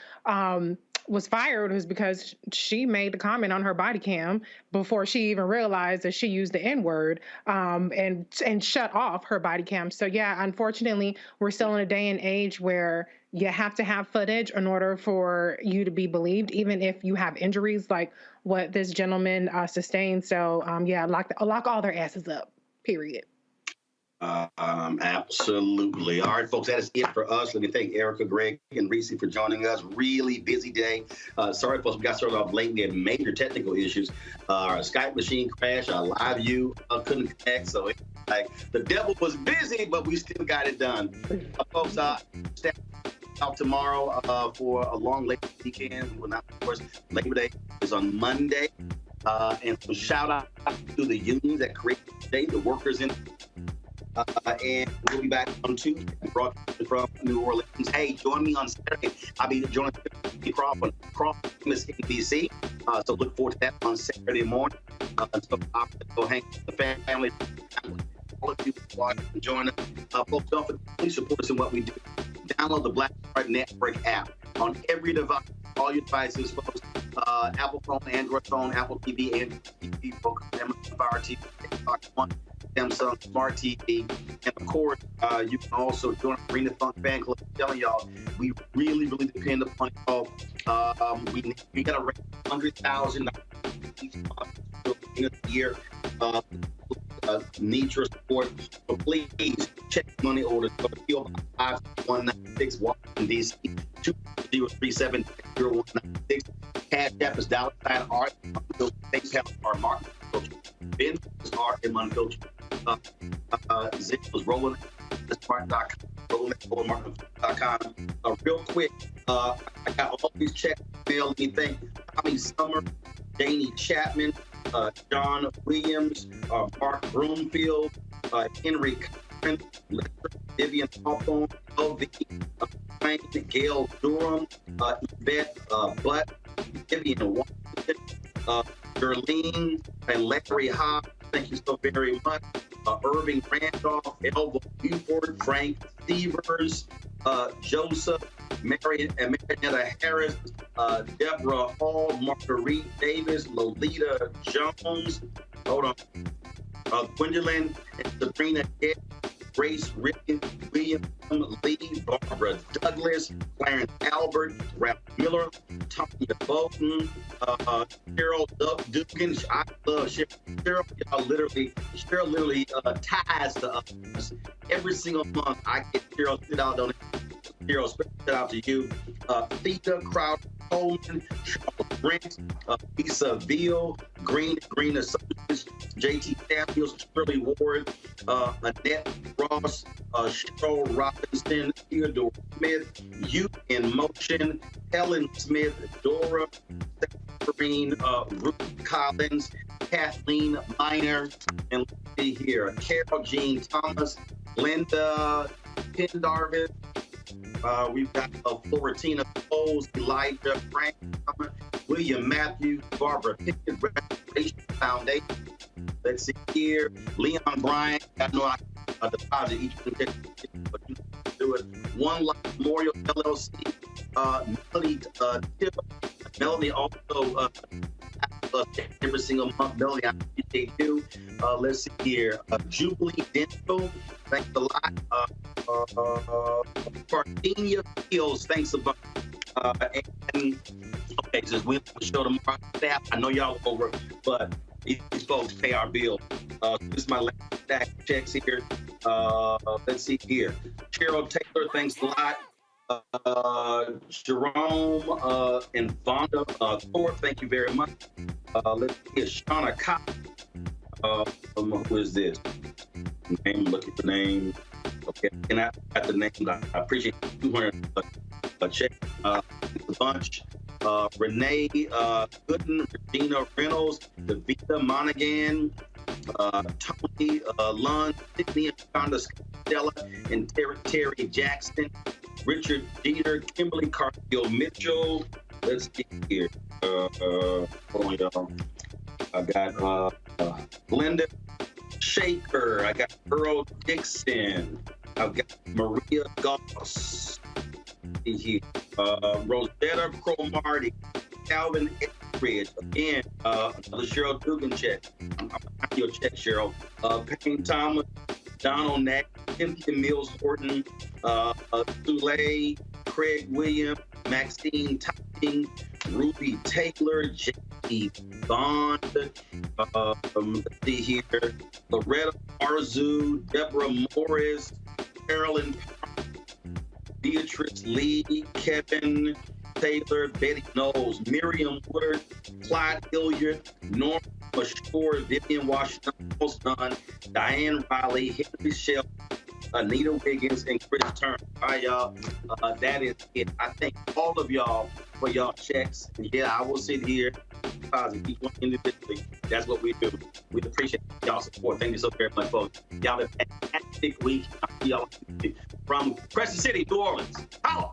H: was fired was because she made the comment on her body cam before she even realized that she used the N-word and shut off her body cam. So, yeah, unfortunately, we're still in a day and age where you have to have footage in order for you to be believed, even if you have injuries like what this gentleman sustained. So, lock all their asses up, period.
F: Absolutely. All right, folks, that is it for us. Let me thank Erica, Greg, and Reese for joining us. Really busy day. Sorry, folks, we got started off late. We had major technical issues. Our Skype machine crashed. Our live view couldn't connect. So the devil was busy, but we still got it done. Folks, stay out tomorrow for a long Labor weekend. We will not, of course, Labor Day is on Monday. And so shout out to the unions that created today, the workers in. And we'll be back on Tuesday, broadcasting from New Orleans. Hey, join me on Saturday. I'll be joining Crawford in D.C. So look forward to that on Saturday morning. So I'll go hang with the family. All of you watch and join us. Folks, don't forget, please support us in what we do. Download the Black Card Network app on every device, all your devices, folks. Apple phone, Android phone, Apple TV, Android TV, Roku, Amazon Fire TV, Xbox One, Samsung Smart TV, and of course, you can also join the Arena Funk Fan Club. I'm telling y'all, we really, really depend upon y'all. We got to raise $100,000 each month in a year. Need your support. So please check money orders. Go to PO Box 5196, Washington, D.C. 2037-0196. Cash App is $.art. PayPal are Martin. Ben is Art and Unfiltered. Zip was Roland. Roland.com. Real quick, I got all these checks mailed. Let me thank Tommy Summer, Danny Chapman, John Williams, Mark Broomfield, Henry Curran, Vivian Hawthorne, LV, Frank, Gail Durham, Yvette Butt, Vivian Washington, Darlene, and Larry Hobbs. Thank you so very much. Irving Randolph, Elva Buford, Frank Stevers, Joseph, Marietta Harris, Deborah Hall, Marguerite Davis, Lolita Jones, Gwendolyn and Sabrina Ed, Grace Rickon, William Lee, Barbara Douglas, Clarence Albert, Ralph Miller, Tanya Bolton, Cheryl Dugan. I love Cheryl. Cheryl literally ties to us. Every single month, I get Cheryl sit out on it. Cheryl, shout out to you. Theta Crowder Coleman, Charles Brent, Lisa Veal, Green Associates, JT Samuels, Shirley Ward, Annette Ross, Cheryl Robinson, Theodore Smith, Youth in Motion, Helen Smith, Dora, Green, Ruth Collins, Kathleen Miner, and let's see here, Carol Jean Thomas, Linda Pendarvis. We've got Florentina Coles, Elijah Frank, William Matthews, Barbara Pickett, Restoration Foundation. Let's see here, Leon Bryant. I know I deposit each one, but you do it. One Life Memorial LLC. Melanie also every single month. Melanie, I appreciate you. Let's see here, Jubilee Dental. Thanks a lot. Parthenia Fields, thanks a bunch. And okay, since we show tomorrow staff, I know y'all over, but these folks pay our bill. This is my last stack of checks here. Let's see here. Cheryl Taylor, thanks a lot. Jerome and Vonda Thorpe, thank you very much. Let's see, Shauna Cox. Who is this? Name, looking for name. Okay, and I got the name. I appreciate 200 check. A bunch. Renee Gooden, Regina Reynolds, Davita Monaghan, Tony Lund, Sydney and Stella, and Terry Jackson, Richard Dieter, Kimberly Cargill Mitchell. Let's see here. Hold on, y'all. I got Glenda Shaker. I got Earl Dixon. I've got Maria Goss. Here. Rosetta Cromartie. Calvin Etheridge. Again, another Cheryl Dugan check. I'm behind your check, Cheryl. Payne Thomas. Donald Nack. Cynthia Mills Horton. Soleil. Craig Williams. Maxine Topping. Ruby Taylor. J.E. Bond. Let's see here. Loretta Arzu. Deborah Morris. Carolyn Beatrice Lee, Kevin Taylor, Betty Knowles, Miriam Woodard, Clyde Hilliard, Norma Mashore, Vivian Washington, Dunn, Diane Riley, Henry Shell, Anita Wiggins, and Chris Turner. All right, y'all. That is it. I thank all of y'all for y'all checks. And yeah, I will sit here, deposit each one individually. That's what we do. We appreciate y'all's support. Thank you so very much, folks. Y'all have a fantastic week. I'll see y'all from Crescent City, New Orleans. Holla!